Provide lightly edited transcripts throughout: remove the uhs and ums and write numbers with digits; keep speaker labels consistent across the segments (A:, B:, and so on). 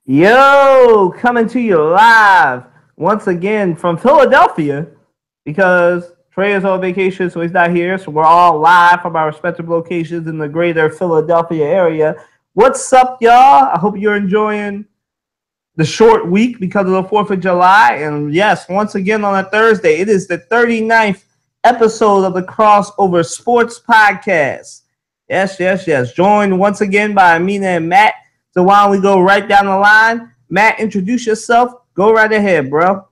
A: Yo, coming to you live once again from Philadelphia because Trey is on vacation, so he's not here. So we're all live from our respective locations in the greater Philadelphia area. What's up, y'all? I hope you're enjoying the short week because of the 4th of July. And yes, once again on a Thursday, it is the 39th episode of the Crossover Sports Podcast. Yes. Joined once again by Amina and Matt. So why don't we go right down the line? Matt, introduce yourself. Go right ahead, bro.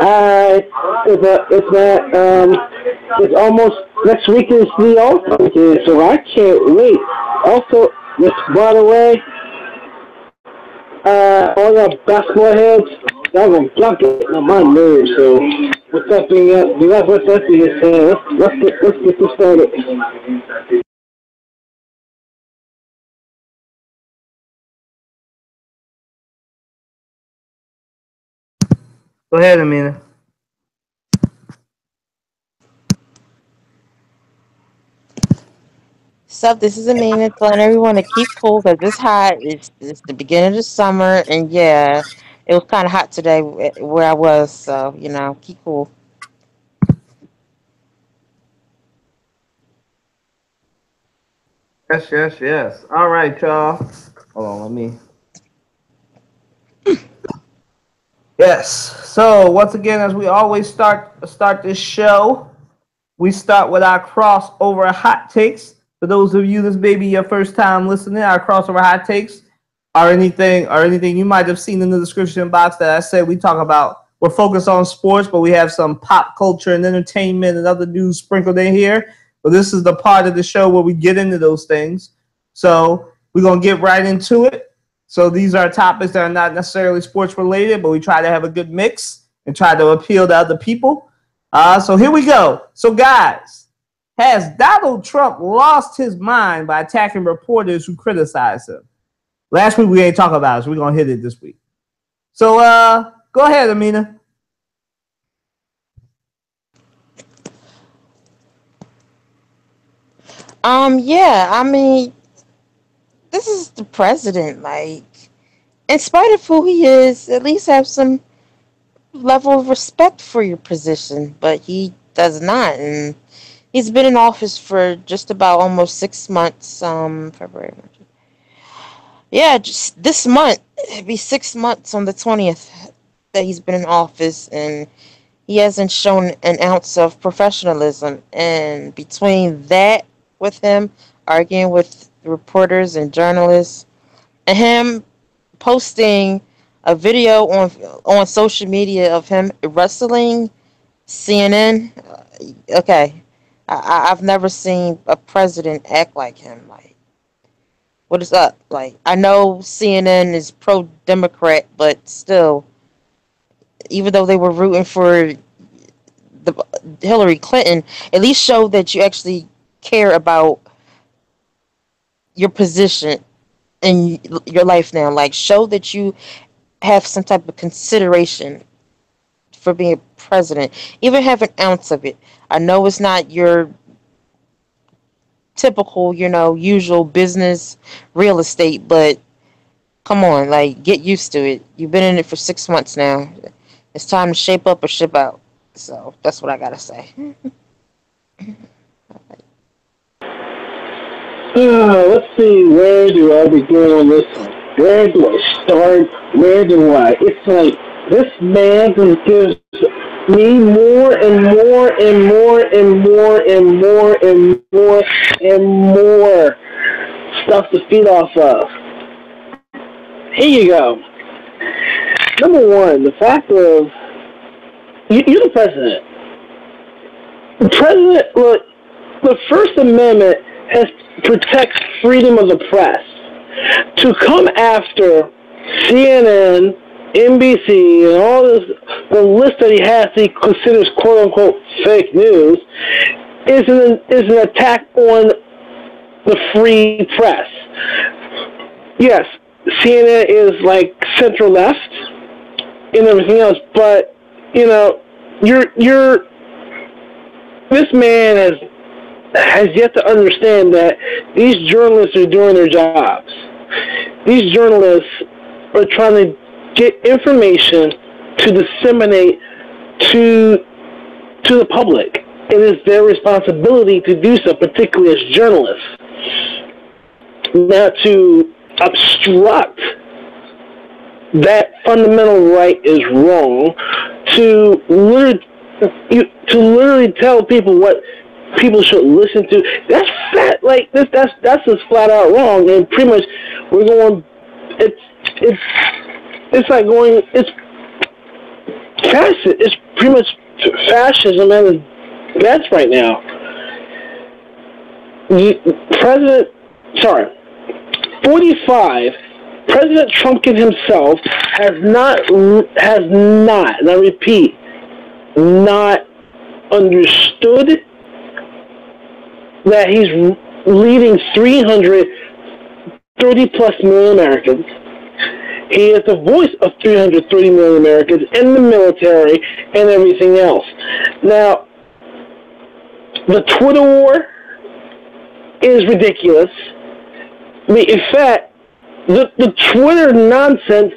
B: Alright, it's Matt. It's almost next week is the All-Star weekend, so I can't wait. Also, just by the way, all y'all basketball heads, y'all getting on my nerves. So, with that being said, let's get this started.
A: Go ahead, Amina.
C: So this is Amina telling everyone to keep cool because it's hot. It's the beginning of the summer, and yeah, it was kind of hot today where I was. So keep cool.
A: Yes. All right, y'all. Hold on, let me. Yes. So once again, as we always start this show, we start with our crossover hot takes. For those of you this may be your first time listening, our crossover hot takes are anything you might have seen in the description box that I said we talk about. We're focused on sports, but we have some pop culture and entertainment and other news sprinkled in here. But this is the part of the show where we get into those things. So we're gonna get right into it. So these are topics that are not necessarily sports related, but we try to have a good mix and try to appeal to other people. So here we go. So guys, has Donald Trump lost his mind by attacking reporters who criticize him? Last week we ain't talking about it, so we're gonna hit it this week. So go ahead, Amina.
C: Yeah, I mean, this is the president. Like, in spite of who he is, at least have some level of respect for your position. But he does not, and he's been in office for just about almost 6 months. February. Yeah, just this month. It'd be 6 months on the 20th that he's been in office, and he hasn't shown an ounce of professionalism. And between that, with him arguing with reporters and journalists, and him posting a video on social media of him wrestling CNN. Okay, I've never seen a president act like him. Like, what is up? Like, I know CNN is pro-Democrat, but still, even though they were rooting for the Hillary Clinton, at least show that you actually care about your position in your life now. Like, show that you have some type of consideration for being president. Even have an ounce of it. I know it's not your typical, usual business real estate, but come on, like, get used to it. You've been in it for 6 months now. It's time to shape up or ship out. So that's what I gotta say.
B: Let's see, where do I begin on this one? Where do I start? Where do I? It's like this man just gives me more and more and more and more and more and more and more stuff to feed off of. Here you go. Number one, the fact of you're the president. The president, look, the First Amendment protects freedom of the press. To come after CNN, NBC, and all this, the list that he has he considers quote unquote fake news, is an attack on the free press. Yes, CNN is like center left and everything else, but this man has yet to understand that these journalists are doing their jobs. these journalists are trying to get information to disseminate to the public. It is their responsibility to do so, particularly as journalists. Now, to obstruct that fundamental right is wrong. To literally tell people what people should listen to, that's flat. Like that's just flat out wrong. And pretty much, we're going. It's like going. It's fascist. It's pretty much fascism at its best right now. President 45. President Trumpkin himself has not, and I repeat, not understood that he's leading 330 plus million Americans. He is the voice of 330 million Americans in the military and everything else. Now, the Twitter war is ridiculous. In fact, the Twitter nonsense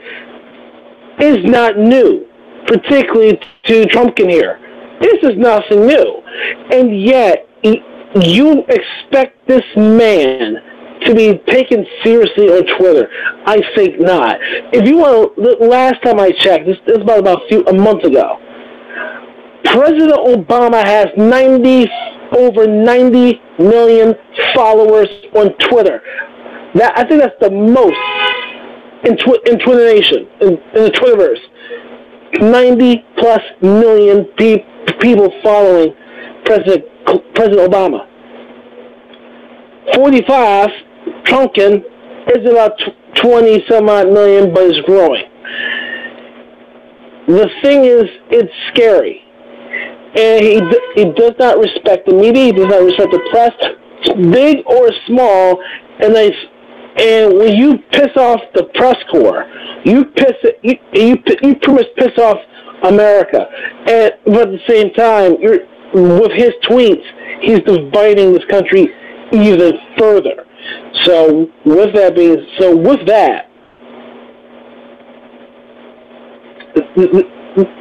B: is not new, particularly to Trumpkin here. This is nothing new. And yet, you expect this man to be taken seriously on Twitter? I think not. If you want, the last time I checked, this is about a month ago, President Obama has over 90 million followers on Twitter. I think that's the most in Twitter Nation, in the Twitterverse. 90 plus million people following President Obama. 45, Trumpkin, is about 20 some odd million, but it's growing. The thing is, it's scary. And he does not respect the media, he does not respect the press, big or small, and when you piss off the press corps, you pretty much piss off America. But at the same time, with his tweets, he's dividing this country even further. So with that,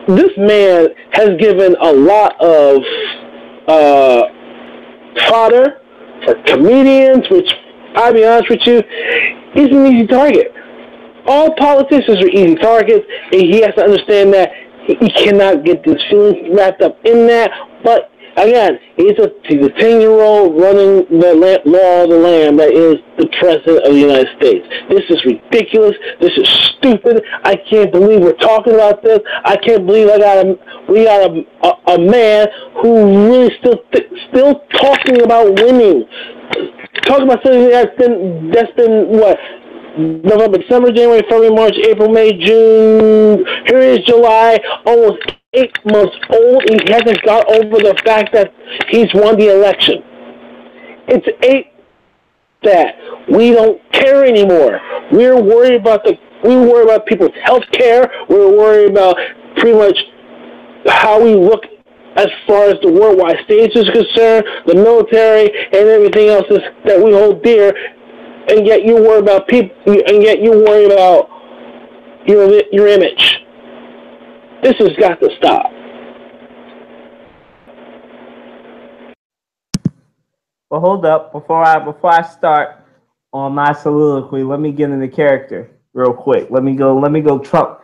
B: this man has given a lot of fodder for comedians, which, I'll be honest with you, he's an easy target. All politicians are easy targets, and he has to understand that he cannot get his feelings wrapped up in that. But again, he's a 10-year-old running the law of the land that is the President of the United States. This is ridiculous. This is stupid. I can't believe we're talking about this. I can't believe we got a man who really still talking about winning. Talking about something that's been what? November, December, January, February, March, April, May, June. Here is July, almost 8 months old. He hasn't got over the fact that he's won the election. It's that we don't care anymore. We're worried about people's health care. We're worried about pretty much how we look as far as the worldwide stage is concerned, the military, and everything else that we hold dear. And yet you worry about people, and yet you worry about your image. This has got to stop.
A: Well, hold up. Before I start on my soliloquy, let me get into character real quick. Let me go Trump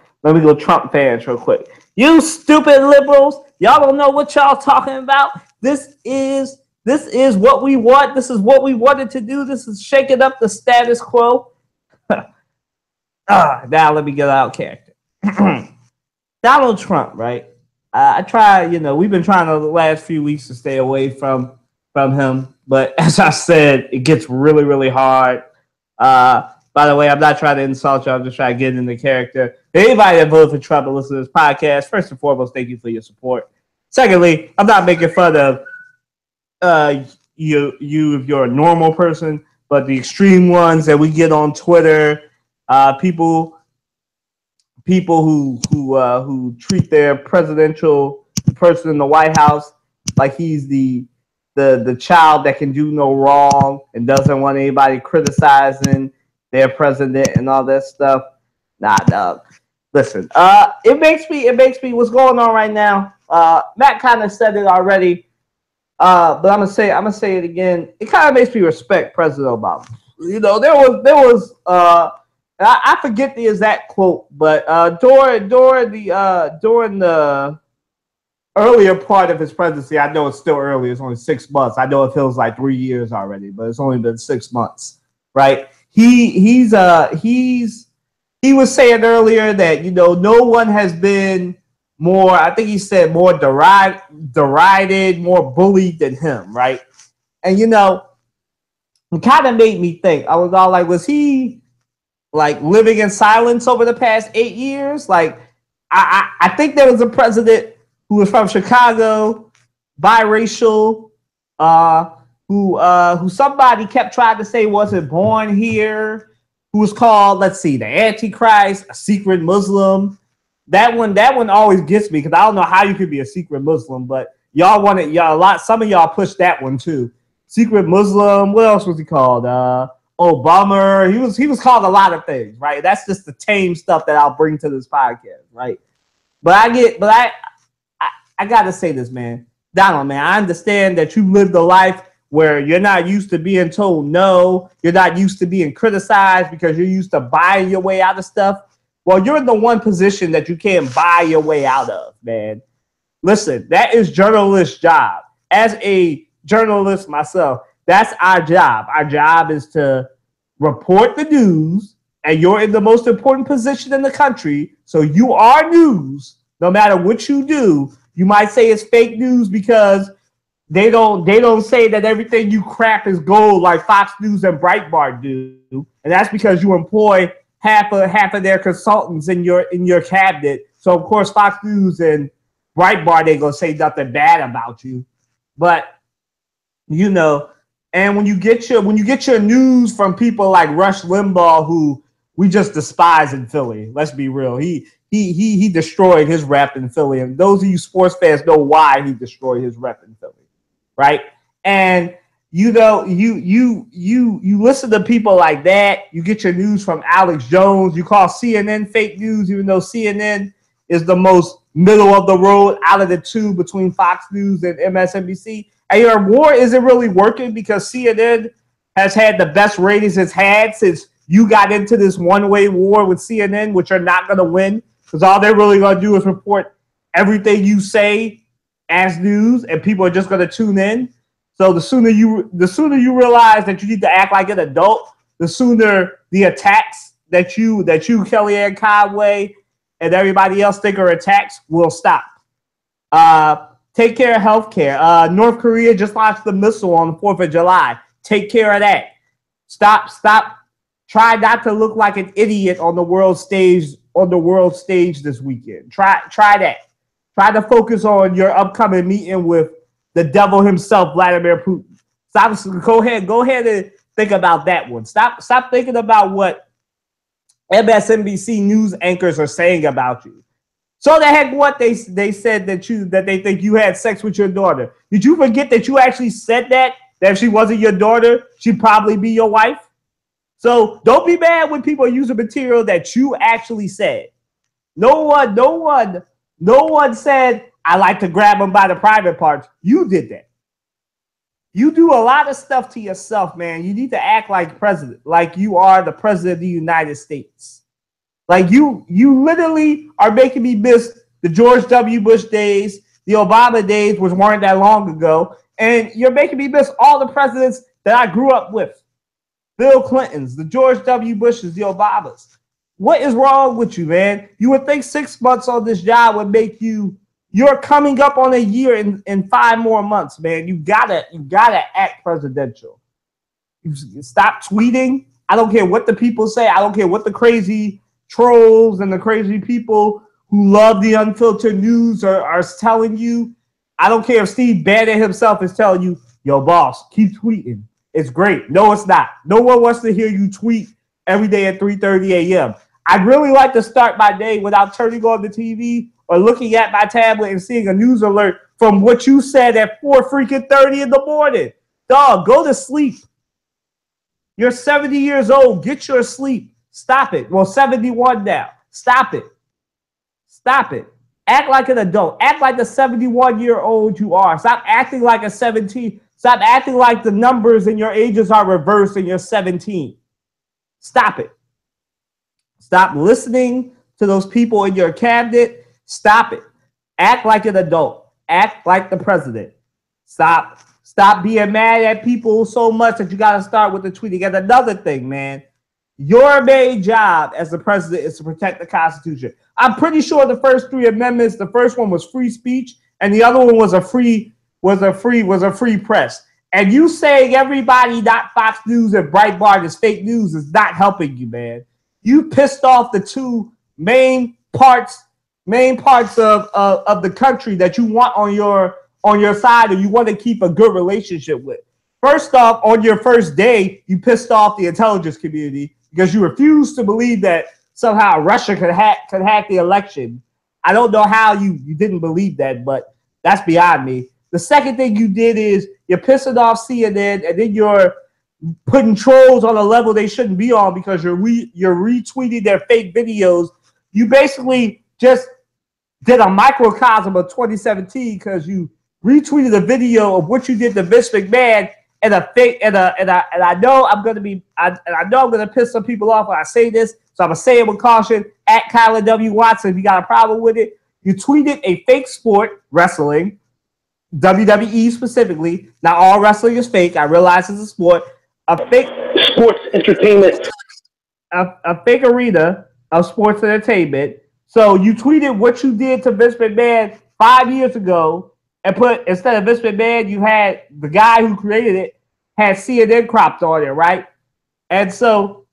A: fans real quick. You stupid liberals, y'all don't know what y'all talking about. This is what we want. This is what we wanted to do. This is shaking up the status quo. Now let me get out character. Donald Trump, right? I try, we've been trying the last few weeks to stay away from him, but as I said, it gets really, really hard. By the way, I'm not trying to insult you. I'm just trying to get into character. Anybody that voted for Trump and listen to this podcast, first and foremost, thank you for your support. Secondly, I'm not making fun of you if you're a normal person, but the extreme ones that we get on Twitter, people who treat their presidential person in the White House like he's the child that can do no wrong and doesn't want anybody criticizing their president and all that stuff. Nah, dog. Listen, it makes me what's going on right now. Matt kind of said it already. But I'm gonna say it again. It kind of makes me respect President Obama. You know, there was I forget the exact quote, but during the earlier part of his presidency, I know it's still early. It's only 6 months. I know it feels like 3 years already, but it's only been 6 months, right? He was saying earlier that, you know, no one has been more, I think he said, more derided, more bullied than him, right? And, you know, it kind of made me think. I was all like, was he like living in silence over the past 8 years? Like, I think there was a president who was from Chicago, biracial, who somebody kept trying to say wasn't born here, who was called, let's see, the Antichrist, a secret Muslim. That one always gets me because I don't know how you could be a secret Muslim, but some of y'all pushed that one too. Secret Muslim. What else was he called? Obama. He was called a lot of things, right? That's just the tame stuff that I'll bring to this podcast, right? But I gotta say this, man. Donald, man, I understand that you lived a life where you're not used to being told no, you're not used to being criticized because you're used to buying your way out of stuff. Well, you're in the one position that you can't buy your way out of, man. Listen, that is journalist's job. As a journalist myself, that's our job. Our job is to report the news, and you're in the most important position in the country, so you are news. No matter what you do, you might say it's fake news because they don't say that everything you crap is gold like Fox News and Breitbart do, and that's because you employ half of their consultants in your cabinet. So of course Fox News and Breitbart ain't gonna say nothing bad about you. But you know, and when you get your news from people like Rush Limbaugh, who we just despise in Philly, let's be real. He destroyed his rep in Philly, and those of you sports fans know why he destroyed his rep in Philly, right? And you know, you listen to people like that. You get your news from Alex Jones. You call CNN fake news, even though CNN is the most middle of the road out of the two between Fox News and MSNBC. And your war isn't really working because CNN has had the best ratings it's had since you got into this one-way war with CNN, which you're not going to win because all they're really going to do is report everything you say as news, and people are just going to tune in. So the sooner you realize that you need to act like an adult, the sooner the attacks that you Kellyanne Conway and everybody else think are attacks will stop. Take care of healthcare. North Korea just launched the missile on the 4th of July. Take care of that. Stop. Try not to look like an idiot on the world stage this weekend. Try that. Try to focus on your upcoming meeting with the devil himself, Vladimir Putin. Go ahead and think about that one. Stop thinking about what MSNBC news anchors are saying about you. So the heck what they said that they think you had sex with your daughter. Did you forget that you actually said that if she wasn't your daughter, she'd probably be your wife? So don't be mad when people use a material that you actually said. No one said, I like to grab them by the private parts. You did that. You do a lot of stuff to yourself, man. You need to act like president, like you are the president of the United States. Like you literally are making me miss the George W. Bush days, the Obama days, which weren't that long ago. And you're making me miss all the presidents that I grew up with. Bill Clinton's, the George W. Bushes, the Obamas. What is wrong with you, man? You would think 6 months on this job would make you're coming up on a year in 5 more months, man. You gotta act presidential. You stop tweeting. I don't care what the people say. I don't care what the crazy trolls and the crazy people who love the unfiltered news are telling you. I don't care if Steve Bannon himself is telling you, yo, boss, keep tweeting. It's great. No, it's not. No one wants to hear you tweet every day at 3:30 a.m. I'd really like to start my day without turning on the TV or looking at my tablet and seeing a news alert from what you said at 4:30 in the morning. Dog, go to sleep. You're 70 years old. Get your sleep. Stop it. Well, 71 now. Stop it. Stop it. Act like an adult. Act like the 71-year-old you are. Stop acting like a 17. Stop acting like the numbers in your ages are reversed and you're 17. Stop it. Stop listening to those people in your cabinet. Stop it. Act like an adult. Act like the president. Stop being mad at people so much that you got to start with the tweeting. And another thing, man, your main job as the president is to protect the Constitution. I'm pretty sure the first 3 amendments, the first one was free speech, and the other one was a free press. And you saying everybody, not Fox News and Breitbart, is fake news is not helping you, man. You pissed off the 2 main parts of the country that you want on your side, and you want to keep a good relationship with. First off, on your first day, you pissed off the intelligence community because you refused to believe that somehow Russia could hack the election. I don't know how you didn't believe that, but that's beyond me. The second thing you did is you're pissing off CNN, and then you're putting trolls on a level they shouldn't be on because you're retweeting their fake videos. You basically just did a microcosm of 2017 because you retweeted a video of what you did to Vince McMahon and I know I'm gonna piss some people off when I say this, so I'm gonna say it with caution. At Kyler W. Watson, if you got a problem with it, you tweeted a fake sport, wrestling, WWE specifically. Not all wrestling is fake. I realize it's a sport. A fake
B: sports entertainment.
A: A fake arena of sports entertainment. So you tweeted what you did to Vince McMahon 5 years ago, and put, instead of Vince McMahon, you had the guy who created it had CNN cropped on it, right? And so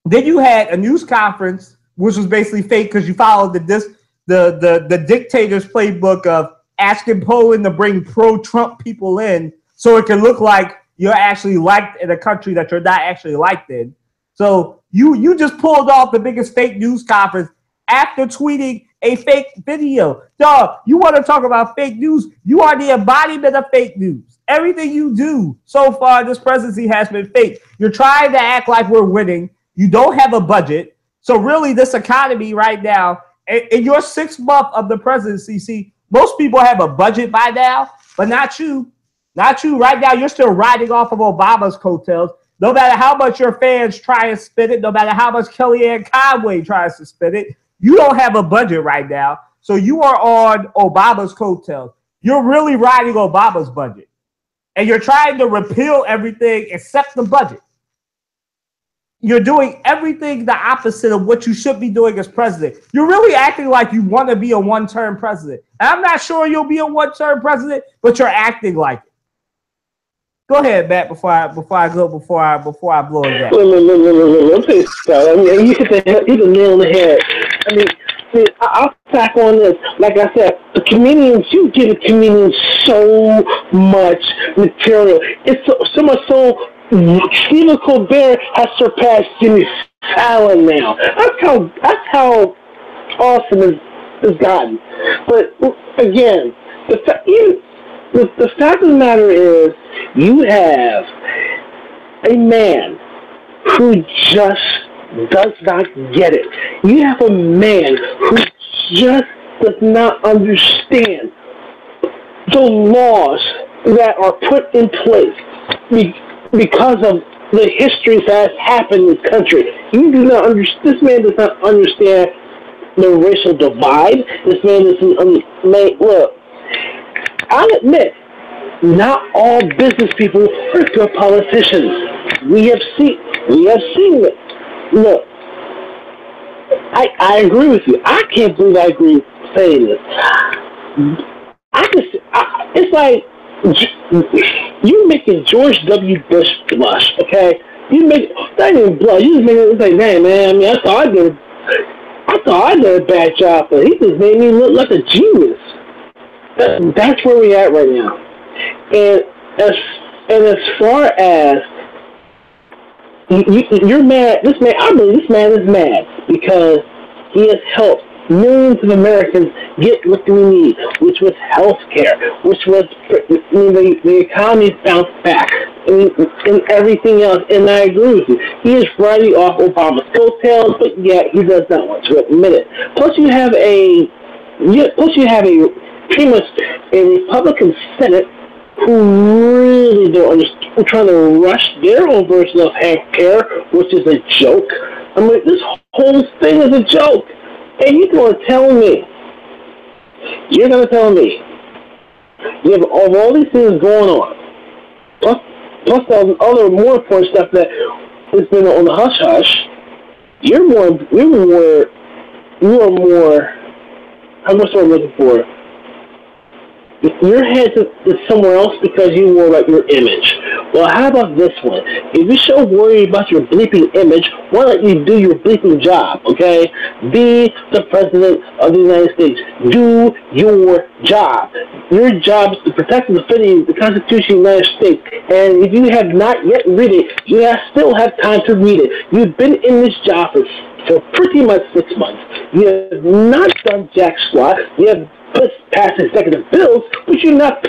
A: then you had a news conference, which was basically fake because you followed the dictator's playbook of asking Poland to bring pro-Trump people in so it can look like you're actually liked in a country that you're not actually liked in. So you just pulled off the biggest fake news conference after tweeting a fake video. Dog, you want to talk about fake news? You are the embodiment of fake news. Everything you do so far, this presidency has been fake. You're trying to act like we're winning. You don't have a budget. So really, this economy right now, in your 6th month of the presidency, see, most people have a budget by now, but not you. Not you. Right now, you're still riding off of Obama's coattails. No matter how much your fans try and spin it, no matter how much Kellyanne Conway tries to spin it, you don't have a budget right now, so you are on Obama's coattails. You're really riding Obama's budget, and you're trying to repeal everything except the budget. You're doing everything the opposite of what you should be doing as president. You're really acting like you want to be a one-term president. And I'm not sure you'll be a one-term president, but you're acting like it. Go ahead, Matt. Before I blow it down.
B: Look. I mean, you hit the nail on the head. I mean, I'll tack on this. Like I said, the comedians, you give the comedians so much material. It's so much so. Stephen Colbert has surpassed Jimmy Fallon now. That's how awesome it's gotten. But again, the fact of the matter is, you have a man who just does not get it. You have a man who just does not understand the laws that are put in place because of the histories that has happened in this country. You do not understand. This man does not understand the racial divide. This man doesn't look. I'll admit, not all business people are good politicians. We have seen it. Look, I agree with you. I can't believe I agree with saying this. It's like you making George W. Bush blush, okay? You make that even blush. You just make it like, man. I mean, I thought I did a bad job, but he just made me look like a genius. That's where we're at right now. And as far as you're mad, I believe this man is mad because he has helped millions of Americans get what we need, which was health care, which was the economy bounced back, and everything else. And I agree with you. He is riding off Obama's coattails, but yet he does not want to admit it. Plus, you have a pretty much a Republican Senate who really don't understand, who are trying to rush their own version of health care, which is a joke. I mean, this whole thing is a joke. And you're going to tell me, you have all these things going on, plus all the other more important stuff that has been on the hush hush. You are more, how much am I looking for? Your head is somewhere else because you worry about your image. Well, how about this one? If you're so worried about your bleeping image, why don't you do your bleeping job, okay? Be the President of the United States. Do your job. Your job is to protect and defend the Constitution of the United States. And if you have not yet read it, you still have time to read it. You've been in this job for pretty much 6 months. You have not done jack squat. You have passed executive bills, but you have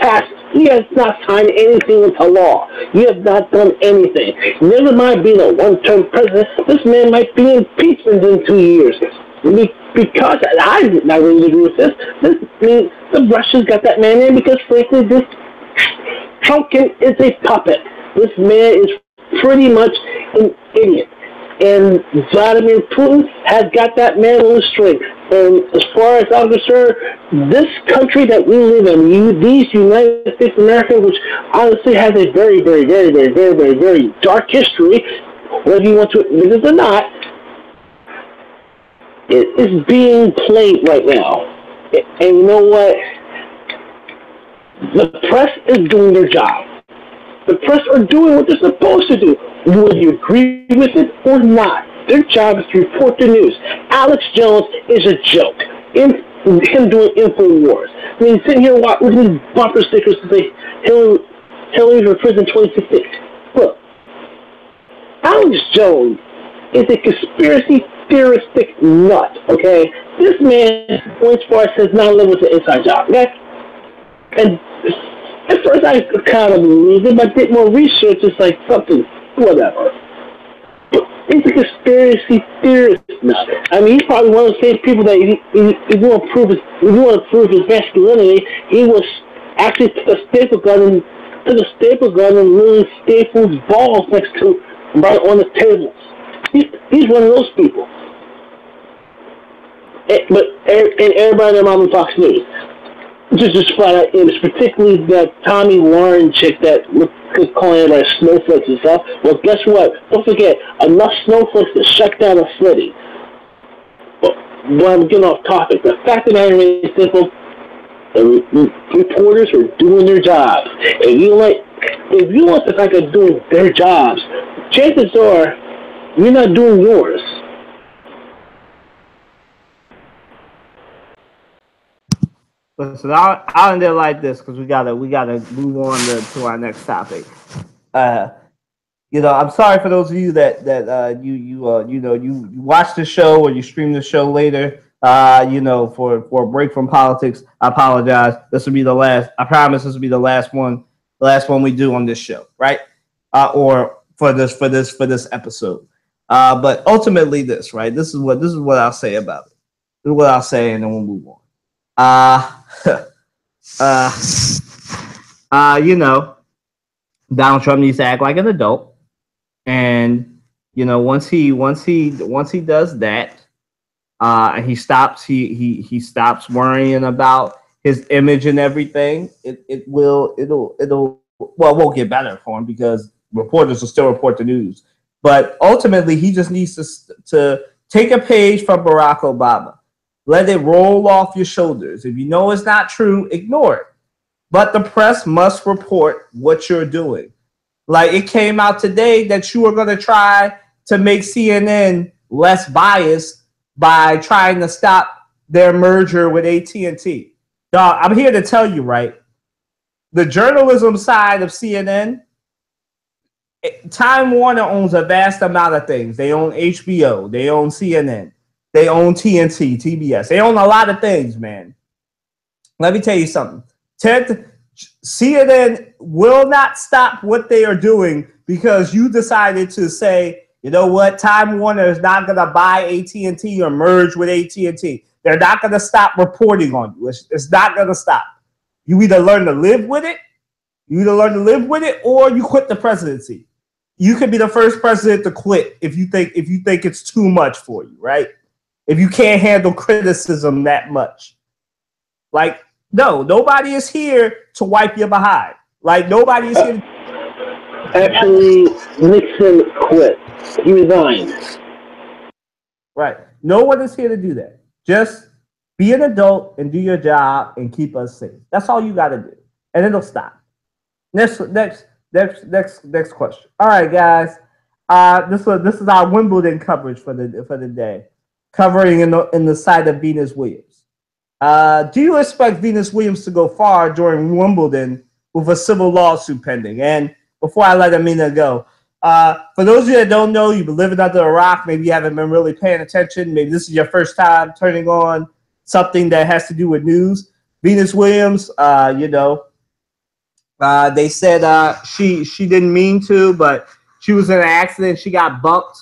B: not signed anything into law. You have not done anything. Never mind being a one-term president, this man might be impeached in 2 years. Because I'm not really agree with this. The Russians got that man in because, frankly, this Trump is a puppet. This man is pretty much an idiot. And Vladimir Putin has got that man on the string. And as far as I'm concerned, this country that we live in, these United States of America, which honestly has a very, very, very, very, very, very, very dark history, whether you want to admit it or not, it is being played right now. And you know what? The press is doing their job. The press are doing what they're supposed to do, whether you agree with it or not. Their job is to report the news. Alex Jones is a joke. Him doing InfoWars. I mean, sitting here with these bumper stickers to say Hillary for prison 2016. Look, Alex Jones is a conspiracy theoristic nut, okay? This man, as far as says 9/11 was an inside job, okay? And at first I kind of believed it, but I did more research. It's like something, whatever. But it's a conspiracy theorist nut. I mean, he's probably one of the same people that if you want to prove his masculinity, he was actually took a staple gun and really stapled balls next to right on the tables. He's one of those people. But everybody in mom on Fox News just flat out image, particularly that Tommy Lauren chick that was calling everybody snowflakes and stuff. Well, guess what? Don't forget, enough snowflakes to shut down a city. But I'm getting off topic. The fact of the matter is simple. The reporters are doing their jobs. If you want the fact of doing their jobs, chances are you're not doing yours.
A: Listen, I'll end it like this because we gotta move on to our next topic. I'm sorry for those of you that you watch the show or you stream the show later. For a break from politics, I apologize. This will be the last. I promise this will be the last one we do on this show, right? Or for this episode. But ultimately, this right. This is what I'll say about it. This is what I'll say, and then we'll move on. Donald Trump needs to act like an adult, and once he does that, and he stops worrying about his image and everything, it won't get better for him because reporters will still report the news. But ultimately, he just needs to take a page from Barack Obama. Let it roll off your shoulders. If you know it's not true, ignore it. But the press must report what you're doing. Like it came out today that you are going to try to make CNN less biased by trying to stop their merger with AT&T. Dog, I'm here to tell you, right? The journalism side of CNN, Time Warner owns a vast amount of things. They own HBO. They own CNN. They own TNT, TBS. They own a lot of things, man. Let me tell you something. CNN will not stop what they are doing because you decided to say, you know what, Time Warner is not going to buy AT&T or merge with AT&T. They're not going to stop reporting on you. It's not going to stop. You either learn to live with it, or you quit the presidency. You could be the first president to quit if you think it's too much for you, right? If you can't handle criticism that much. Like, no, nobody is here to wipe you behind. Like, nobody is here to...
B: Actually, Nixon quit. He resigned.
A: Right. No one is here to do that. Just be an adult and do your job and keep us safe. That's all you got to do. And it'll stop. Next question. All right, guys. This is our Wimbledon coverage for the day. Covering in the side of Venus Williams. Do you expect Venus Williams to go far during Wimbledon with a civil lawsuit pending? And before I let Amina go, for those of you that don't know, you've been living under a rock. Maybe you haven't been really paying attention. Maybe this is your first time turning on something that has to do with news. Venus Williams, they said she didn't mean to, but she was in an accident. She got bumped.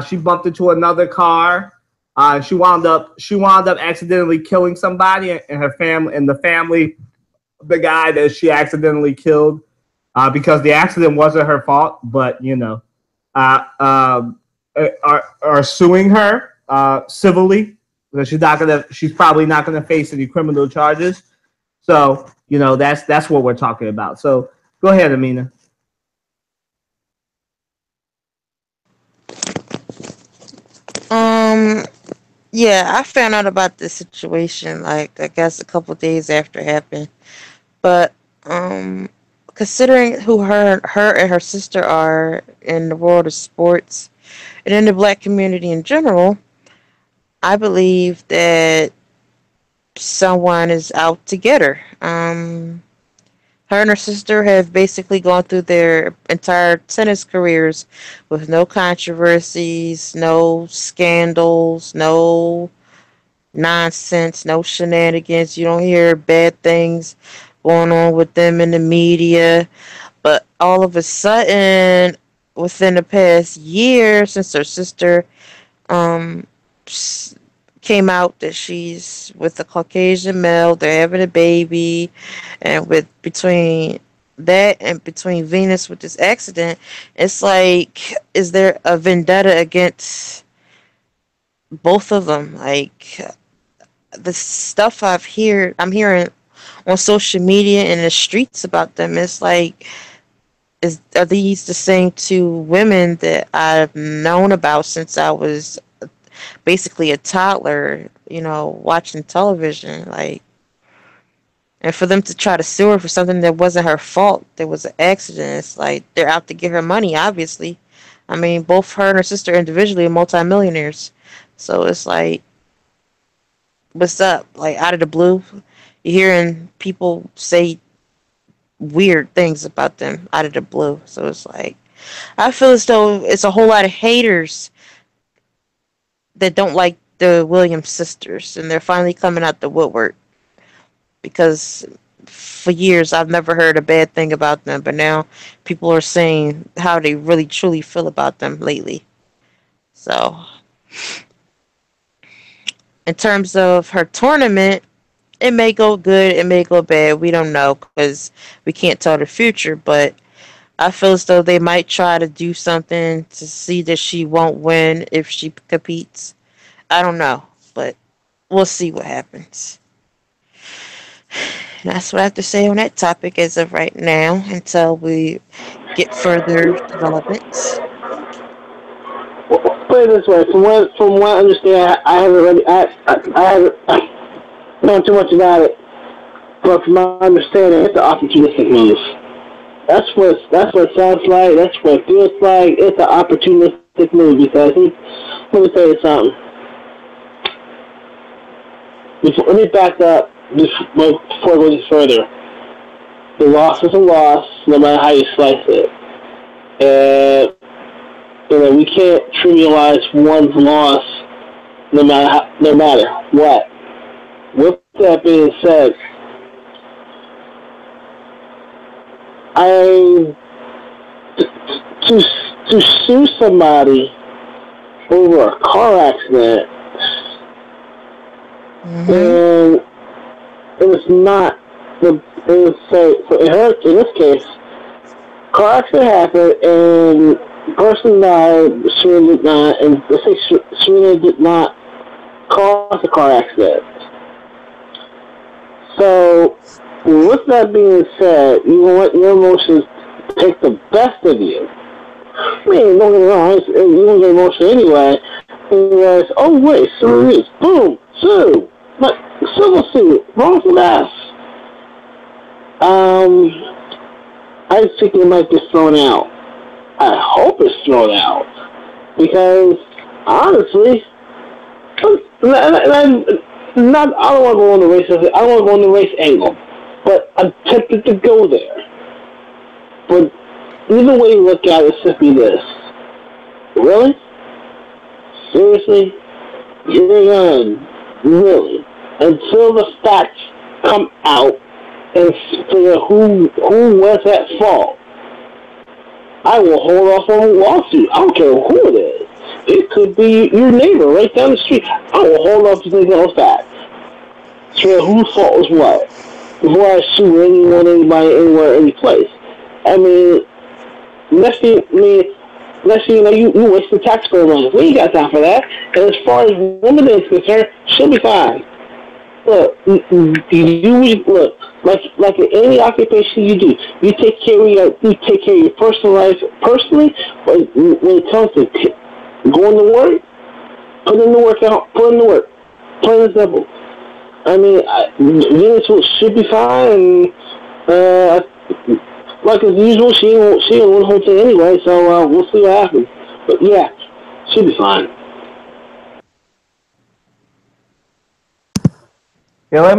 A: She bumped into another car. She wound up accidentally killing somebody, and her family and the family, the guy that she accidentally killed, because the accident wasn't her fault, but are suing her civilly. She's probably not gonna face any criminal charges. So that's what we're talking about. So go ahead, Amina.
C: Yeah, I found out about this situation like I guess a couple days after it happened. But considering who her and her sister are in the world of sports and in the black community in general, I believe that someone is out to get her. Her and her sister have basically gone through their entire tennis careers with no controversies, no scandals, no nonsense, no shenanigans. You don't hear bad things going on with them in the media. But all of a sudden, within the past year, since her sister um, came out that she's with a Caucasian male, they're having a baby, and with between that and between Venus with this accident, it's like, is there a vendetta against both of them? Like the stuff I'm hearing on social media and the streets about them. It's like, are these the same two women that I've known about since I was basically a toddler, watching television, like, and for them to try to sue her for something that wasn't her fault, there was an accident. It's like they're out to get her money, obviously. I mean, both her and her sister individually are multimillionaires. So it's like, what's up? Like, out of the blue, you're hearing people say weird things about them out of the blue. So it's like, I feel as though it's a whole lot of haters that don't like the Williams sisters, and they're finally coming out the woodwork, because for years I've never heard a bad thing about them, but now people are saying how they really truly feel about them lately. So in terms of her tournament, it may go good, it may go bad, we don't know, because we can't tell the future. But I feel as though they might try to do something to see that she won't win if she competes. I don't know, but we'll see what happens. And that's what I have to say on that topic as of right now until we get further developments.
B: Put it this way, from what I understand, I haven't really, I haven't known too much about it, but from my understanding, it's an opportunistic move. That's what it sounds like. That's what it feels like. It's an opportunistic move because let me tell you something. Let me back up before I go any further. The loss is a loss, no matter how you slice it. And we can't trivialize one's loss no matter what. With that being said, I to to sue somebody over a car accident,
C: Mhm.
B: and it was not the it was so in this case, car accident happened and the person died. Serena did not, and let's say Serena did not cause the car accident. So, with that being said, you want your emotions take the best of you. I mean, don't get me wrong, you don't get emotional anyway. And you guys, oh wait, so it is. Boom, sue. But civil suit, wrongful death. Um, I think it might be thrown out. I hope it's thrown out because honestly, not I don't want to go on the race. I don't want to go on the race angle, but I'm tempted to go there. But either way you look at it, it's simply this: really, seriously, you're done, really, until the facts come out and figure who was at fault. I will hold off on a lawsuit. I don't care who it is. It could be your neighbor right down the street. I will hold off to think of that. So whose fault was what? Before I sue anyone, anybody, anywhere, any place. I mean, next thing you know, you wasted taxpayer money. We ain't got time for that. And as far as women is concerned, she'll be fine. Look, look like in any occupation you do. You take care of your personal life personally, but when it comes to going to work, put in the work out, put in the work, plain and simple. I mean, Venus should be fine. And, like as usual, she ain't one whole thing anyway. So we'll see what happens. But yeah, she'll be fine.
A: Yeah, let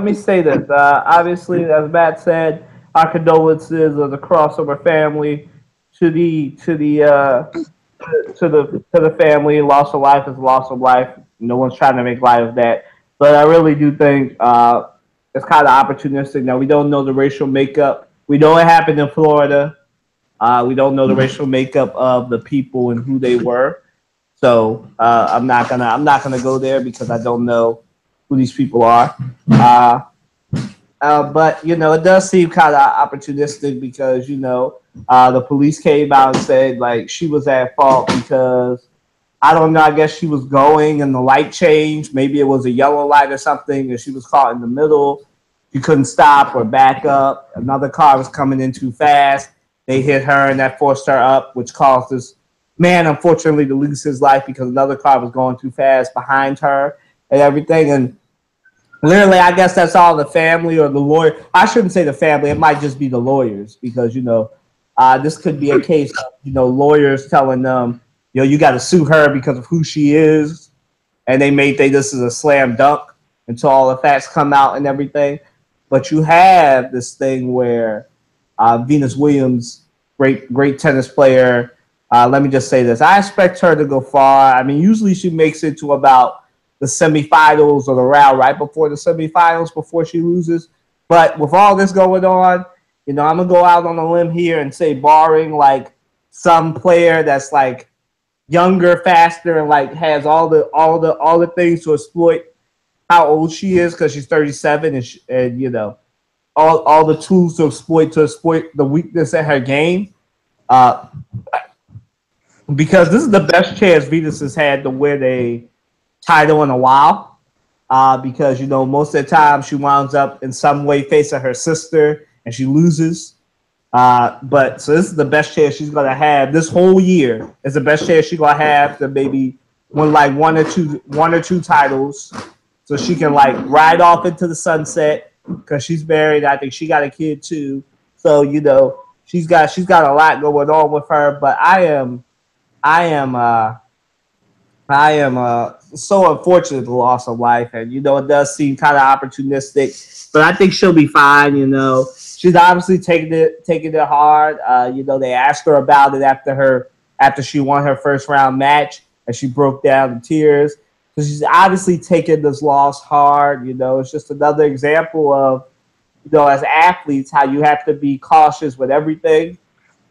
A: me say this. Obviously, as Matt said, our condolences of the crossover family to the family. Loss of life is loss of life. No one's trying to make light of that. But I really do think it's kind of opportunistic. Now we don't know the racial makeup. We know it happened in Florida. We don't know the racial makeup of the people and who they were. So I'm not gonna go there because I don't know who these people are. Uh, but you know, it does seem kind of opportunistic because the police came out and said like she was at fault because I don't know. I guess she was going and the light changed. Maybe it was a yellow light or something, and she was caught in the middle. She couldn't stop or back up. Another car was coming in too fast. They hit her, and that forced her up, which caused this man, unfortunately, to lose his life because another car was going too fast behind her and everything. And literally, I guess that's all the family or the lawyer. I shouldn't say the family. It might just be the lawyers because this could be a case of lawyers telling them you got to sue her because of who she is, and they may think this is a slam dunk until all the facts come out and everything. But you have this thing where Venus Williams, great tennis player. Let me just say this: I expect her to go far. I mean, usually she makes it to about the semifinals or the round right before the semifinals before she loses. But with all this going on, I'm gonna go out on a limb here and say, barring like some player that's like younger, faster, and like has all the things to exploit how old she is because she's 37 and all the tools to exploit the weakness in her game. Uh, because this is the best chance Venus has had to win a title in a while. Because most of the time she winds up in some way facing her sister and she loses. But so this is the best chance she's gonna have this whole year. Is the best chance she's gonna have to maybe win like one or two titles, so she can like ride off into the sunset because she's married. I think she got a kid too. So she's got a lot going on with her. But I am so unfortunate the loss of life, and it does seem kind of opportunistic, but I think she'll be fine. She's obviously taking it hard. They asked her about it after she won her first round match, and she broke down in tears. So she's obviously taking this loss hard. It's just another example of, as athletes, how you have to be cautious with everything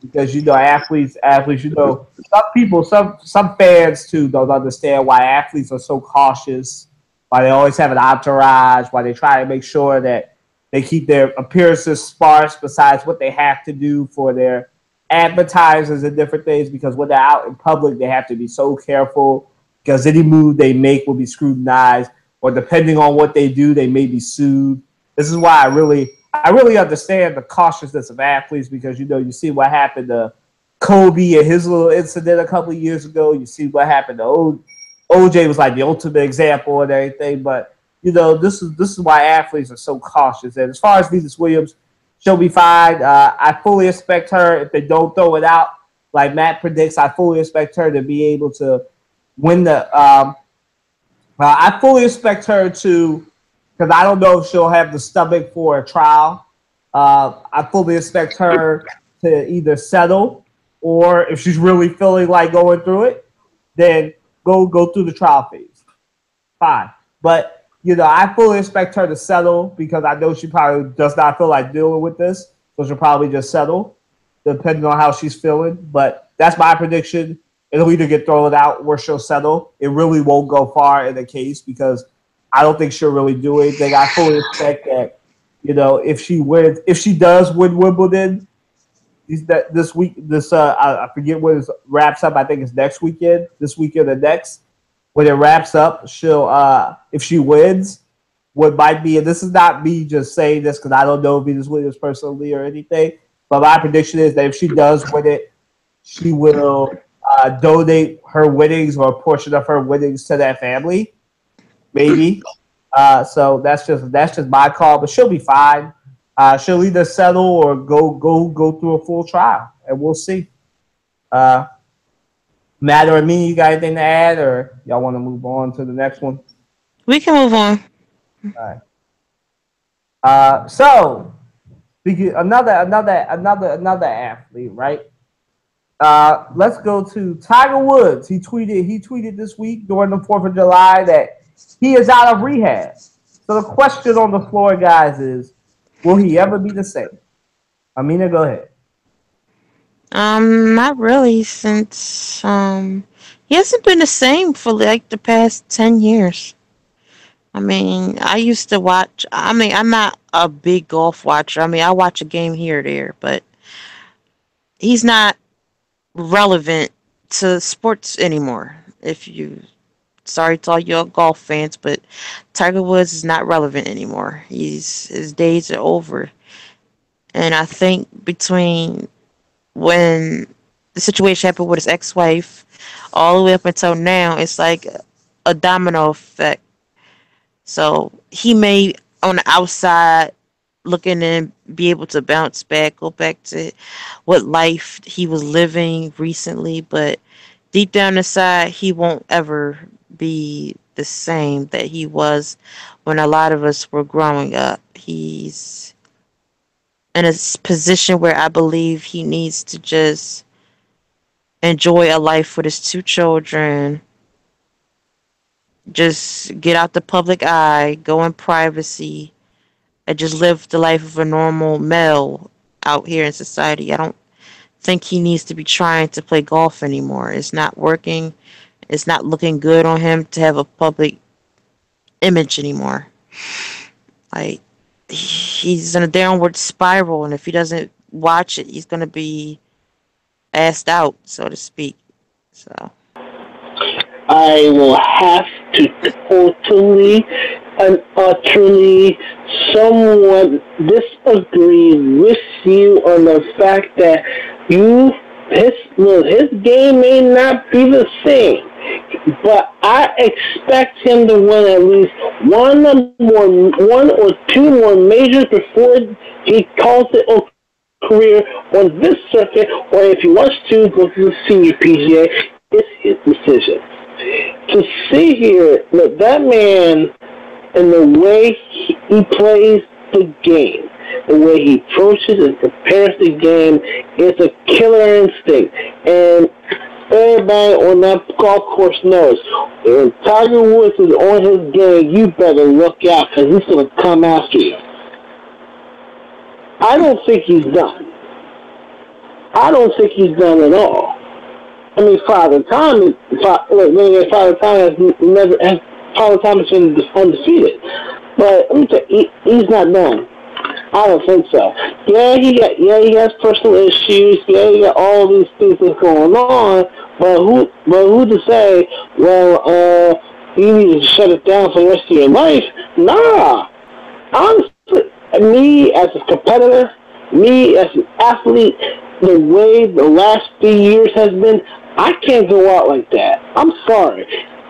A: because athletes, some people, some fans too don't understand why athletes are so cautious, why they always have an entourage, why they try to make sure that they keep their appearances sparse besides what they have to do for their advertisers and different things, because when they're out in public, they have to be so careful because any move they make will be scrutinized, or depending on what they do, they may be sued. This is why I really understand the cautiousness of athletes, because you see what happened to Kobe and his little incident a couple of years ago. You see what happened to OJ was like the ultimate example and everything. But this is why athletes are so cautious. And as far as Venus Williams, she'll be fine. I fully expect her, if they don't throw it out like Matt predicts, I fully expect her to be able to win the. I fully expect her to, because I don't know if she'll have the stomach for a trial. I fully expect her to either settle, or if she's really feeling like going through it, then go through the trial phase. Fine. But, I fully expect her to settle because I know she probably does not feel like dealing with this. So she'll probably just settle, depending on how she's feeling. But that's my prediction. It'll either get thrown out or she'll settle. It really won't go far in the case because I don't think she'll really do anything. I fully expect that, if she does win Wimbledon this week, I forget when it wraps up. I think it's next weekend, this weekend or next. When it wraps up, she'll, if she wins, what might be, and this is not me just saying this because I don't know Venus Williams personally or anything, but my prediction is that if she does win it, she will donate her winnings or a portion of her winnings to that family. Maybe. So that's just my call, but she'll be fine. She'll either settle or go through a full trial, and we'll see. Matt or me, you got anything to add, or y'all want to move on to the next one?
C: We can move on.
A: All right. So another athlete, right? Let's go to Tiger Woods. He tweeted this week during the 4th of July that he is out of rehab. So the question on the floor, guys, is will he ever be the same? Amina, go ahead.
C: Not really, since he hasn't been the same for like the past 10 years. I mean, I used to watch. I mean, I'm not a big golf watcher. I mean, I watch a game here or there, but he's not relevant to sports anymore. If you, sorry to all your golf fans, but Tiger Woods is not relevant anymore. His days are over, and I think between when the situation happened with his ex-wife, all the way up until now, it's like a domino effect. So he may, on the outside, looking and be able to bounce back, go back to what life he was living recently, but deep down inside, he won't ever be the same that he was when a lot of us were growing up. He's in a position where I believe he needs to just enjoy a life with his two children, just get out the public eye, go in privacy, and just live the life of a normal male out here in society. I don't think he needs to be trying to play golf anymore. It's not working. It's not looking good on him to have a public image anymore. Like, he's in a downward spiral, and if he doesn't watch it, he's going to be assed out, so to speak. So
B: I will have to totally and utterly somewhat disagree with you on the fact that his game may not be the same, but I expect him to win at least one or two more majors before he calls it a career on this circuit, or if he wants to go to the senior PGA, it's his decision. To see here that man and the way he plays the game, the way he approaches and prepares the game, is a killer instinct. And everybody on that golf course knows if Tiger Woods is on his game, you better look out because he's going to come after you. I don't think he's done. I don't think he's done at all. I mean, Father Time has been undefeated, but let me tell you, he's not done. I don't think so. He has personal issues. Yeah, he got all these things that's going on. But who to say? Well, you need to shut it down for the rest of your life? Nah. Honestly, me as a competitor, me as an athlete, the way the last few years has been, I can't go out like that. I'm sorry.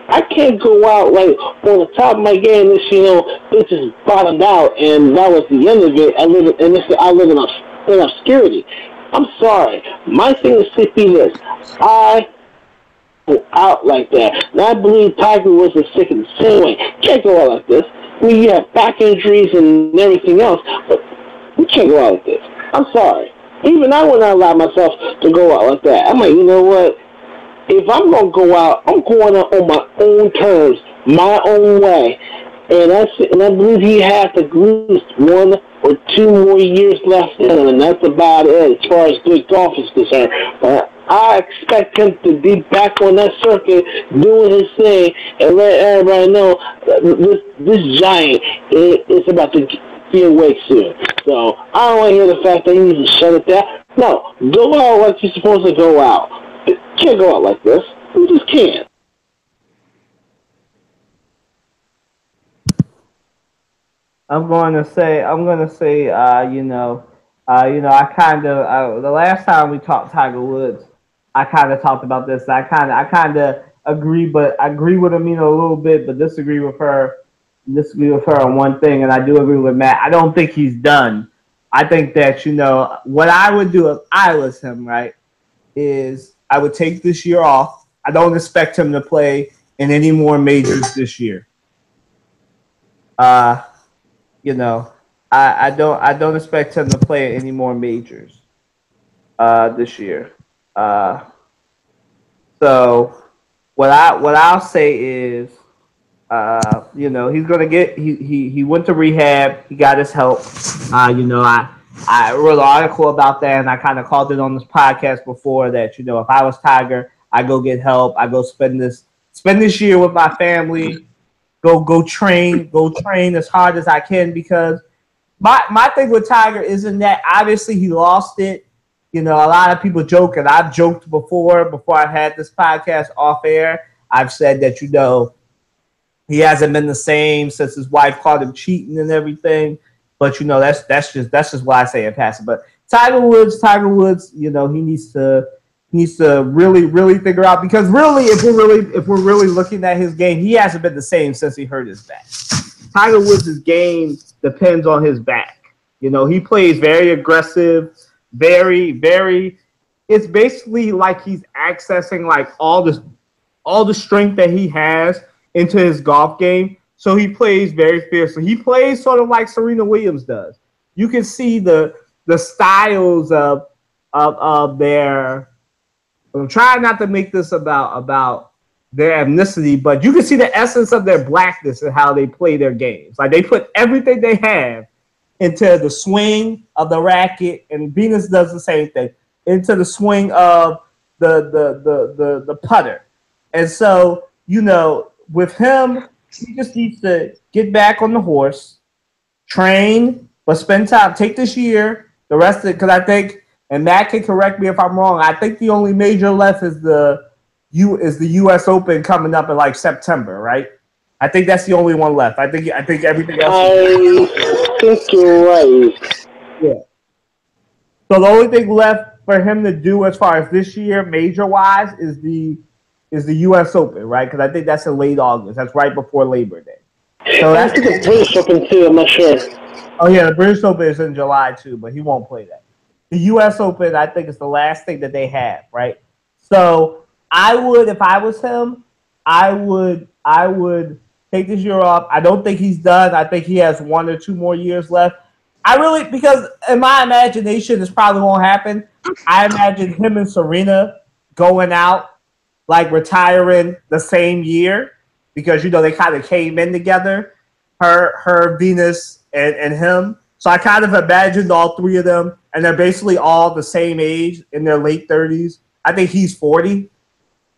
B: I can't go out like on the top of my game. It just bottomed out, and that was the end of it. I live in obscurity. I'm sorry. My thing is simply this: I go out like that, and I believe Tiger Woods is sick in the same way. You can't go out like this. I mean, you have back injuries and everything else, but you can't go out like this. I'm sorry. Even I would not allow myself to go out like that. I'm like, you know what? If I'm going to go out, I'm going out on my own terms, my own way. And I believe he has at least 1 or 2 more years left in him, and that's about it as far as good golf is concerned. But I expect him to be back on that circuit doing his thing and let everybody know this giant is about to be awake soon. So I don't want to hear the fact that he needs to shut it down. No, go out like you're supposed to go out. You can't go out like this. You just can't.
A: I'm gonna say, I kind of, the last time we talked Tiger Woods, I kind of talked about this. I kind of agree, but I agree with Amina a little bit, but disagree with her on one thing, and I do agree with Matt. I don't think he's done. I think that, what I would do if I was him, right, is I would take this year off. I don't expect him to play in any more majors this year. I don't expect him to play any more majors this year. So what I'll say is, he's gonna get he went to rehab. He got his help. I wrote an article about that, and I kind of called it on this podcast before that. If I was Tiger, I go get help. I go spend this year with my family. Go train as hard as I can, because my thing with Tiger isn't that obviously he lost it. A lot of people joke, and I've joked before I've had this podcast off air. I've said that he hasn't been the same since his wife caught him cheating and everything. But that's just why I say in passing. But Tiger Woods, he needs to really figure out, because really, if we're really looking at his game, he hasn't been the same since he hurt his back. Tiger Woods' game depends on his back. He plays very aggressive, very, very. It's basically like he's accessing like all the strength that he has into his golf game. So he plays very fiercely. He plays sort of like Serena Williams does. You can see the styles of their. I'm trying not to make this about their ethnicity, but you can see the essence of their blackness and how they play their games. Like, they put everything they have into the swing of the racket, and Venus does the same thing, into the swing of the putter. And so, with him, he just needs to get back on the horse, train, but spend time. Take this year, the rest of it, because I think, and Matt can correct me if I'm wrong, I think the only major left is the U.S. Open coming up in like September, right? I think that's the only one left. I think everything else.
B: I think you're right.
A: Yeah. So the only thing left for him to do as far as this year, major-wise, is the U.S. Open, right? Because I think that's in late August. That's right before Labor Day. So
B: I think the British Open too. I'm not sure.
A: Oh yeah, the British Open is in July too, but he won't play that. The U.S. Open, I think, is the last thing that they have, right? So I would, if I was him, I would take this year off. I don't think he's done. I think he has 1 or 2 more years left. Because in my imagination, this probably won't happen. I imagine him and Serena going out like retiring the same year because they kind of came in together. Her Venus and him. So I kind of imagined all three of them, and they're basically all the same age in their late 30s. I think he's 40,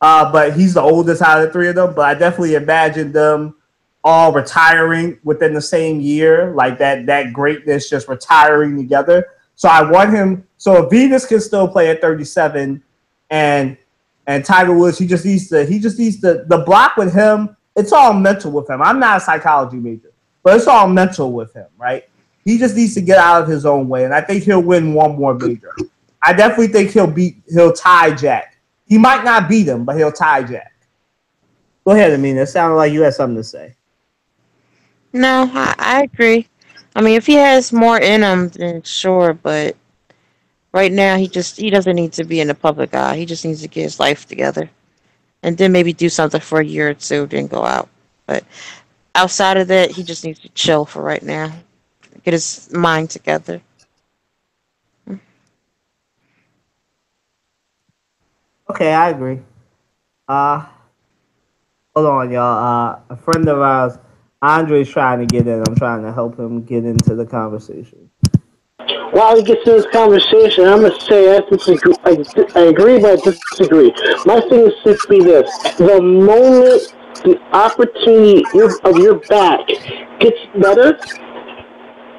A: but he's the oldest out of the three of them. But I definitely imagined them all retiring within the same year, like that greatness just retiring together. So I want him. So if Venus can still play at 37, and Tiger Woods, he just needs to the block with him. It's all mental with him. I'm not a psychology major, but it's all mental with him, right? He just needs to get out of his own way, and I think he'll win one more major. I definitely think he'll tie Jack. He might not beat him, but he'll tie Jack. Go ahead, Amina. It sounded like you had something to say.
C: No, I agree. I mean, if he has more in him, then sure. But right now, he doesn't need to be in the public eye. He just needs to get his life together, and then maybe do something for a year or two, then go out. But outside of that, he just needs to chill for right now, get his mind together.
A: Okay, I agree. Uh, Hold on, y'all. A friend of ours, Andre's trying to get in. I'm trying to help him get into the conversation.
B: While he gets in this conversation, I'm going to say I disagree. I agree, but I disagree. My thing is simply this. The moment the opportunity of your back gets better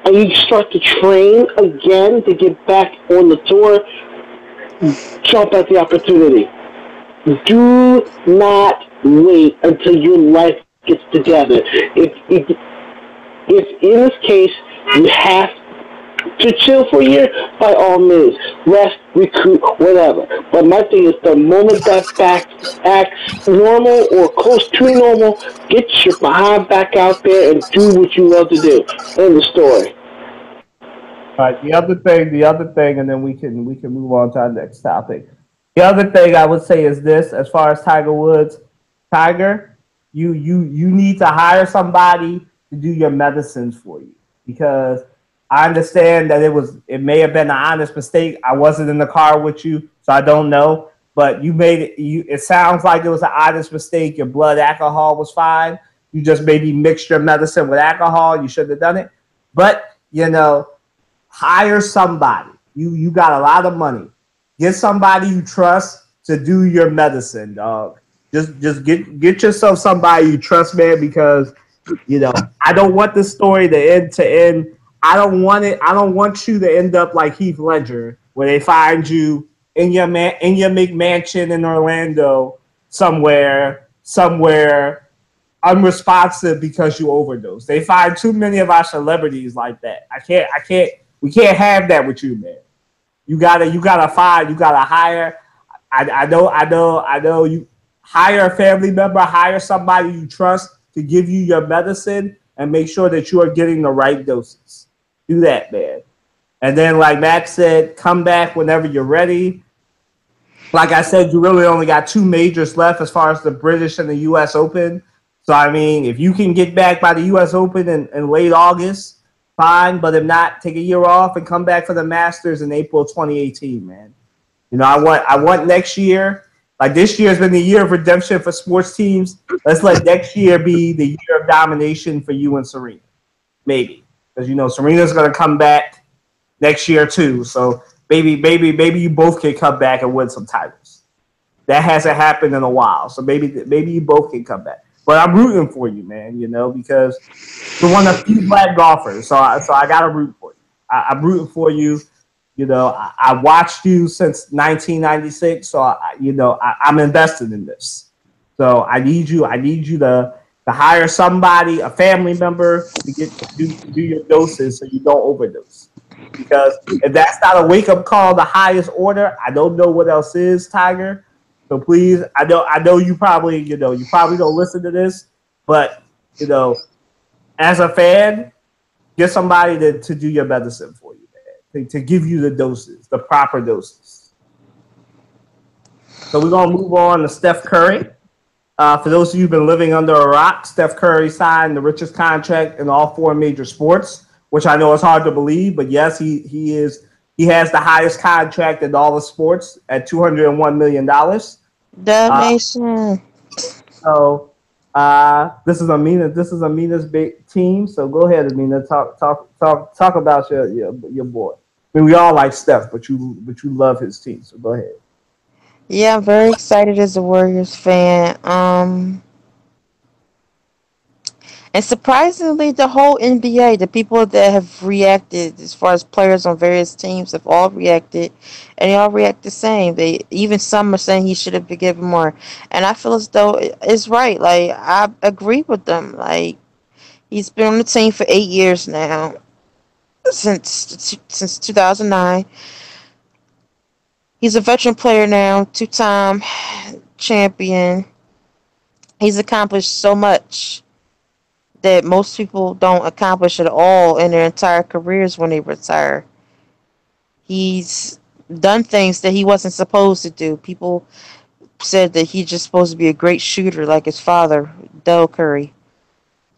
B: and you start to train again to get back on the tour, jump at the opportunity. Do not wait until your life gets together. If in this case you have to chill for a year, by all means, rest, recruit, whatever. But my thing is, the moment that back acts normal or close to normal, get your behind back out there and do what you love to do. End the story.
A: All right. The other thing, and then we can move on to our next topic. The other thing I would say is this: as far as Tiger Woods, Tiger, you need to hire somebody to do your medicines for you, because I understand that it may have been an honest mistake. I wasn't in the car with you, so I don't know. But you made it. It sounds like it was an honest mistake. Your blood alcohol was fine. You just maybe mixed your medicine with alcohol. You shouldn't have done it. But hire somebody. You got a lot of money. Get somebody you trust to do your medicine, dog. Just get yourself somebody you trust, man, because I don't want this story to end. I don't want it. I don't want you to end up like Heath Ledger, where they find you in your McMansion in Orlando somewhere unresponsive because you overdosed. They find too many of our celebrities like that. We can't have that with you, man. You gotta hire. I know you hire a family member, hire somebody you trust to give you your medicine and make sure that you are getting the right doses. Do that, man. And then, like Max said, come back whenever you're ready. Like I said, you really only got two majors left as far as the British and the U.S. Open. So, I mean, if you can get back by the U.S. Open in late August, fine. But if not, take a year off and come back for the Masters in April 2018, man. I want next year. Like, this year has been the year of redemption for sports teams. Let's let next year be the year of domination for you and Serena. Maybe. Because, Serena's going to come back next year, too. So, maybe you both can come back and win some titles. That hasn't happened in a while. So, maybe you both can come back. But I'm rooting for you, man, because you're one of the few black golfers. So I got to root for you. I'm rooting for you. I watched you since 1996, so I'm invested in this. So I need you to hire somebody, a family member, to do your doses so you don't overdose. Because if that's not a wake up call, the highest order, I don't know what else is, Tiger. So please, I know you probably don't listen to this, but as a fan, get somebody to do your medicine for you. To give you the doses, the proper doses. So we're going to move on to Steph Curry. For those of you who've been living under a rock, Steph Curry signed the richest contract in all four major sports, which I know is hard to believe, but yes, he has the highest contract in all the sports at $201 million.
C: Dub
A: Uh,
C: Nation.
A: so this is Amina's big team. So go ahead, Amina. Talk about your boy. I mean, we all like Steph, but you love his team. So go ahead.
C: Yeah, I'm very excited as a Warriors fan. And surprisingly, the whole NBA, the people that have reacted, as far as players on various teams, have all reacted, and they all react the same. They even some are saying he should have been given more, and I feel as though it's right. Like I agree with them. Like he's been on the team for 8 years now, since 2009. He's a veteran player now, two-time champion. He's accomplished so much that most people don't accomplish at all in their entire careers when they retire. He's done things that he wasn't supposed to do. People said that he's just supposed to be a great shooter like his father, Del Curry.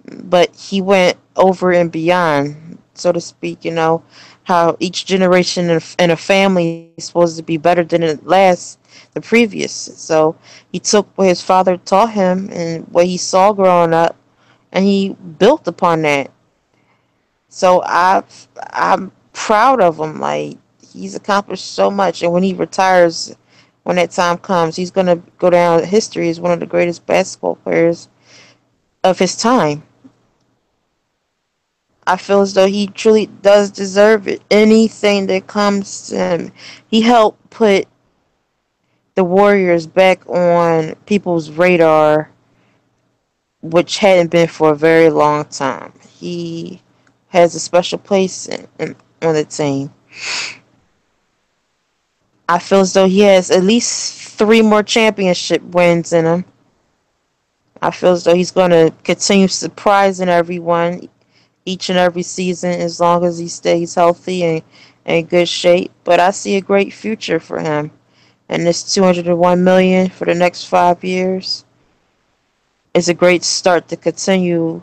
C: But he went over and beyond, so to speak, how each generation in a family is supposed to be better than the previous. So he took what his father taught him and what he saw growing up, and he built upon that. So I'm proud of him. Like he's accomplished so much, and when he retires, when that time comes, he's gonna go down in history as one of the greatest basketball players of his time. I feel as though he truly does deserve it. Anything that comes to him, he helped put the Warriors back on people's radar, which hadn't been for a very long time. He has a special place on the team. I feel as though he has at least three more championship wins in him. I feel as though he's going to continue surprising everyone each and every season as long as he stays healthy and in good shape. But I see a great future for him. And this 201 million for the next 5 years is a great start to continue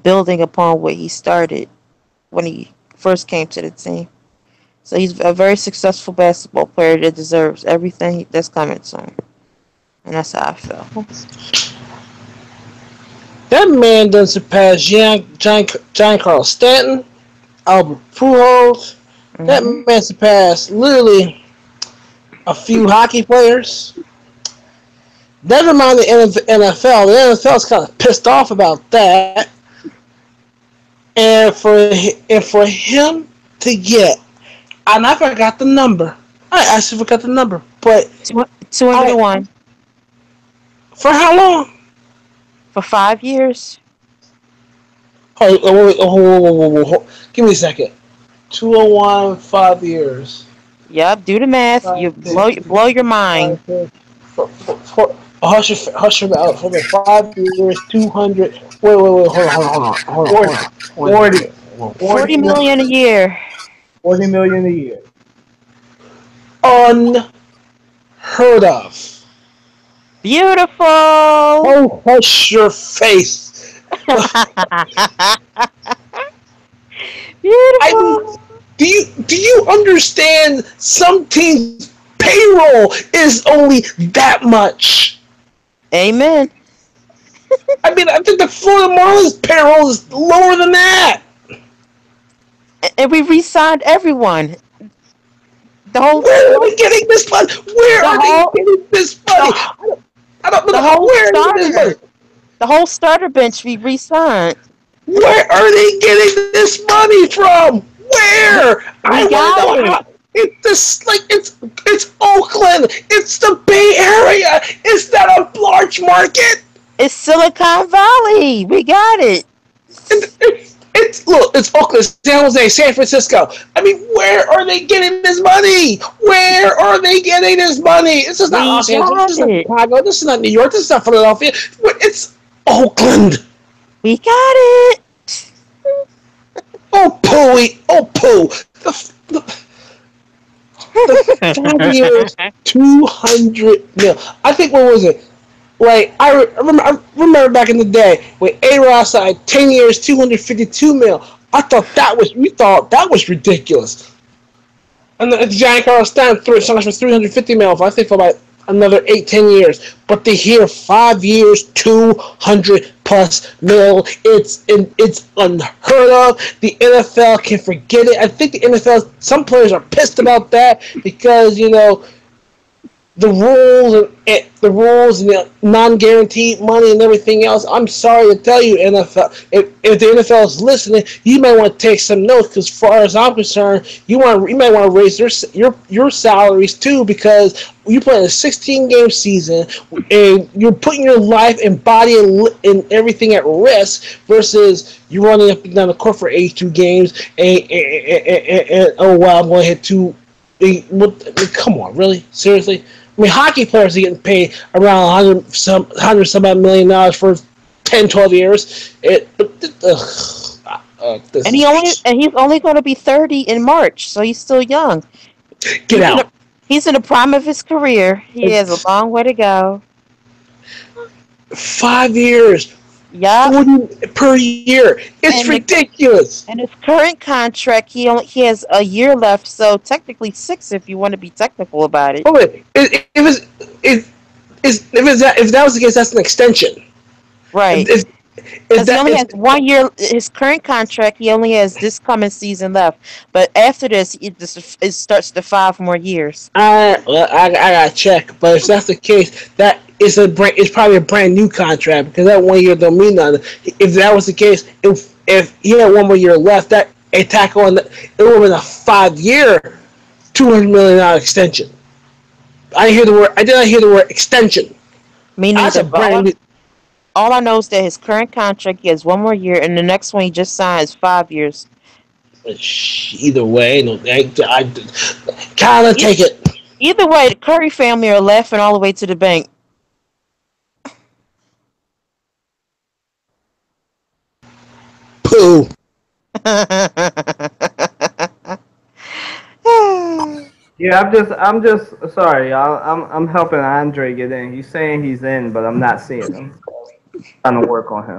C: building upon what he started when he first came to the team. So he's a very successful basketball player that deserves everything that's coming to him. And that's how I feel.
D: That man done surpass John Carl Stanton, Albert Pujols. That
C: Hmm.
D: man surpassed literally a few hockey players. Never mind the NFL. The NFL is kind of pissed off about that. And for him to get, and I forgot the number. I actually forgot the number. But
C: 201
D: for how long?
C: for 5 years.
D: Give me a second. 201, 5 years.
C: Yep, do the math. You blow your mind.
D: Hush out for the 5 years, 200. Wait, hold on.
A: 40,
C: 40 million a year.
A: 40 million a year.
D: Unheard of.
C: Beautiful.
D: Oh, hush your face.
C: Beautiful.
D: Do you understand? Some teams' payroll is only that much.
C: Amen.
D: I mean, I think the Florida Marlins payroll is lower than that.
C: And we re-signed everyone.
D: Where are we getting this money? Where are they getting this money? I don't know. Where are they getting this money?
C: The whole starter bench we re-signed.
D: Where are they getting this money from? Where? I want to know how. It's Oakland. It's the Bay Area. It's not a large market.
C: It's Silicon Valley. We got it.
D: It's Oakland, San Jose, San Francisco. I mean, where are they getting this money? Where are they getting this money? This is not Los Angeles. This is not Chicago. This is not New York. This is not Philadelphia. It's Oakland.
C: We got it.
D: Oh, pooey. Oh, poo. The 5 years, 200 mil. I think, what was it? Like, I remember back in the day when A-Rod signed 10 years, 252 mil. We thought that was ridiculous. And the Giancarlo Stanton signed for 350 mil, I think, for like another 8-10 years. But to hear 5 years, 200+ mil, it's unheard of. The NFL can forget it. I think the NFL, some players are pissed about that because the rules and the non-guaranteed money and everything else. I'm sorry to tell you, NFL, if the NFL is listening, you might want to take some notes because, as far as I'm concerned, you might want to raise your salaries too because you play in a 16-game season and you're putting your life and body and everything at risk versus you running up and down the court for 82 games and oh wow, I'm going to hit two. Come on, really? Seriously? I mean, hockey players are getting paid around $100 some odd million for 10, 12 years.
C: And he's only going to be 30 in March, so he's still young.
D: Get out.
C: He's in the prime of his career. He has a long way to go.
D: 5 years.
C: Yeah.
D: 40 per year. It's ridiculous.
C: And his current contract, he has a year left, so technically 6 if you want to be technical about it.
D: Oh wait, if that was the case, that's an extension.
C: Right. Because he only has 1 year. His current contract, he only has this coming season left. But after this, it starts to 5 more years.
D: I gotta check. But if that's the case, it's probably a brand new contract because that 1 year don't mean nothing. If that was the case, if he had 1 more year left, it would have been a 5-year, $200 million extension. I did not hear the word extension.
C: Me neither. All I know is that his current contract, he has 1 more year, and the next one he just signed is 5 years.
D: Either way, I kind of take it.
C: Either way, the Curry family are laughing all the way to the bank.
D: Pooh.
A: Yeah, I'm just sorry. I'm helping Andre get in. He's saying he's in, but I'm not seeing him. Trying to work on him.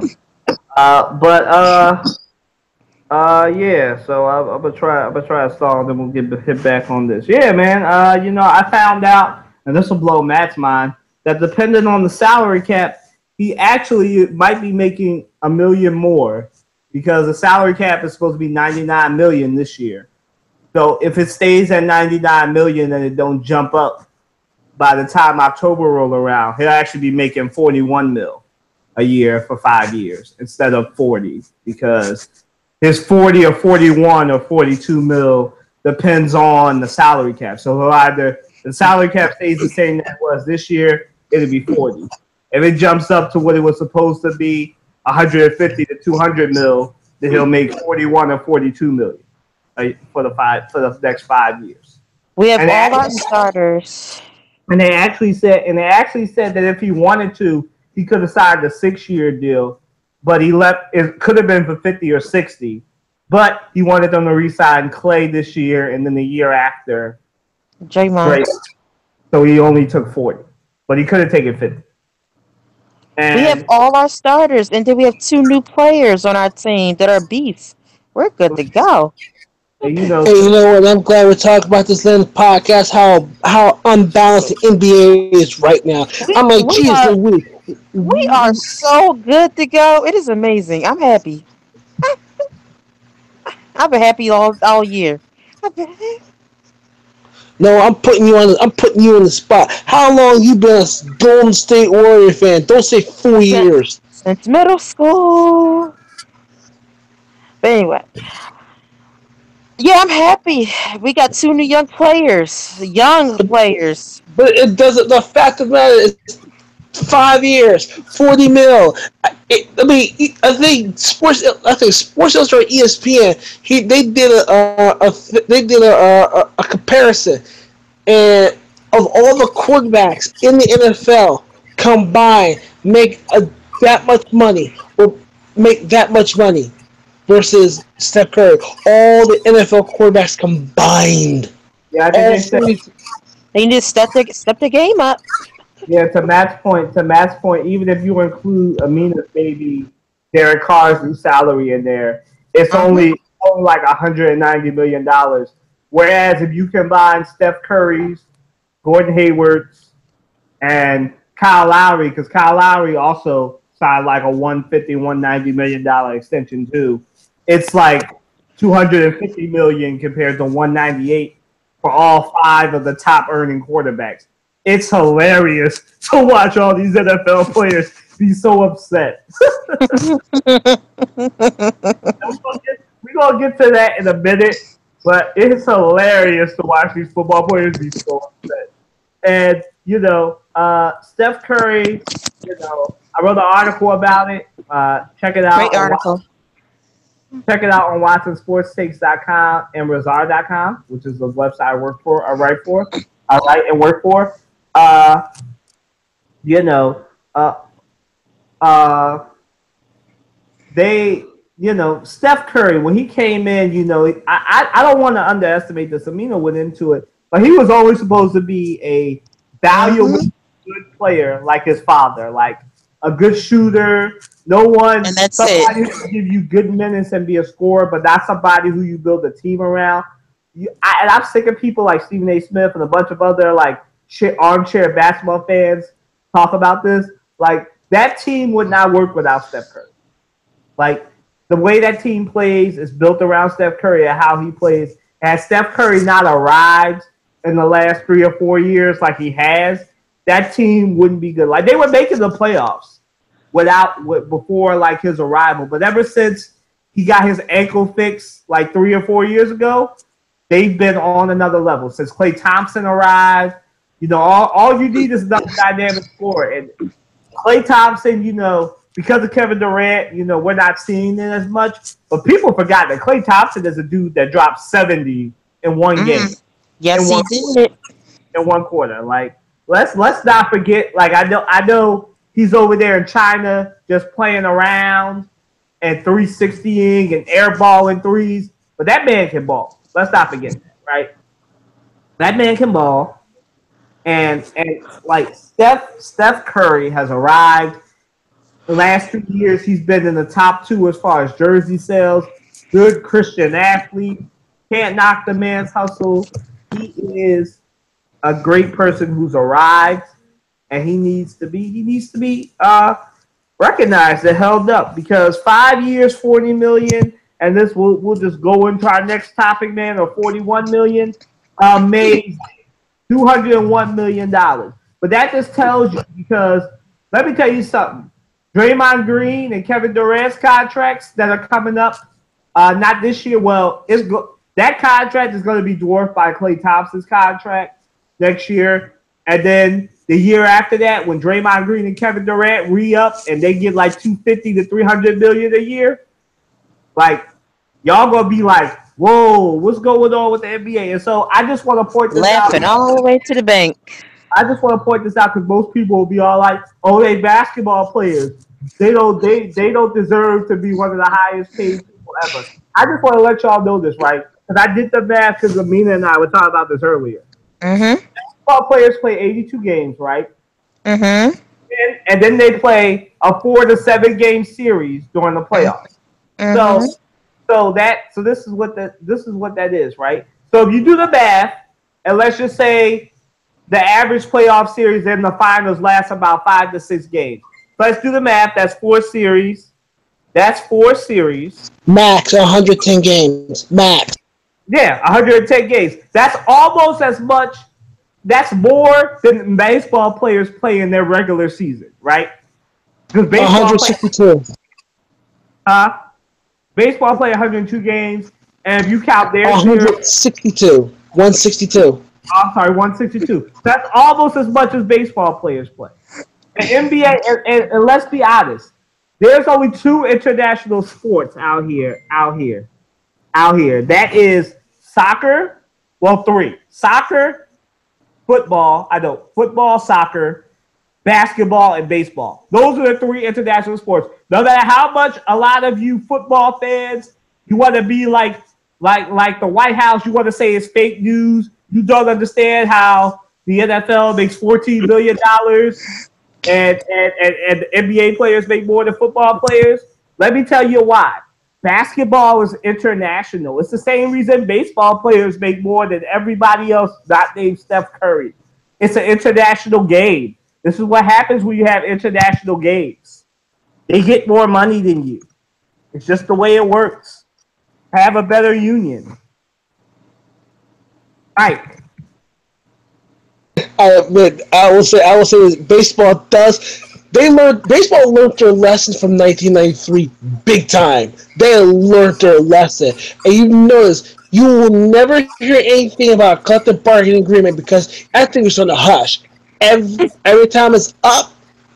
A: Yeah. So I'm gonna try a song, then we'll hit back on this. Yeah, man. I found out, and this will blow Matt's mind, that depending on the salary cap, he actually might be making $1 million more because the salary cap is supposed to be $99 million this year. So if it stays at $99 million and it don't jump up by the time October roll around, he'll actually be making $41 million a year for 5 years instead of 40 because his 40 or 41 or 42 mil depends on the salary cap. So he'll either the salary cap stays the same that it was this year, it'll be 40. If it jumps up to what it was supposed to be, 150 to 200 mil, then he'll make 41 or 42 million for the next 5 years.
C: We have all our starters.
A: And they actually said that if he wanted to, he could have signed a 6-year deal, but he left. It could have been for 50 or 60, but he wanted them to re-sign Clay this year and then the year after
C: Draymond.
A: So he only took 40, but he could have taken 50. And
C: we have all our starters, and then we have 2 new players on our team that are beasts. We're good to go.
D: Hey, you know what? I'm glad we're talking about this in the podcast. How unbalanced the NBA is right now. I'm like, geez,
C: we are so good to go. It is amazing. I'm happy. I've been happy all year.
D: No, I'm putting you on the spot. How long you been a Golden State Warrior fan? Don't say 4 years.
C: Since middle school. But anyway. Yeah, I'm happy. We got 2 new young players.
D: But it doesn't. The fact of the matter is, 5 years, 40 mil. I think Sports Illustrated, ESPN. They did a comparison, and of all the quarterbacks in the NFL combined, make that much money or make that much money versus Steph Curry. All the NFL quarterbacks combined.
A: Yeah, I think
C: they need to step the game up.
A: Yeah, to Matt's point, even if you include Amina's baby, Derek Carr's new salary in there, it's only like $190 million. Whereas if you combine Steph Curry's, Gordon Hayward's, and Kyle Lowry, because Kyle Lowry also signed like a $190 million extension too. It's like 250 million compared to 198 for all 5 of the top earning quarterbacks. It's hilarious to watch all these NFL players be so upset. We're gonna get to that in a minute, but it's hilarious to watch these football players be so upset. And Steph Curry, I wrote an article about it. Check it out.
C: Great article.
A: Check it out on WatsonSportsTakes.com and Razar.com, which is the website I write and work for. Steph Curry, when he came in, I don't want to underestimate this. Amino went into it, but he was always supposed to be a valuable, good player like his father, like a good shooter.
C: And that's
A: somebody who can give you good minutes and be a scorer, but not somebody who you build a team around. And I'm sick of people like Stephen A. Smith and a bunch of other like armchair basketball fans talk about this. Like, that team would not work without Steph Curry. Like, the way that team plays is built around Steph Curry and how he plays. Had Steph Curry not arrived in the last 3 or 4 years like he has, that team wouldn't be good. Like, they were making the playoffs before like his arrival. But ever since he got his ankle fixed like 3 or 4 years ago, they've been on another level. Since Klay Thompson arrived, all you need is another dynamic scorer. And Klay Thompson, because of Kevin Durant, we're not seeing it as much. But people forgot that Klay Thompson is a dude that dropped 70 in one game.
C: Yes, he did.
A: In one quarter. Like, let's not forget. Like, I know he's over there in China just playing around and 360ing and airballing threes, but that man can ball. Let's not forget that, right? That man can ball. And like Steph Curry has arrived. The last 2 years, he's been in the top 2 as far as jersey sales. Good Christian athlete. Can't knock the man's hustle. He is a great person who's arrived, and he needs to be recognized and held up, because 5 years, 40 million, and this we'll just go into our next topic, man, or 41 million, made $201 million. But that just tells you, because let me tell you something. Draymond Green and Kevin Durant's contracts that are coming up, not this year. Well, that contract is going to be dwarfed by Klay Thompson's contract next year. And then the year after that, when Draymond Green and Kevin Durant re-up and they get like $250 to $300 million a year, like, y'all going to be like, whoa, what's going on with the NBA? And so I just want to point this out.
C: Laughing all the way to the bank.
A: I just want to point this out because most people will be all like, oh, they basketball players. They don't deserve to be one of the highest paid people ever. I just want to let y'all know this, right? Because I did the math because Amina and I were talking about this earlier.
C: Mm-hmm.
A: Basketball players play 82 games, right?
C: Mm-hmm.
A: And then they play a 4 to 7 game series during the playoffs.
C: Mm-hmm.
A: So this is what that is, right? So if you do the math, and let's just say the average playoff series in the finals lasts about 5 to 6 games. Let's do the math. That's 4 series. Max
D: 110 games. Max.
A: Yeah, 110 games. That's almost as much. That's more than baseball players play in their regular season, right? Because
D: 162.
A: Baseball play 102 games, and if you count their
D: 162. 162.
A: I'm sorry, 162. That's almost as much as baseball players play. And NBA, and let's be honest, there's only 2 international sports out here. That is soccer. Well, 3. Soccer, football, soccer, basketball, and baseball. Those are the 3 international sports. No matter how much a lot of you football fans, you want to be like the White House, you want to say it's fake news. You don't understand how the NFL makes $14 billion and NBA players make more than football players. Let me tell you why. Basketball is international. It's the same reason baseball players make more than everybody else not named Steph Curry. It's an international game. This is what happens when you have international games. They get more money than you. It's just the way it works. Have a better union. Right.
D: But I will say that baseball does. Baseball learned their lessons from 1993 big time. They learned their lesson, and you notice you will never hear anything about a collective bargaining agreement because everything is on the hush. Every time it's up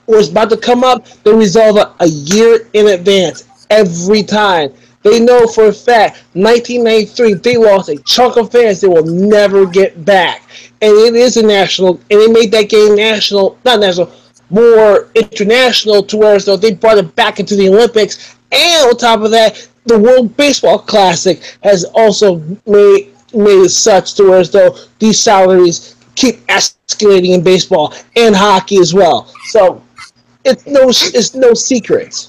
D: or it's about to come up, they resolve it a year in advance. Every time. They know for a fact, 1993, they lost a chunk of fans they will never get back. And it is a national, and they made that game not national, more international to where so they brought it back into the Olympics. And on top of that, the World Baseball Classic has also made it such to where as though these salaries keep escalating in baseball and hockey as well. So it's no secret.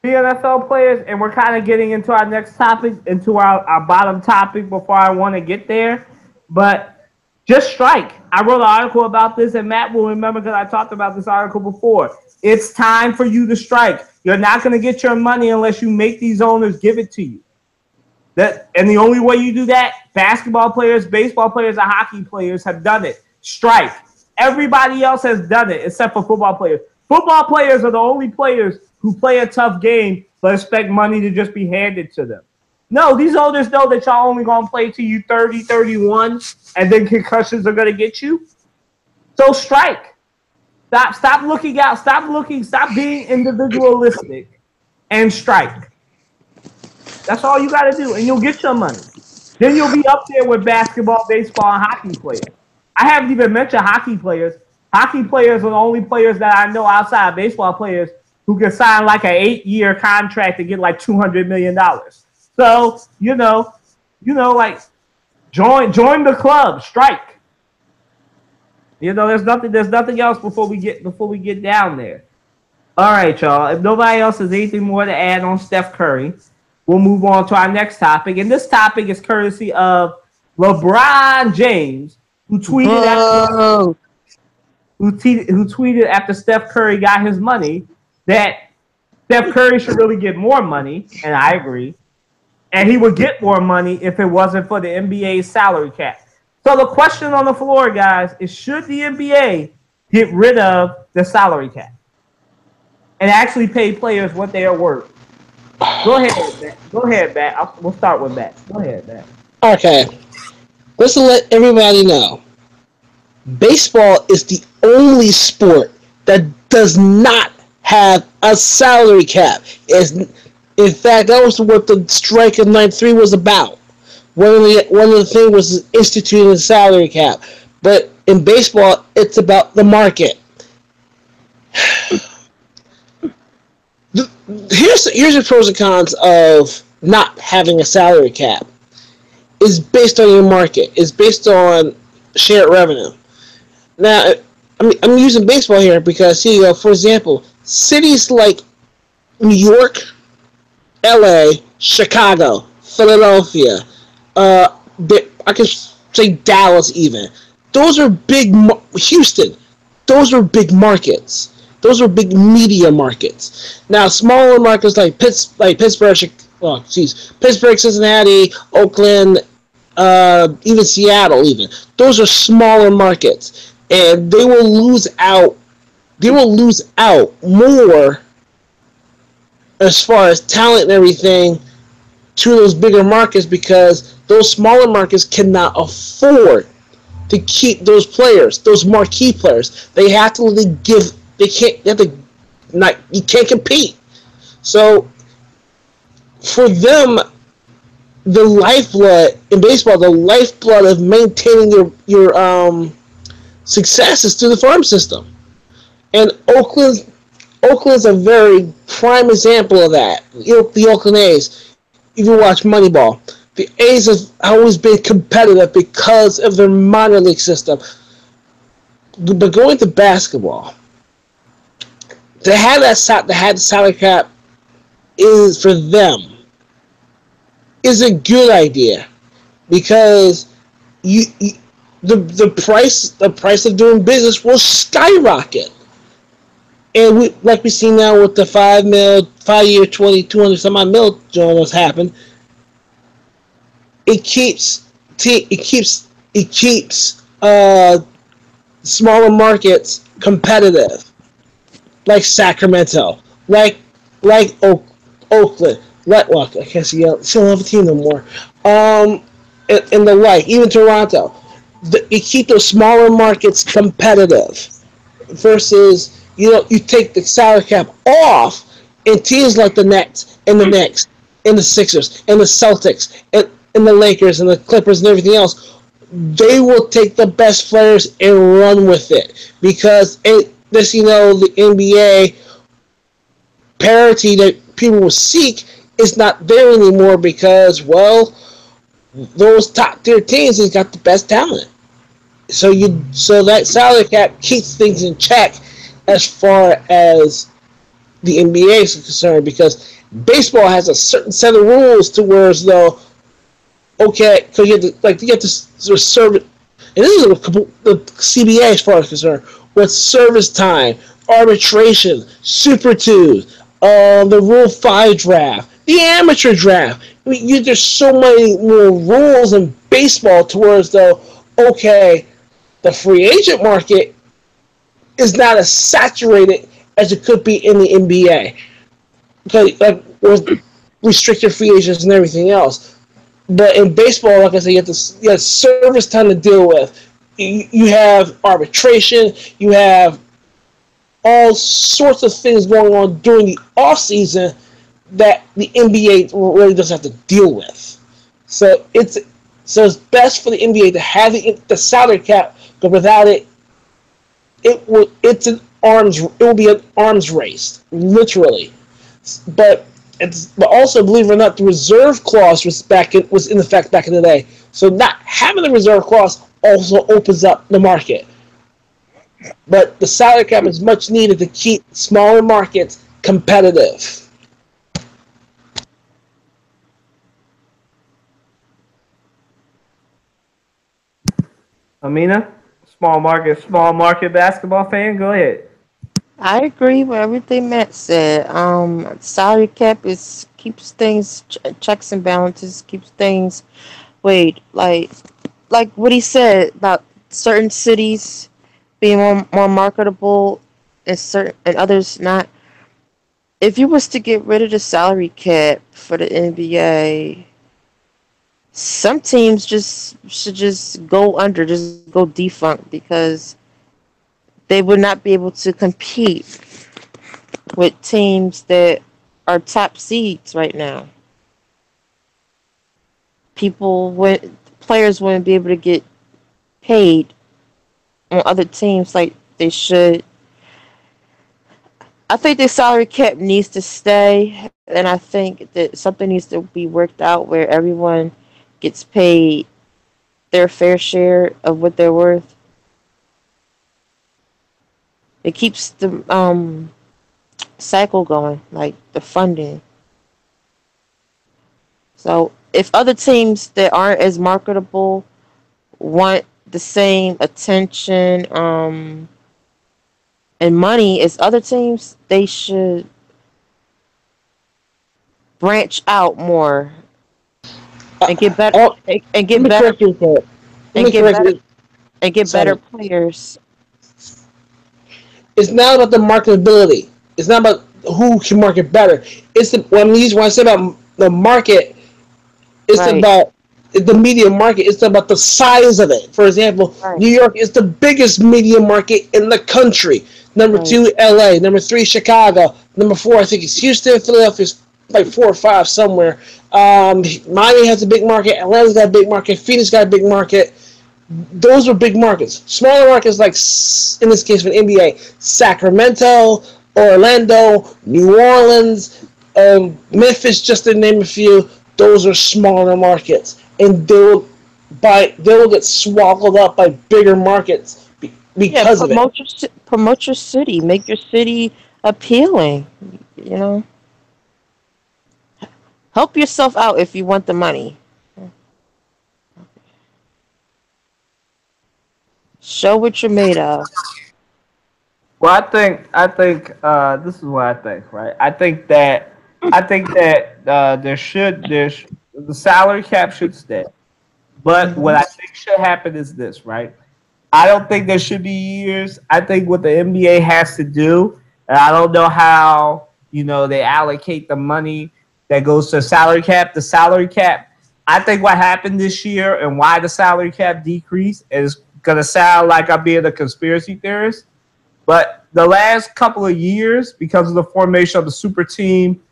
A: The NFL players, and we're kind of getting into our next topic, into our bottom topic before I want to get there. But just strike. I wrote an article about this, and Matt will remember because I talked about this article before. It's time for you to strike. You're not going to get your money unless you make these owners give it to you. And the only way you do that, basketball players, baseball players, and hockey players have done it. Strike. Everybody else has done it except for football players. Football players are the only players who play a tough game but expect money to just be handed to them. No, these owners know that y'all only going to play till you 30, 31, and then concussions are going to get you. So strike. Stop looking out. Stop being individualistic and strike. That's all you got to do, and you'll get your money. Then you'll be up there with basketball, baseball, and hockey players. I haven't even mentioned hockey players. Hockey players are the only players that I know outside of baseball players who can sign like an 8-year contract and get like $200 million. So, like join the club, strike. There's nothing else before we get down there. All right, y'all. If nobody else has anything more to add on Steph Curry, we'll move on to our next topic. And this topic is courtesy of LeBron James, who tweeted after Steph Curry got his money that Steph Curry should really get more money, and I agree. And he would get more money if it wasn't for the NBA's salary cap. So the question on the floor, guys, is should the NBA get rid of the salary cap and actually pay players what they are worth? Go ahead, Matt. We'll start with Matt. Go ahead, Matt.
D: Okay. Just to let everybody know, baseball is the only sport that does not have a salary cap. In fact, that was what the strike of 93 was about. One of the things was instituting a salary cap. But in baseball, it's about the market. Here's the pros and cons of not having a salary cap. It's based on your market. It's based on shared revenue. Now, I'm using baseball here because, for example, cities like New York, LA, Chicago, Philadelphia, I can say Dallas even. Those are big, Houston, those are big markets. Those are big media markets. Now, smaller markets like Pittsburgh, Cincinnati, Oakland, even Seattle, even those are smaller markets, and they will lose out. They will lose out more as far as talent and everything to those bigger markets because those smaller markets cannot afford to keep those players, those marquee players. They have to really give. They can't. They have to. Not. You can't compete. So for them, the lifeblood in baseball, the lifeblood of maintaining your success is through the farm system, and Oakland's a very prime example of that. The Oakland A's. If you watch Moneyball, the A's have always been competitive because of their minor league system. But going to basketball, to have the salary cap is for them is a good idea because the price of doing business will skyrocket. And we see now with the 5 year 200 some odd mil joint what's happened. It keeps smaller markets competitive, like Sacramento, Oakland, well, I can't see. She don't have a team no more. And the like, even Toronto. You keep those smaller markets competitive versus you take the salary cap off, and teams like the Nets and the Knicks and the Sixers and the Celtics and the Lakers and the Clippers and everything else, they will take the best players and run with it because the NBA parity that people will seek is not there anymore because those top tier teams has got the best talent. So that salary cap keeps things in check as far as the NBA is concerned because baseball has a certain set of rules to where as though because you have to serve it, and this is the CBA as far as concerned with service time, arbitration, Super Twos, the Rule 5 draft, the amateur draft. I mean, there's so many more rules in baseball towards the free agent market is not as saturated as it could be in the NBA because with restricted free agents and everything else. But in baseball, like I said, you have service time to deal with. You have arbitration. You have all sorts of things going on during the off season that the NBA really doesn't have to deal with. So it's best for the NBA to have the salary cap, but without it, it will be an arms race, literally. But also, believe it or not, the reserve clause was in effect back in the day. So not having the reserve clause also opens up the market. But the salary cap is much needed to keep smaller markets competitive.
A: Amina, small market basketball fan. Go ahead.
C: I agree with everything Matt said. Salary cap keeps things checks and balances, keeps things. Wait, like what he said about certain cities being more marketable and certain and others not. If you was to get rid of the salary cap for the NBA, some teams should just go under, just go defunct because they would not be able to compete with teams that are top seeds right now. Players wouldn't be able to get paid on other teams like they should. I think the salary cap needs to stay, and I think that something needs to be worked out where everyone gets paid their fair share of what they're worth. It keeps the cycle going, like the funding. So if other teams that aren't as marketable want the same attention and money as other teams, they should branch out more and get better and get
D: Let me
C: better
D: correct you there. Let
C: and
D: me
C: get
D: correct
C: better
D: you.
C: and get better
D: Sorry.
C: players.
D: It's not about the marketability. It's not about who can market better. When I say about the market, it's
C: Right,
D: about the media market. It's about the size of it. For example,
C: right,
D: New York is the biggest media market in the country. Number
C: right,
D: 2, LA. Number 3, Chicago. Number 4, I think it's Houston. Philadelphia's like 4 or 5 somewhere. Miami has a big market. Atlanta's got a big market. Phoenix got a big market. Those are big markets. Smaller markets, like in this case for the NBA, Sacramento, Orlando, New Orleans, Memphis, just to name a few. Those are smaller markets, and they will get swallowed up by bigger markets
C: yeah.
D: because of it.
C: Promote your city. Make your city appealing. You know, help yourself out if you want the money. Show what you're made of.
A: Well, I think this is what I think, right? I think that there's the salary cap should stay, but what I think should happen is this, right? I don't think there should be years. I think what the NBA has to do, and I don't know how they allocate the money that goes to salary cap. The salary cap. I think what happened this year and why the salary cap decreased is gonna sound like I'm being a conspiracy theorist, but the last couple of years, because of the formation of the super team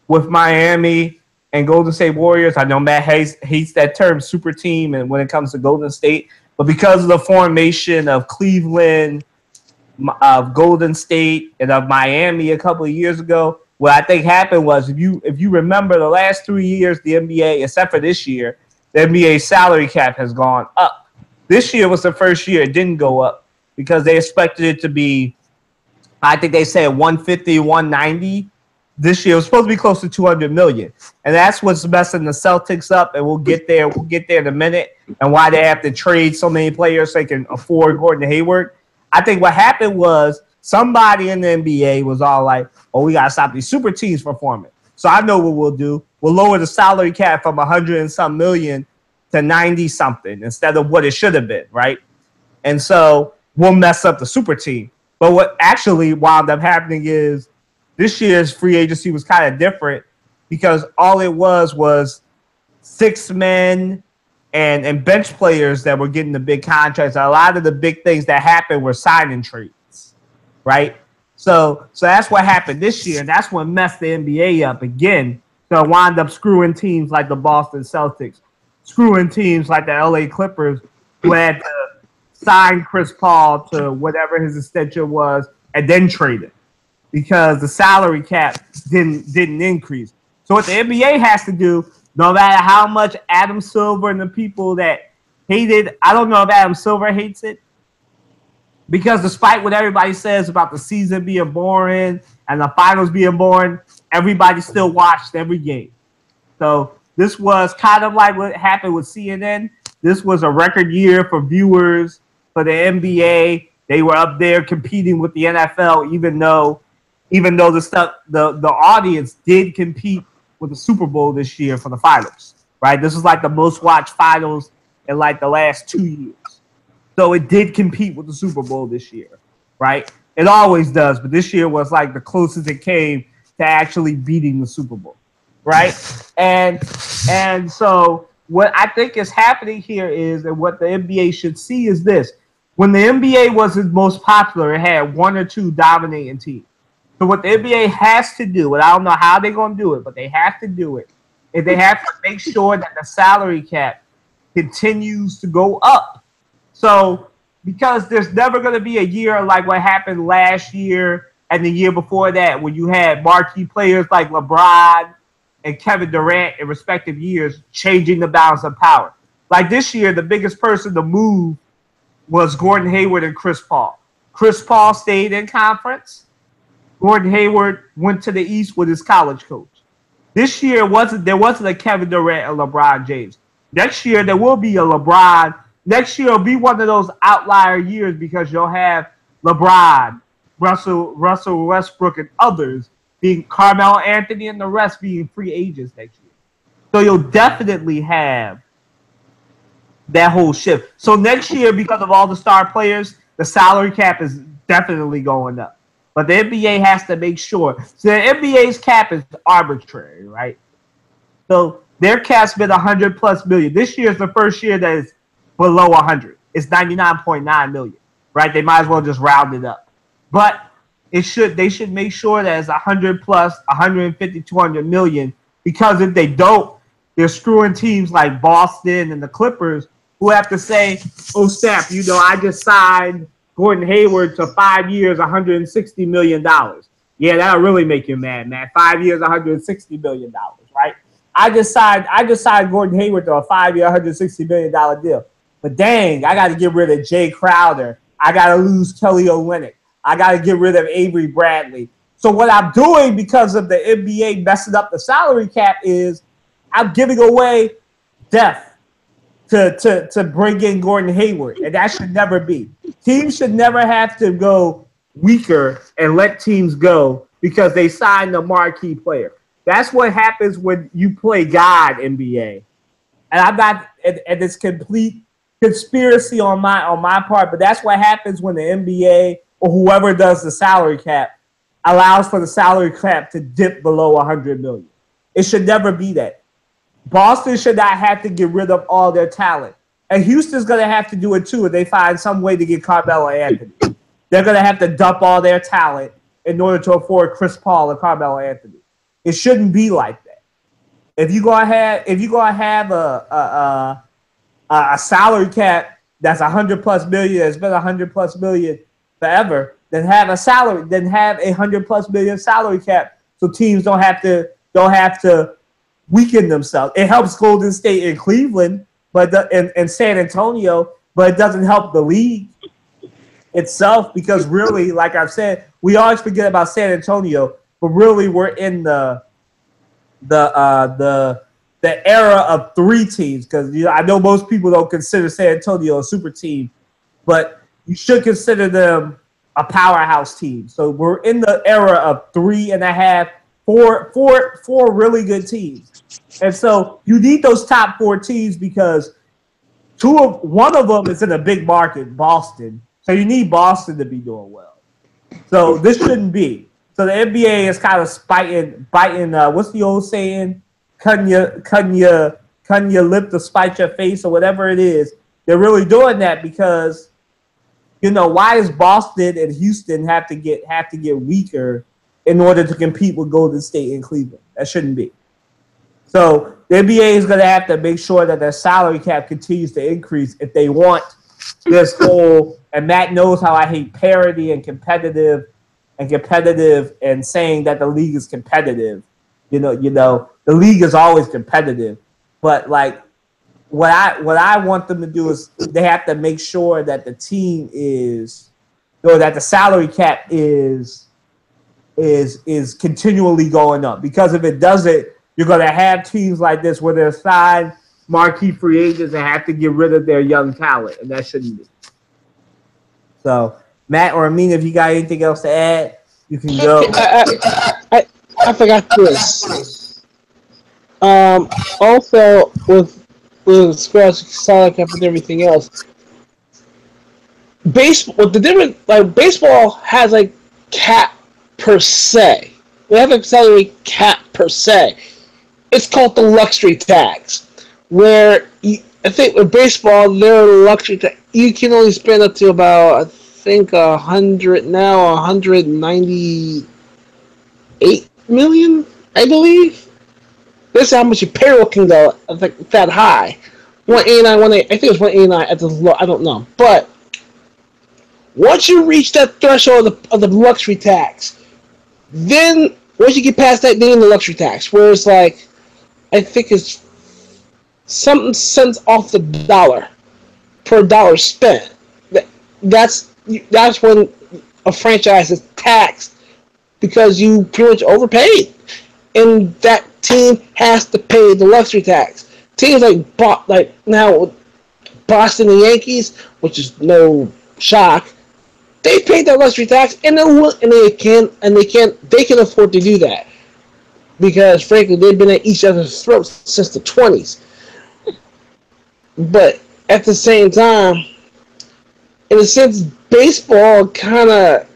A: with Miami and Golden State Warriors, I know Matt hates that term super team and when it comes to Golden State, but because of the formation of Cleveland, of Golden State, and of Miami a couple of years ago, what I think happened was if you remember the last 3 years, the NBA, except for this year, the NBA salary cap has gone up. This year was the first year it didn't go up because they expected it to be, I think they said 150, 190. This year it was supposed to be close to 200 million. And that's what's messing the Celtics up, and we'll get there in a minute, and why they have to trade so many players so they can afford Gordon Hayward. I think what happened was somebody in the NBA was all like, oh, we got to stop these super teams from forming. So I know what we'll do. We'll lower the salary cap from 100 and some million to 90 something instead of what it should have been, right? And so we'll mess up the super team. But what actually wound up happening is this year's free agency was kind of different because all it was 6 men and bench players that were getting the big contracts. A lot of the big things that happened were signing trades, right? So that's what happened this year. And that's what messed the NBA up again. So it wound up screwing teams like the Boston Celtics, screwing teams like the LA Clippers who had to sign Chris Paul to whatever his extension was and then trade it because the salary cap didn't increase. So what the NBA has to do, no matter how much Adam Silver and the people that hated, I don't know if Adam Silver hates it, because despite what everybody says about the season being boring and the finals being boring, everybody still watched every game. So this was kind of like what happened with CNN. This was a record year for viewers for the NBA. They were up there competing with the NFL, even though the audience did compete with the Super Bowl this year for the finals, right? This is like the most watched finals in like the last 2 years. So it did compete with the Super Bowl this year, right? It always does, but this year was like the closest it came to actually beating the Super Bowl, right? And so what I think is happening here is, and what the NBA should see is this. When the NBA was its most popular, it had 1 or 2 dominating teams. So what the NBA has to do, and I don't know how they're going to do it, but they have to do it, is they have to make sure that the salary cap continues to go up. So because there's never going to be a year like what happened last year and the year before that when you had marquee players like LeBron and Kevin Durant in respective years changing the balance of power. Like this year, the biggest person to move was Gordon Hayward and Chris Paul. Chris Paul stayed in conference. Gordon Hayward went to the East with his college coach. This year there wasn't a Kevin Durant or LeBron James. Next year there will be a LeBron. Next year will be one of those outlier years because you'll have LeBron, Russell Westbrook, and others being Carmelo Anthony and the rest being free agents next year. So you'll definitely have that whole shift. So next year, because of all the star players, the salary cap is definitely going up. But the NBA has to make sure. So the NBA's cap is arbitrary, right? So their cap's been 100 plus million. This year is the first year that is below 100. It's 99.9 million, right? They might as well just round it up. But they should make sure that it's 100 plus, 150, 200 million, because if they don't, they're screwing teams like Boston and the Clippers who have to say, oh, snap, I just signed Gordon Hayward to 5 years, $160 million. Yeah, that'll really make you mad, man. 5 years, $160 million, right? I just signed Gordon Hayward to a 5-year, $160 million deal. But dang, I got to get rid of Jay Crowder. I got to lose Kelly Olynyk. I got to get rid of Avery Bradley. So what I'm doing because of the NBA messing up the salary cap is I'm giving away depth. to bring in Gordon Hayward, and that should never be. Teams should never have to go weaker and let teams go because they signed a marquee player. That's what happens when you play God, NBA. And I'm not, and it's complete conspiracy on my part, but that's what happens when the NBA or whoever does the salary cap allows for the salary cap to dip below 100 million. It should never be that. Boston should not have to get rid of all their talent. And Houston's going to have to do it too if they find some way to get Carmelo Anthony. They're going to have to dump all their talent in order to afford Chris Paul and Carmelo Anthony. It shouldn't be like that. If you're going to have a salary cap that's 100 plus million, that's been 100 plus million forever, then have a 100 plus million salary cap so teams don't have to weaken themselves. It helps Golden State and Cleveland, and San Antonio, but it doesn't help the league itself because really, like I've said, we always forget about San Antonio, but really we're in the era of three teams because I know most people don't consider San Antonio a super team, but you should consider them a powerhouse team. So we're in the era of 3.5, four really good teams. And so you need those top four teams because one of them is in a big market, Boston. So you need Boston to be doing well. So this shouldn't be. So the NBA is kind of biting. What's the old saying? Cutting your lip to spite your face or whatever it is. They're really doing that because, why does Boston and Houston have to get weaker in order to compete with Golden State and Cleveland? That shouldn't be. So the NBA is going to have to make sure that their salary cap continues to increase if they want this whole. And Matt knows how I hate parity and competitive and saying that the league is competitive. The league is always competitive, but like what I want them to do is they have to make sure that the team is, or that the salary cap is continually going up. Because if it doesn't, you're going to have teams like this where they're signed marquee free agents and have to get rid of their young talent, and that shouldn't be. So, Matt or Amina, if you got anything else to add, you can go.
D: I forgot this. Also, with salary cap and everything else, baseball has like cap per se. They have a salary cap per se. It's called the luxury tax, where I think with baseball, their luxury tax, you can only spend up to about, I think, 198 million, I believe. This is how much your payroll can go, I think, that high. 189, I think it was 189 at the low, I don't know. But once you reach that threshold of the luxury tax, then once you get past that, then the luxury tax, where it's like, I think it's something cents off the dollar per dollar spent. That's when a franchise is taxed because you pretty much overpaid, and that team has to pay the luxury tax. Teams like now Boston and Yankees, which is no shock, they paid that luxury tax, and they can afford to do that because, frankly, they've been at each other's throats since the 20s. But at the same time, in a sense, baseball kind of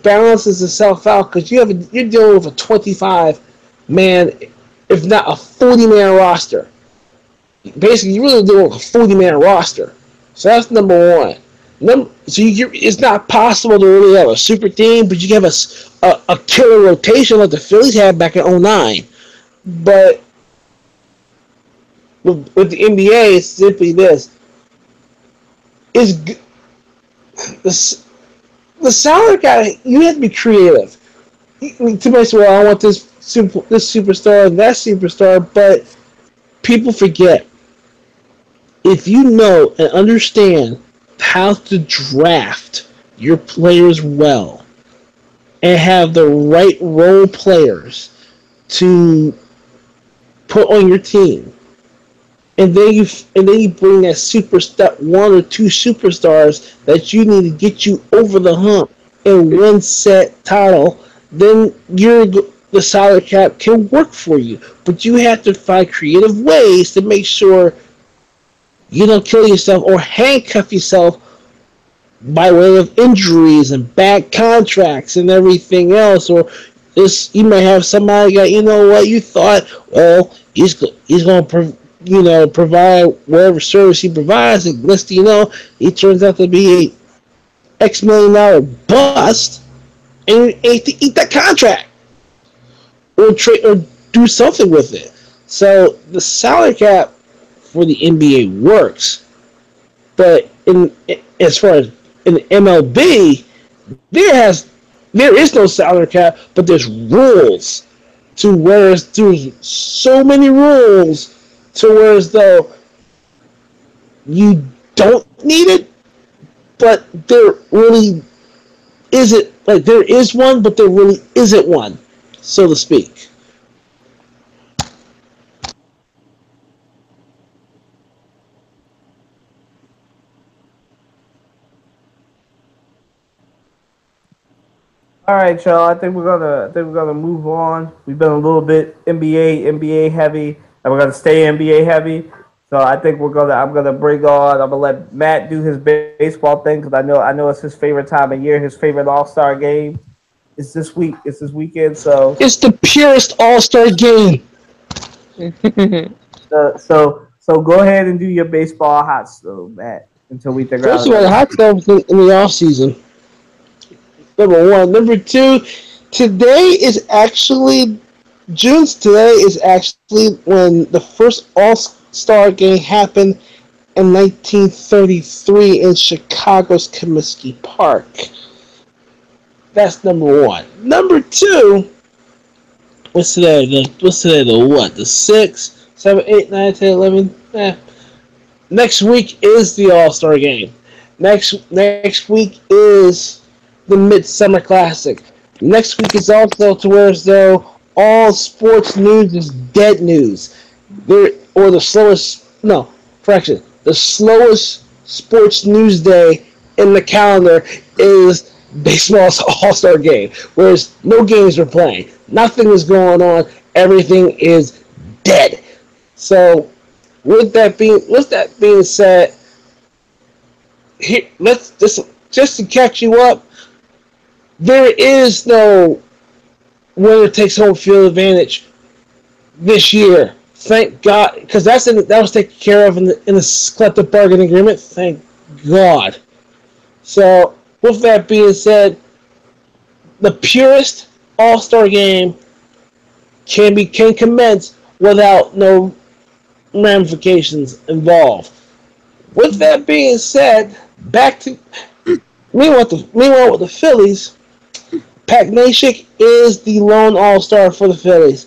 D: balances itself out because you're dealing with a 25-man, if not a 40-man roster. Basically, you're really dealing with a 40-man roster. So that's number one. It's not possible to really have a super team, but you can have a killer rotation like the Phillies had back in 2009. But with the NBA, it's simply this. The salary guy, you have to be creative. Somebody say, well, I want this superstar and that superstar, but people forget. If you know and understand how to draft your players well and have the right role players to put on your team, and then you bring that one or two superstars that you need to get you over the hump in one set title, then the salary cap can work for you. But you have to find creative ways to make sure you don't kill yourself or handcuff yourself by way of injuries and bad contracts and everything else. Or this, you may have somebody that, you know what, you thought, well, he's going to provide whatever service he provides, and next thing you know, he turns out to be a X $million bust, and you have to eat that contract or trade or do something with it. So the salary cap for the NBA works, but as far as in the MLB, there is no salary cap, but there's rules to whereas there's so many rules to whereas though you don't need it, but there really isn't. Like, there is one, but there really isn't one, so to speak.
A: All right, y'all. I think we're gonna move on. We've been a little bit NBA heavy, and we're gonna stay NBA heavy. So I'm gonna bring on. I'm gonna let Matt do his baseball thing because I know it's his favorite time of year. His favorite All Star game is this week. It's this weekend. So
D: It's the purest All-Star game.
A: so go ahead and do your baseball hot stove, Matt, until we figure
D: First
A: out.
D: of all, the hot stuff in the off season. Number one. Number two, today is actually today is actually when the first All-Star game happened in 1933 in Chicago's Comiskey Park. That's number one. Number two, what's today? The what? The 6, 7, 8, 9, 10, 11. Next week is the All-Star game. Next week is the Midsummer Classic. Next week is also to where as though all sports news is dead news. The slowest sports news day in the calendar is baseball's All-Star game, whereas no games are playing. Nothing is going on. Everything is dead. So, with that being said, here, let's just to catch you up. There is no winner takes home field advantage this year. Thank God, because that was taken care of in the collective bargaining agreement. Thank God. So, with that being said, the purest All-Star game can commence without no ramifications involved. With that being said, back to meanwhile with the Phillies. Pat Neshek is the lone All-Star for the Phillies,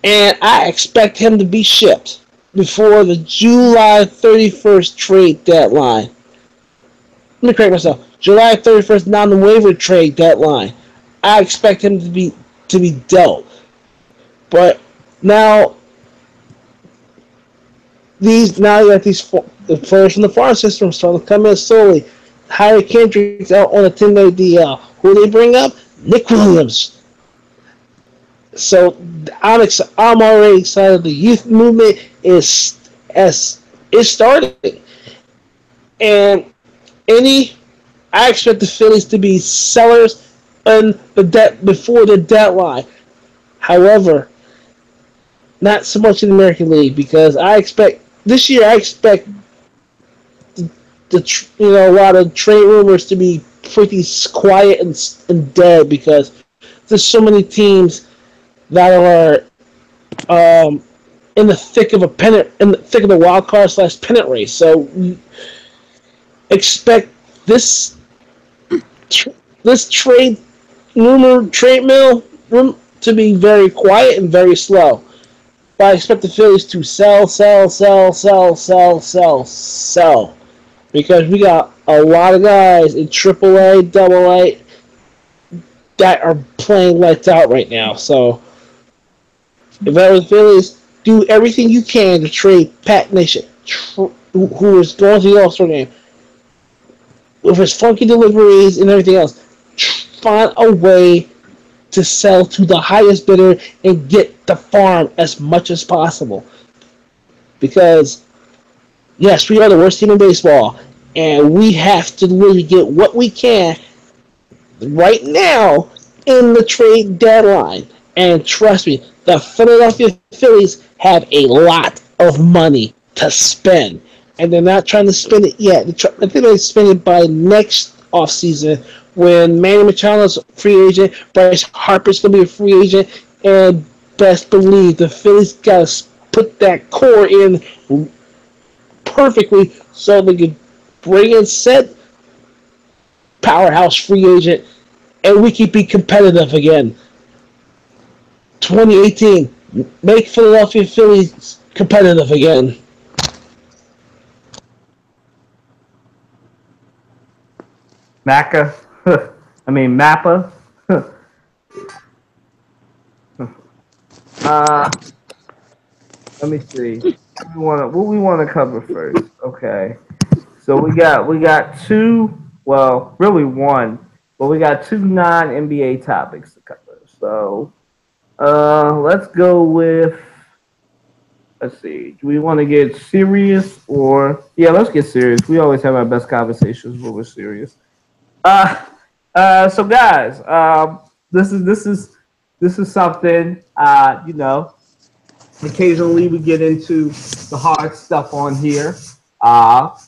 D: and I expect him to be shipped before the July 31st trade deadline. Let me correct myself. July 31st non-waiver trade deadline. I expect him to be dealt. But now the players from the farm system are starting to come in slowly. Harry Kendrick's out on a 10-day DL. Who they bring up? Nick Williams. So I'm already excited. The youth movement is starting, and I expect the Phillies to be sellers before the deadline. However, not so much in the American League because this year I expect a lot of trade rumors to be pretty quiet and dead because there's so many teams that are in the thick of the wild card / pennant race. So expect this trade mill to be very quiet and very slow. But I expect the Phillies to sell. Because we got a lot of guys in AAA, AA that are playing lights out right now. So, if I was the Phillies, do everything you can to trade Pat Nation, who is going to the All-Star game, with his funky deliveries and everything else. Find a way to sell to the highest bidder and get the farm as much as possible. Because, yes, we are the worst team in baseball, and we have to really get what we can right now in the trade deadline. And trust me, the Philadelphia Phillies have a lot of money to spend. And they're not trying to spend it yet. I think they spend it by next offseason when Manny Machado's free agent, Bryce Harper's going to be a free agent, and best believe the Phillies got to put that core in perfectly so they could bring in said powerhouse free agent and we can be competitive again. 2018, make Philadelphia Phillies competitive again.
A: Mappa. Let me see. What we want to cover first? Okay. So we got two. Well, really one, but we got two non-NBA topics to cover. So, let's go with. Let's see. Do we want to get serious or yeah? Let's get serious. We always have our best conversations when we're serious. So guys, this is something. Occasionally we get into the hard stuff on here.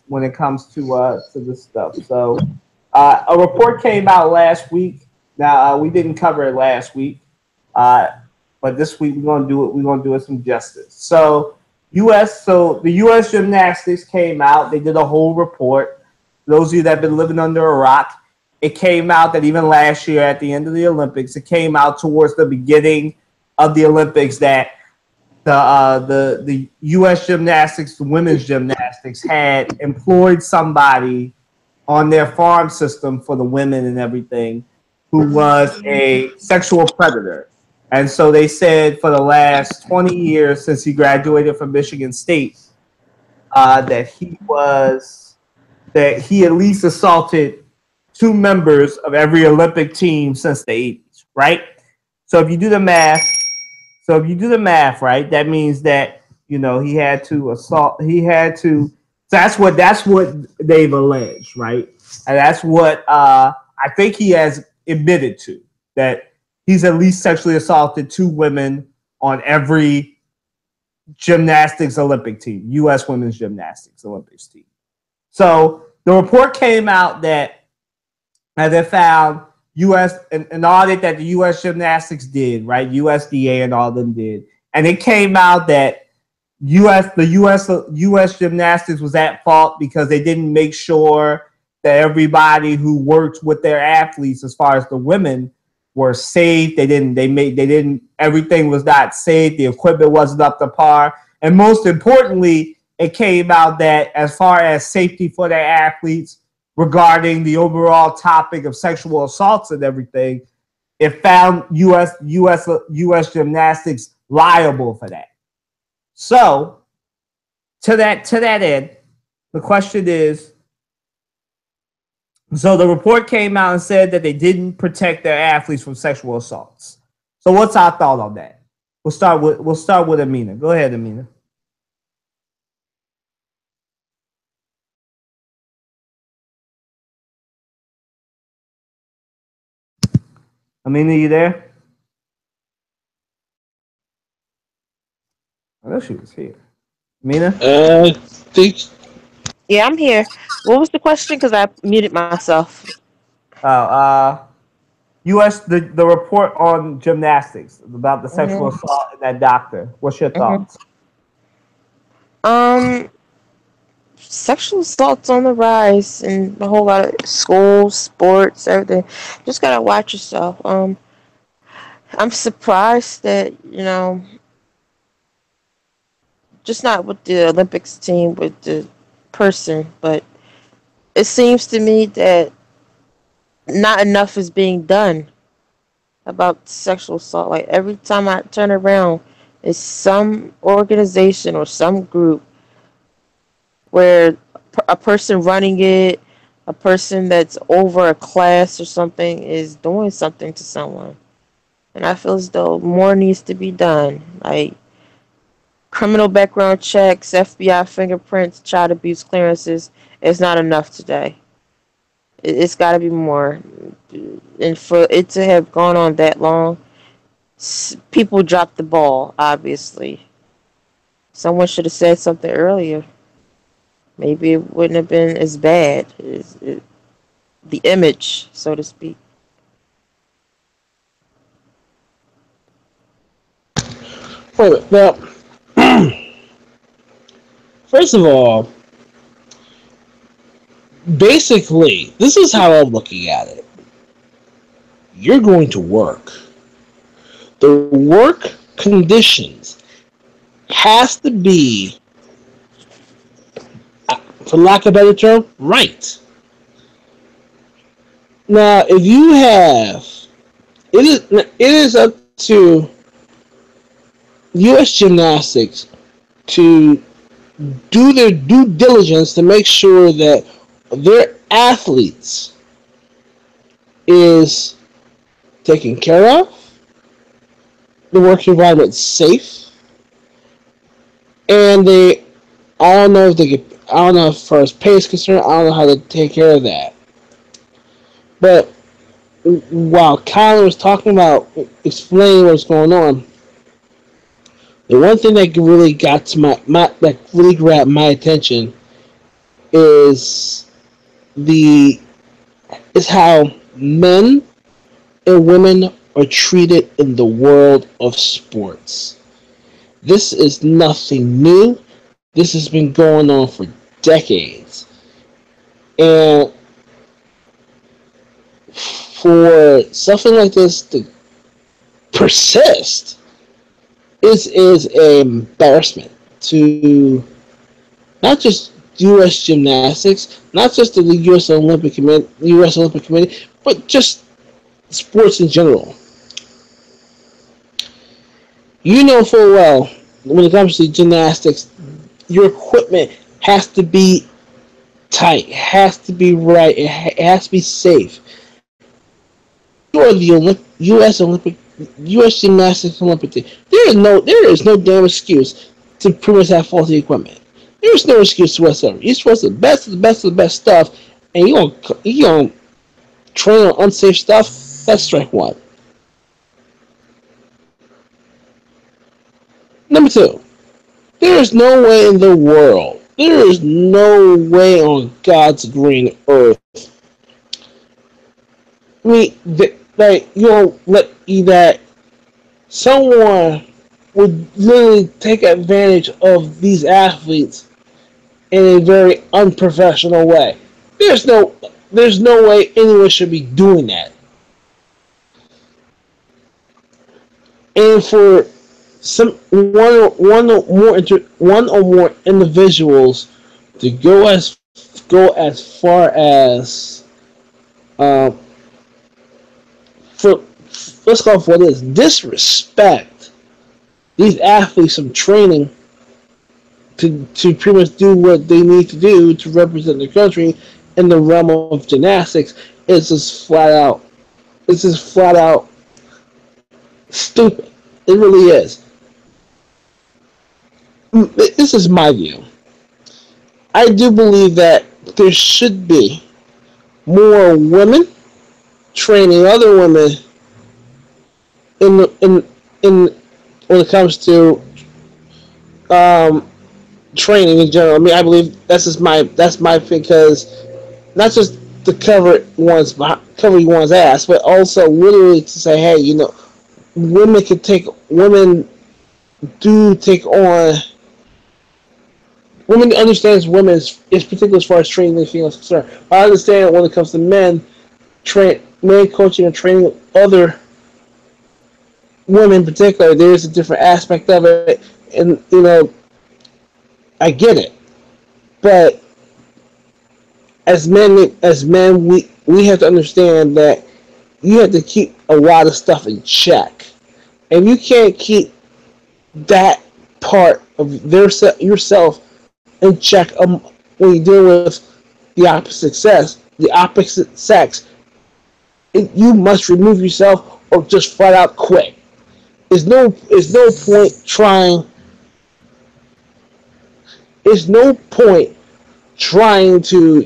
A: When it comes to this stuff. So, a report came out last week. Now we didn't cover it last week, but this week we're gonna do it. We're gonna do it some justice. So, the U.S. Gymnastics came out. They did a whole report. Those of you that have been living under a rock, it came out that even last year at the end of the Olympics, it came out towards the beginning of the Olympics that the U.S. Gymnastics, the women's gymnastics, had employed somebody on their farm system for the women and everything who was a sexual predator. And so they said for the last 20 years since he graduated from Michigan State, that he at least assaulted 2 members of every Olympic team since the 80s, right? So if you do the math, right, that means that he had to assault. So that's what they've alleged, right? And that's what I think he has admitted to, that he's at least sexually assaulted 2 women on every gymnastics Olympic team, U.S. women's gymnastics Olympics team. So the report came out that they found an audit that the U.S. Gymnastics did, right? USDA and all of them did, and it came out that the U.S. Gymnastics was at fault because they didn't make sure that everybody who worked with their athletes, as far as the women, were safe. Everything was not safe. The equipment wasn't up to par, and most importantly, it came out that as far as safety for their athletes, regarding the overall topic of sexual assaults and everything, it found U.S. Gymnastics liable for that. So, to that end, the question is, so the report came out and said that they didn't protect their athletes from sexual assaults. So, what's our thought on that? We'll start with Amina. Go ahead, Amina. Amina, you there? I know she was here. Amina?
C: Yeah, I'm here. What was the question? Because I muted myself.
A: The report on gymnastics about the sexual assault in that doctor. What's your thoughts?
C: Sexual assault's on the rise in a whole lot of schools, sports, everything. Just gotta watch yourself. I'm surprised that just not with the Olympics team, with the person, but it seems to me that not enough is being done about sexual assault. Like every time I turn around, It's some organization or some group where a person running it, a person that's over a class or something, is doing something to someone. And I feel as though more needs to be done. Like criminal background checks, FBI fingerprints, child abuse clearances is not enough today. It's got to be more. And for it to have gone on that long, people dropped the ball, obviously. Someone should have said something earlier. Maybe it wouldn't have been as bad. The image, so to speak.
D: Wait, now, first of all, basically, this is how I'm looking at it. You're going to work. The work conditions has to be, for lack of a better term, right. Now, if you have, it is up to U.S. Gymnastics to do their due diligence to make sure that their athletes is taken care of, the work environment safe, and I don't know if they get, I don't know as far as pay is concerned, I don't know how to take care of that. But while Kyler was talking about explaining what's going on, the one thing that really got to that really grabbed my attention is how men and women are treated in the world of sports. This is nothing new. This has been going on for decades. And for something like this to persist is an embarrassment to not just U.S. Gymnastics, not just the U.S. Olympic Committee, but just sports in general. You know full well when it comes to gymnastics, your equipment has to be tight, has to be right, it has to be safe. You are the U.S. Gymnastics Olympic team. There is no damn excuse to pretty much have faulty equipment. There's no excuse whatsoever. You're supposed to the best of the best of the best stuff, and you don't train on unsafe stuff. That's strike one. Number two, there is no way in the world, there is no way on God's green earth. I mean, that someone would literally take advantage of these athletes in a very unprofessional way. There's no way anyone should be doing that. And for one or more individuals to go as far as for let's call it for what it is, disrespect these athletes from training to pretty much do what they need to do to represent their country in the realm of gymnastics is just flat out stupid. It really is. This is my view. I do believe that there should be more women training other women in when it comes to training in general. I mean, I believe that's my because not just to cover one's ass, but also literally to say, hey, women do take on. Women understands women is particular as far as training the females concerned. I understand when it comes to men coaching and training other women in particular, there's a different aspect of it, and I get it. But as men, we have to understand that you have to keep a lot of stuff in check, and you can't keep that part of yourself in check when you deal with the opposite sex. You must remove yourself or just flat out quit. There's no point trying. There's no point trying to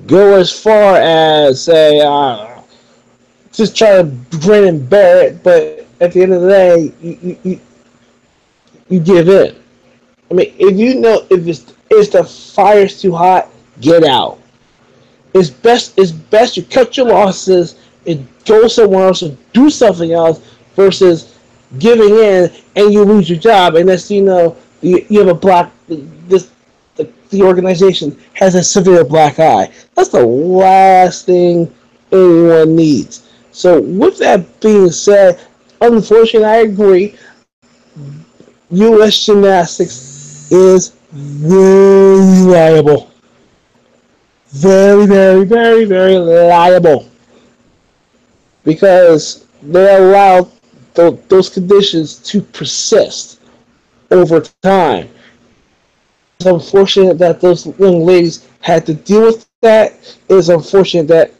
D: go as far as say just try to grin and bear it, but at the end of the day, you give in. I mean, if you know if the fire's too hot, get out. It's best you cut your losses and go somewhere else and do something else versus giving in and you lose your job and that's you have a black this the organization has a severe black eye. That's the last thing anyone needs. So with that being said, unfortunately I agree. U.S. gymnastics is very liable. Very, very, very, very liable. Because they allow those conditions to persist over time. It's unfortunate that those young ladies had to deal with that. It's unfortunate that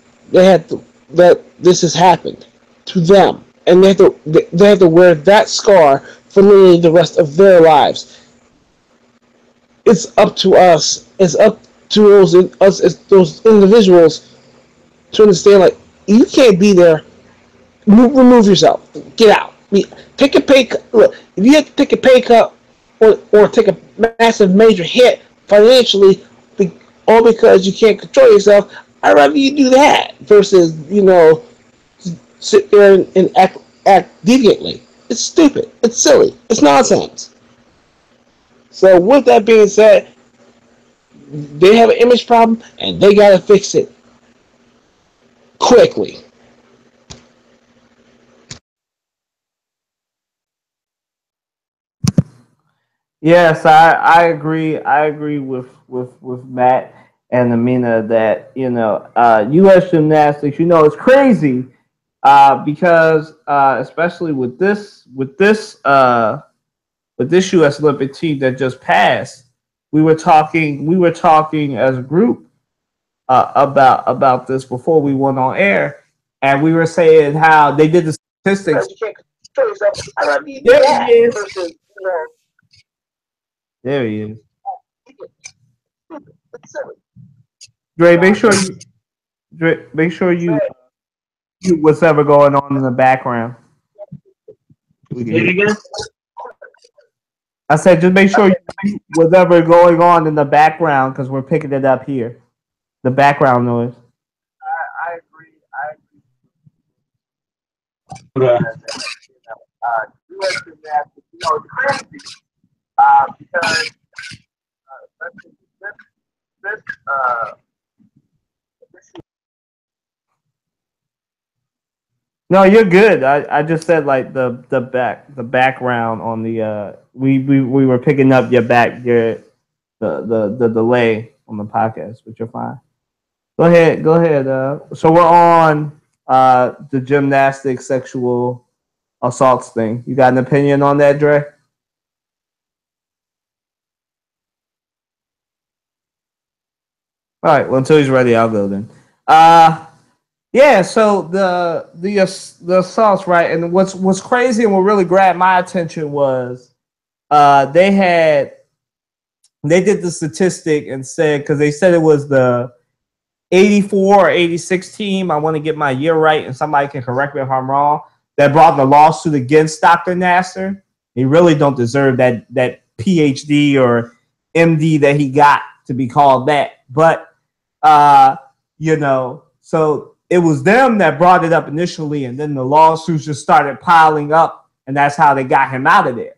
D: that this has happened to them, and they have to wear that scar for literally the rest of their lives. It's up to us. It's up to us as those individuals to understand. Like you can't be there. Remove yourself. Get out. Take a pay cut. Look, if you have to take a pay cut or take a massive major hit financially, all because you can't control yourself, I'd rather you do that versus sit there and act deviantly. It's stupid. It's silly. It's nonsense. So with that being said, they have an image problem and they gotta fix it quickly.
A: Yes, I agree. I agree with Matt and Amina that U.S. gymnastics. It's crazy because especially with this U.S. Olympic team that just passed, we were talking as a group about this before we went on air, and we were saying how they did the statistics. There he is. There he is. Dre, make sure you what's ever going on in the background. I said just make sure you whatever going on in the background because we're picking it up here. The background noise. I agree. U.S. gymnastics, it's crazy because this, no, you're good. I just said like the background on the we were picking up the delay on the podcast, but you're fine. Go ahead. So we're on the gymnastics sexual assaults thing. You got an opinion on that, Dre? All right. Well, until he's ready, I'll go then. Yeah. So the assaults, right? And what's crazy and what really grabbed my attention was they did the statistic and said because they said it was the 84 or 86 team. I want to get my year right, and somebody can correct me if I'm wrong. That brought the lawsuit against Dr. Nasser. He really don't deserve that PhD or MD that he got to be called that. But so it was them that brought it up initially, and then the lawsuits just started piling up, and that's how they got him out of there.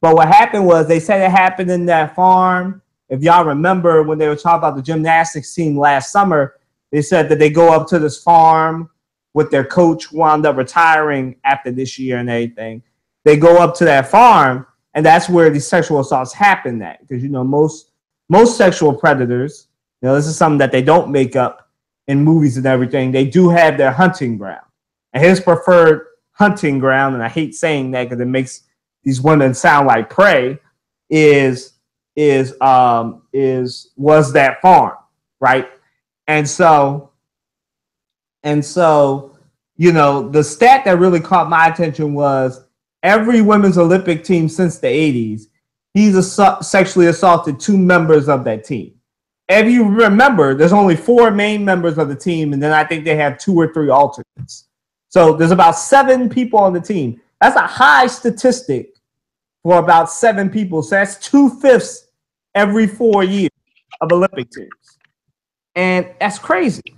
A: But what happened was they said it happened in that farm. If y'all remember when they were talking about the gymnastics team last summer, they said that they go up to this farm with their coach wound up retiring after this year and everything. They go up to that farm, and that's where these sexual assaults happen at. Because, most sexual predators, this is something that they don't make up in movies and everything. They do have their hunting ground. And his preferred hunting ground, and I hate saying that because it makes these women sound like prey was that farm, right? And so the stat that really caught my attention was every women's Olympic team since the 80s, he's sexually assaulted 2 members of that team. If you remember, there's only 4 main members of the team, and then I think they have 2 or 3 alternates. So there's about 7 people on the team. That's a high statistic for about 7 people. So that's 2/5 every 4 years of Olympic teams. And that's crazy.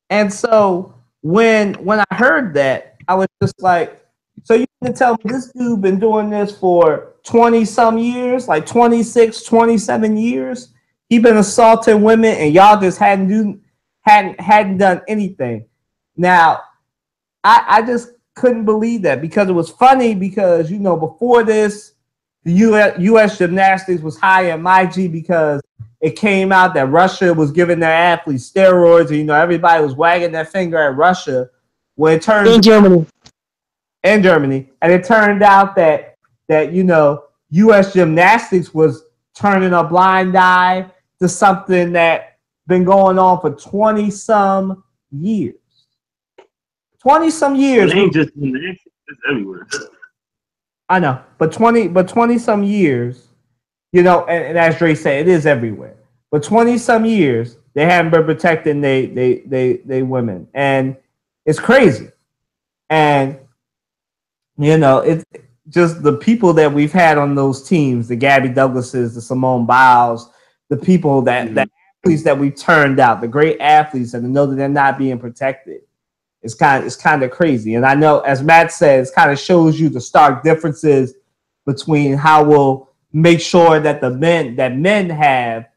A: And so when I heard that, I was just like, so you can tell me this dude been doing this for 20 some years, like 26, 27 years. He been assaulting women and y'all just hadn't done anything. Now, I just couldn't believe that because it was funny because, before this, the U.S. gymnastics was high in my G because it came out that Russia was giving their athletes steroids and, everybody was wagging their finger at Russia when it turned
D: In Germany.
A: And it turned out that U.S. gymnastics was turning a blind eye to something that been going on for 20-some years. 20-some years.
E: It ain't just gymnastics, it's everywhere.
A: I know, but 20-some years, and as Dre said, it is everywhere. But 20-some years, they haven't been protecting they women, and it's crazy. And it's just the people that we've had on those teams, the Gabby Douglases, the Simone Biles, the people the athletes that we turned out, the great athletes, and to know that they're not being protected. It's kind of crazy. And I know, as Matt says, kind of shows you the stark differences between how we'll make sure that men have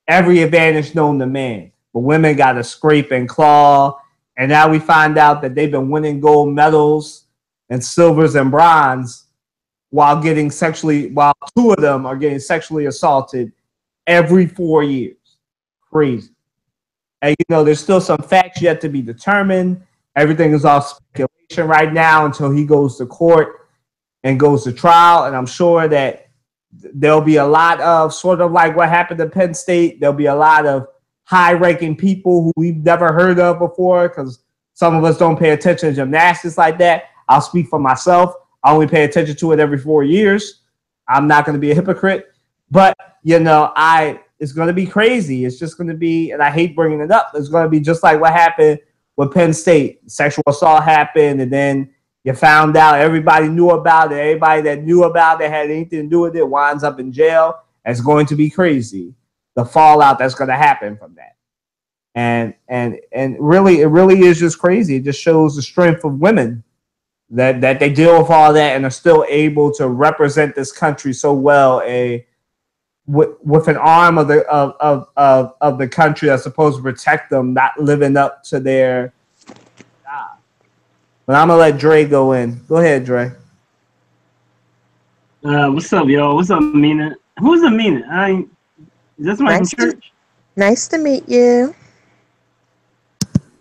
A: every advantage known to man, but women got to scrape and claw. And now we find out that they've been winning gold medals and silvers and bronze while 2 of them are getting sexually assaulted every 4 years. Crazy. And there's still some facts yet to be determined. Everything is all speculation right now until he goes to court and goes to trial. And I'm sure that there'll be a lot of, sort of like what happened at Penn State, there'll be a lot of high-ranking people who we've never heard of before because some of us don't pay attention to gymnastics like that. I'll speak for myself. I only pay attention to it every 4 years. I'm not going to be a hypocrite. But, it's going to be crazy. It's just going to be, and I hate bringing it up, it's going to be just like what happened with Penn State. Sexual assault happened, and then you found out everybody knew about it. Everybody that knew about it had anything to do with it winds up in jail. It's going to be crazy, the fallout that's going to happen from that. And really, it really is just crazy. It just shows the strength of women that they deal with all that and are still able to represent this country so well. With an arm of the country that's supposed to protect them, not living up to their job. But I'm gonna let Dre go in. Go ahead, Dre.
E: What's up, y'all? What's up, Mina? Who's Amina? Is that somebody from church?
C: Nice to meet you.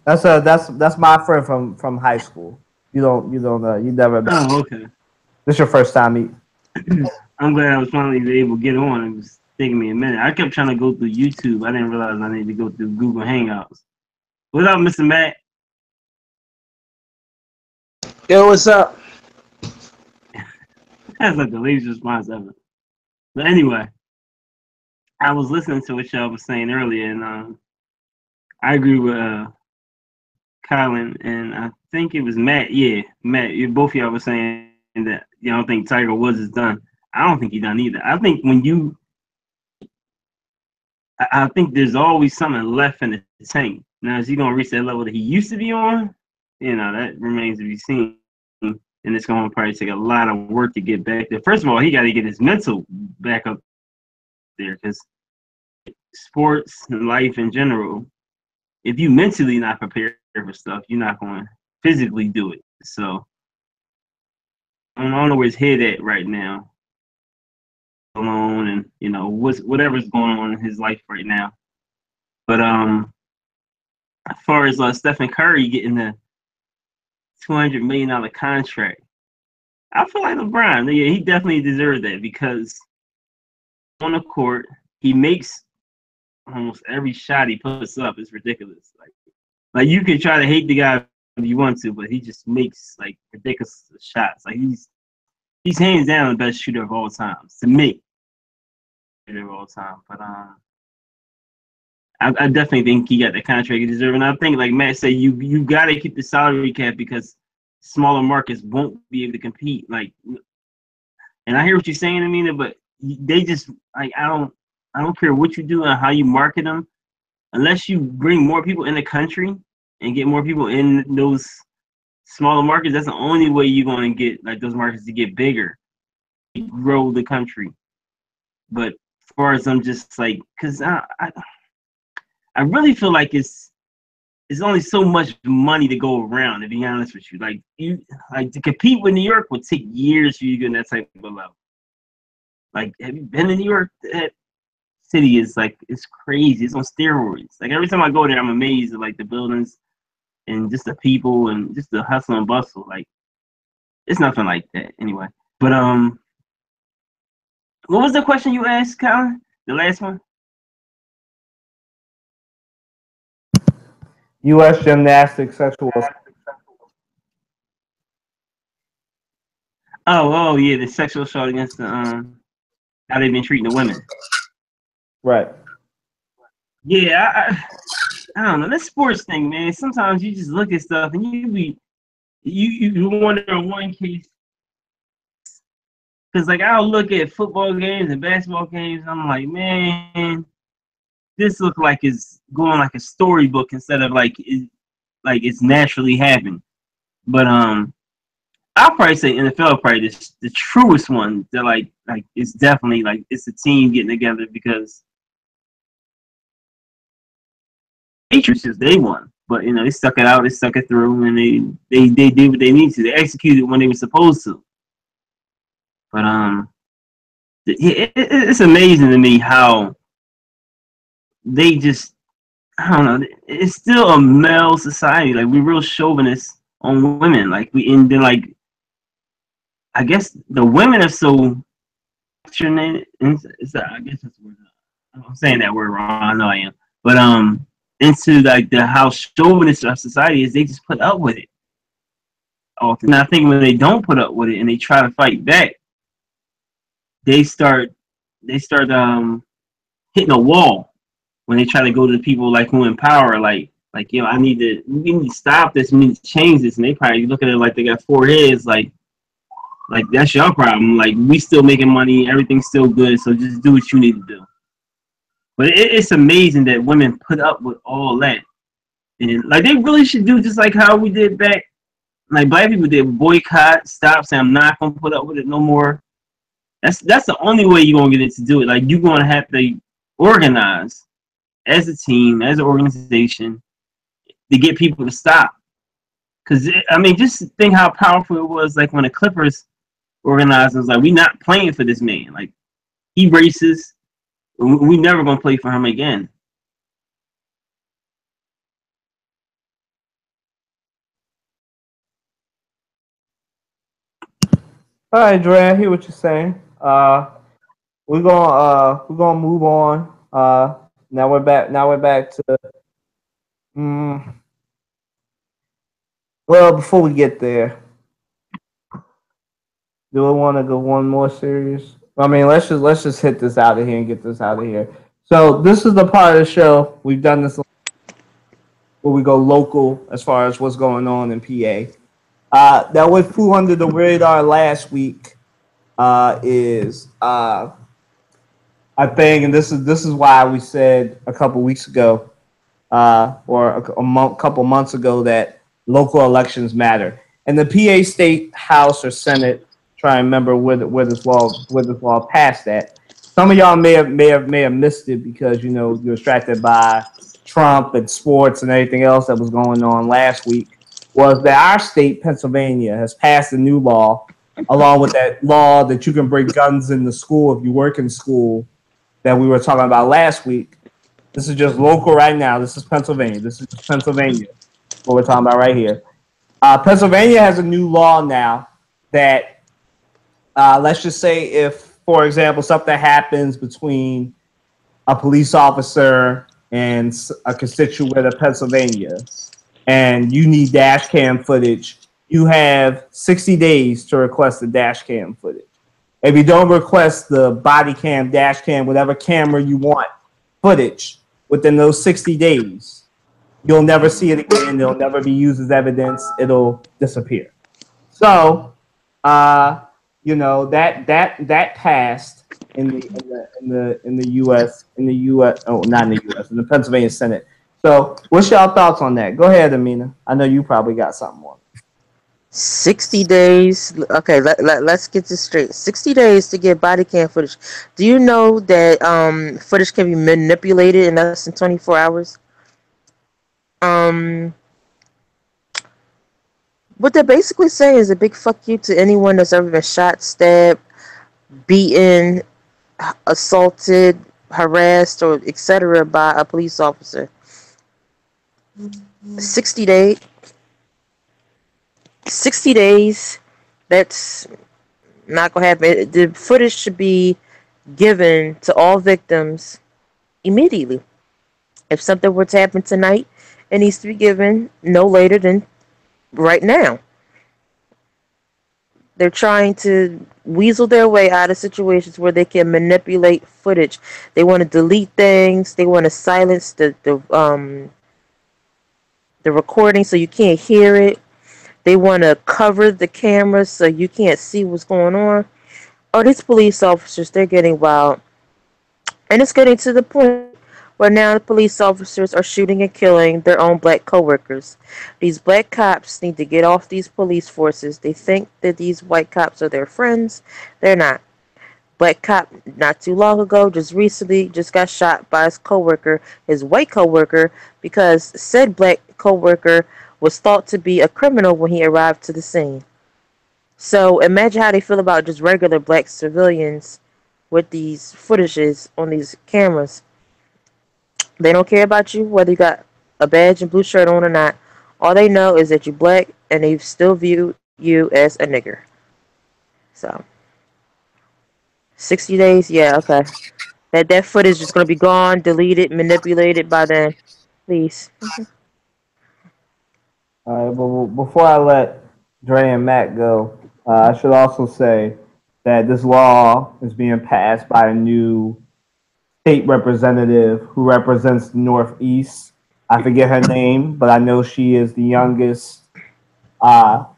A: That's my friend from high school. You never met.
E: Oh, okay.
A: This your first time meeting.
E: I'm glad I was finally able to get on. It was taking me a minute. I kept trying to go through YouTube. I didn't realize I needed to go through Google Hangouts. What up, Mr. Matt?
D: Yo, what's up?
E: That's like the latest response ever. But anyway, I was listening to what y'all was saying earlier, and I agree with Colin, and I think it was Matt. Yeah, Matt, both of y'all were saying that you don't think Tiger Woods is done. I don't think he's done either. I think I think there's always something left in the tank. Now, is he going to reach that level that he used to be on? That remains to be seen. And it's going to probably take a lot of work to get back there. First of all, he got to get his mental back up there because sports and life in general, if you mentally not prepared for stuff, you're not going to physically do it. So I don't know where his head at right now. Alone and whatever's going on in his life right now. But as far as Stephen Curry getting the $200 million contract, I feel like LeBron. Yeah, he definitely deserved that because on the court, he makes almost every shot he puts up is ridiculous. Like you can try to hate the guy if you want to, but he just makes like ridiculous shots. Like he's hands down the best shooter of all time to me. Shooter of all time, but I definitely think he got the contract he deserves. And I think, like Matt said, you got to keep the salary cap because smaller markets won't be able to compete. Like, and I hear what you're saying, Amina, but they just like I don't care what you do and how you market them, unless you bring more people in the country and get more people in those smaller markets. That's the only way you're going to get like those markets to get bigger, grow the country. But as far as I'm just like, because I really feel like it's only so much money to go around. To be honest with you, like to compete with New York would take years for you to get in that type of level. Like, have you been to New York? That city is like it's crazy. It's on steroids. Like every time I go there, I'm amazed at like the buildings and just the people and just the hustle and bustle. Like it's nothing like that anyway. But what was the question you asked, Colin? The last one.
A: U.S. gymnastics sexual.
E: Oh yeah, the sexual assault against the how they've been treating the women.
A: Right.
E: Yeah, I don't know. That sports thing, man. Sometimes you just look at stuff and you wonder in one case because like I'll look at football games and basketball games and I'm like, man, this looks like it's going like a storybook instead of like it's naturally happened. But I'll probably say NFL probably the truest one that like it's definitely like it's a team getting together because Patriots they won, but you know they stuck it out, they stuck it through, and they did what they needed to. They executed when they were supposed to. But it's amazing to me how they just I don't know. It's still a male society. Like we're real chauvinists on women. Like and then like I guess the women are so. Is that I guess that's the word. I'm saying that word wrong. I know I am. But into like the how chauvinist our society is, they just put up with it. Often, I think when they don't put up with it and they try to fight back, they start hitting a wall when they try to go to the people like who in power, like you know, we need to stop this, we need to change this, and they probably look at it like they got four heads, like that's your problem. Like we still making money, everything's still good, so just do what you need to do. But it's amazing that women put up with all that, and like they really should do just like how we did back. Like black people did boycott, stop, say I'm not gonna put up with it no more. That's the only way you're gonna get it to do it. Like you're gonna have to organize as a team, as an organization, to get people to stop. Because I mean, just think how powerful it was. Like when the Clippers organized, it was like we not playing for this man. Like he racist. We never gonna play for him again.
A: All right, Dre, I hear what you're saying. We're gonna move on. Now we're back to. Well, before we get there, do I want to go one more series? I mean, let's just hit this out of here and get this out of here. So this is the part of the show we've done this where we go local as far as what's going on in PA. That what flew under the radar last week is I think, and this is why we said a couple weeks ago or a couple months ago that local elections matter. And the PA State House or Senate, try and remember where this law passed at. Some of y'all may have missed it because you know you're distracted by Trump and sports and everything else that was going on last week. Was that our state, Pennsylvania, has passed a new law, along with that law that you can bring guns in the school if you work in school that we were talking about last week. This is just local right now. This is Pennsylvania. What we're talking about right here. Pennsylvania has a new law now that let's just say if, for example, something happens between a police officer and a constituent of Pennsylvania, and you need dash cam footage, you have 60 days to request the dash cam footage. If you don't request the body cam, dash cam, whatever camera you want footage within those 60 days, you'll never see it again. It'll never be used as evidence. It'll disappear. So, that passed in the U.S. Oh, not in the U.S. in the Pennsylvania Senate. So, what's y'all thoughts on that? Go ahead, Amina. I know you probably got something on.
C: 60 days. Okay, let's get this straight. 60 days to get body cam footage. Do you know that footage can be manipulated in less than 24 hours? Um, what they're basically saying is a big fuck you to anyone that's ever been shot, stabbed, beaten, assaulted, harassed, or etc. by a police officer. 60 days. 60 days. That's not gonna happen. The footage should be given to all victims immediately. If something were to happen tonight, it needs to be given no later than right now. They're trying to weasel their way out of situations where they can manipulate footage. They want to delete things. They want to silence the recording so you can't hear it. They want to cover the cameras so you can't see what's going on. Oh, these police officers, they're getting wild. And it's getting to the point where now the police officers are shooting and killing their own black coworkers. These black cops need to get off these police forces. They think that these white cops are their friends. They're not. Black cop not too long ago, just recently, just got shot by his coworker, his white coworker, because said black coworker was thought to be a criminal when he arrived to the scene. So imagine how they feel about just regular black civilians with these footages on these cameras. They don't care about you, whether you got a badge and blue shirt on or not. All they know is that you're black and they still view you as a nigger. So, 60 days, yeah, okay. That footage is going to be gone, deleted, manipulated by then. Please.
A: All right, but before I let Dre and Matt go, I should also say that this law is being passed by a new state representative who represents the Northeast. I forget her name, but I know she is the youngest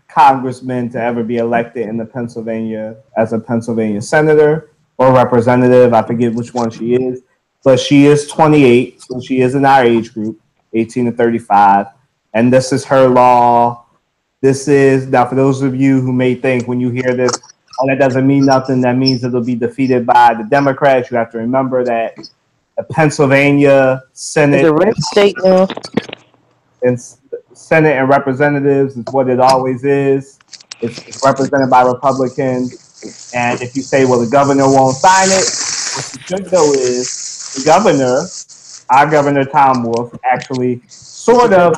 A: congressman to ever be elected in the Pennsylvania as a Pennsylvania senator or representative. I forget which one she is, but she is 28, so she is in our age group, 18 to 35. And this is her law. This is, now for those of you who may think when you hear this, oh, that doesn't mean nothing, that means it'll be defeated by the Democrats. You have to remember that the Pennsylvania Senate,
C: The red state now.
A: and Senate and Representatives is what it always is. It's represented by Republicans. And if you say, well, the governor won't sign it, what you should know is the governor, our governor Tom Wolf, actually sort of,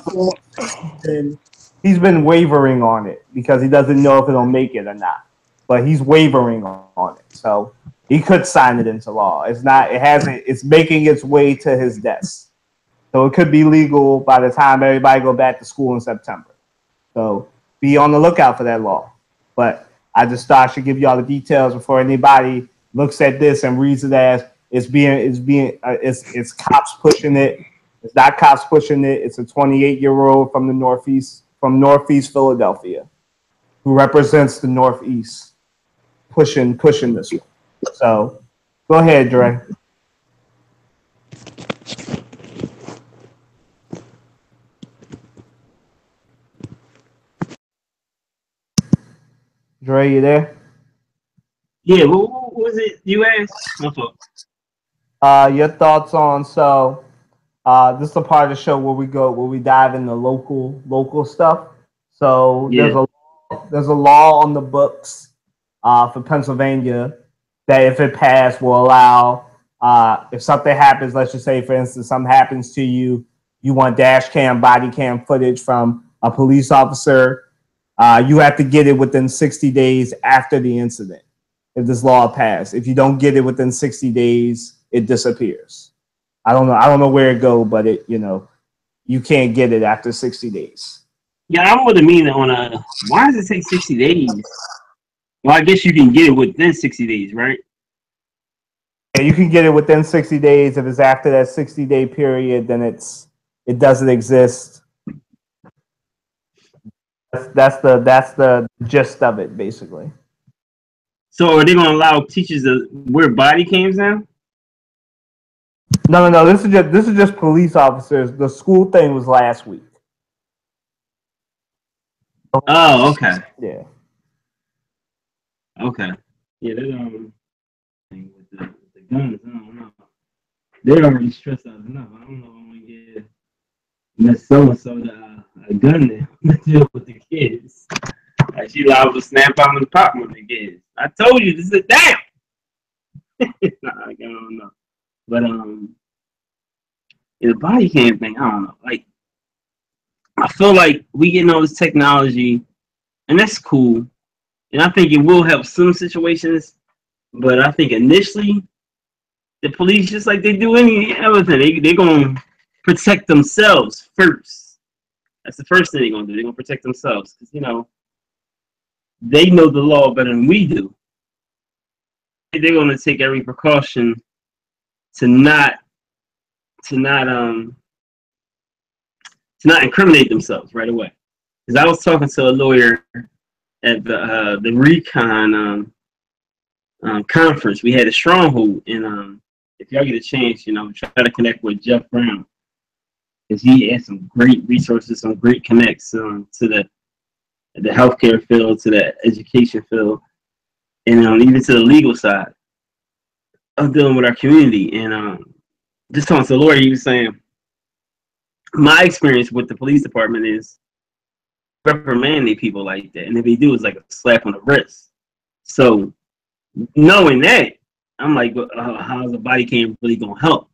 A: he's been wavering on it because he doesn't know if it'll make it or not. But he's wavering on it. So he could sign it into law. It's making its way to his desk. So it could be legal by the time everybody go back to school in September. So be on the lookout for that law. But I just thought I should give y'all the details before anybody looks at this and reads it as it's cops pushing it. It's not cops pushing it. It's a 28-year-old from the Northeast Philadelphia, who represents the Northeast, pushing this one. So go ahead, Dre. Dre, you there?
E: Yeah, what was it you asked? My fault.
A: Your thoughts on this is the part of the show where we dive into local stuff. So
E: Yeah.
A: there's a law on the books for Pennsylvania that if it passed will allow if something happens, let's just say for instance something happens to you, you want dash cam, body cam footage from a police officer, you have to get it within 60 days after the incident. if this law passed. If you don't get it within 60 days, it disappears. I don't know where it go, but it, you can't get it after 60 days.
E: Yeah, I'm with Amina on why does it take 60 days? Well, I guess you can get it within 60 days, right?
A: Yeah, you can get it within 60 days. If it's after that 60-day period, then it doesn't exist. That's the gist of it, basically.
E: So are they going to allow teachers to wear body cams now?
A: No. This is just police officers. The school thing was last week.
E: Oh, okay.
A: Yeah.
E: Okay. Yeah, they're with the guns. I don't know. They're already stressed out enough. I don't know if I'm gonna get Miss So and So a gun there to deal with the kids. Like she liable to snap out and pop with the kids. I told you to sit down. Nah, I don't know. But the body cam thing, I don't know. Like I feel like we getting all this technology, and that's cool. And I think it will help some situations, but I think initially, the police, just like they do any other thing, they're going to protect themselves first. That's the first thing they're going to do. They're going to protect themselves because, they know the law better than we do. They're going to take every precaution to not incriminate themselves right away. Because I was talking to a lawyer at the Recon conference. We had a Stronghold, and if y'all get a chance, try to connect with Jeff Brown, because he has some great resources, some great connects to the healthcare field, to the education field, and even to the legal side of dealing with our community. And just talking to the lawyer, he was saying, my experience with the police department is reprimanding people like that, and if they do, it's like a slap on the wrist. So knowing that, I'm like, how's a body cam really gonna help?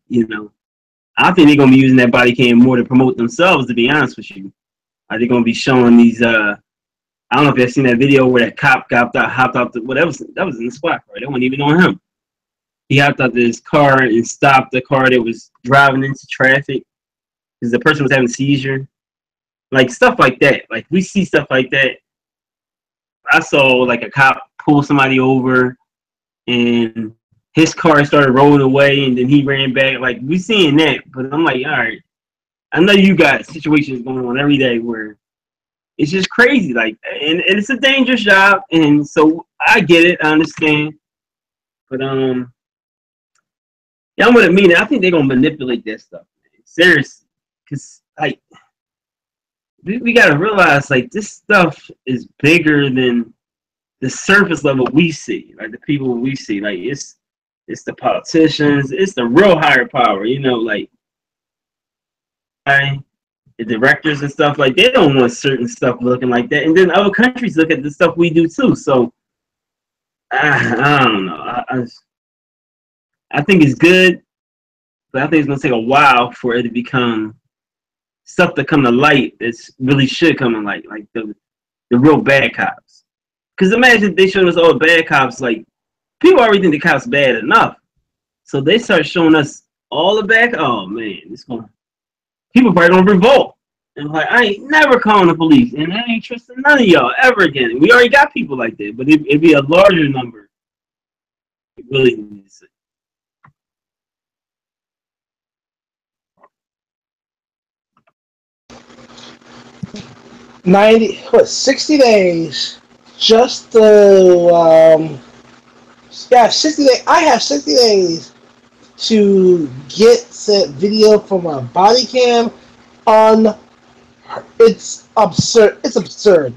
E: I think they're gonna be using that body cam more to promote themselves. To be honest with you, are they gonna be showing these? I don't know if you've seen that video where that cop hopped out. That was in the spot, right? That wasn't even on him. He hopped out of his car and stopped the car that was driving into traffic because the person was having a seizure. Like stuff like that. Like we see stuff like that. I saw like a cop pull somebody over and his car started rolling away and then he ran back. Like we seeing that, but I'm like, all right, I know you got situations going on every day where it's just crazy. Like, and it's a dangerous job. And so I get it. I understand. But, yeah, I'm with Amina. I think they're going to manipulate that stuff. Man. Seriously. Because, like, we got to realize, like, this stuff is bigger than the surface level we see. Like, the people we see. Like, it's the politicians. It's the real higher power, like, the directors and stuff. Like, they don't want certain stuff looking like that. And then other countries look at the stuff we do, too. So, I don't know. I think it's good, but I think it's going to take a while for it to become stuff to come to light that really should come to light, like the real bad cops. Because imagine they showed us all the bad cops, like, people already think the cops bad enough. So they start showing us all the bad, oh man, people probably going to revolt. And like, I ain't never calling the police, and I ain't trusting none of y'all ever again. We already got people like that, but it'd be a larger number. We really need to see.
D: 60 days just to 60 days. I have 60 days to get that video from a body cam on. It's absurd. It's absurd.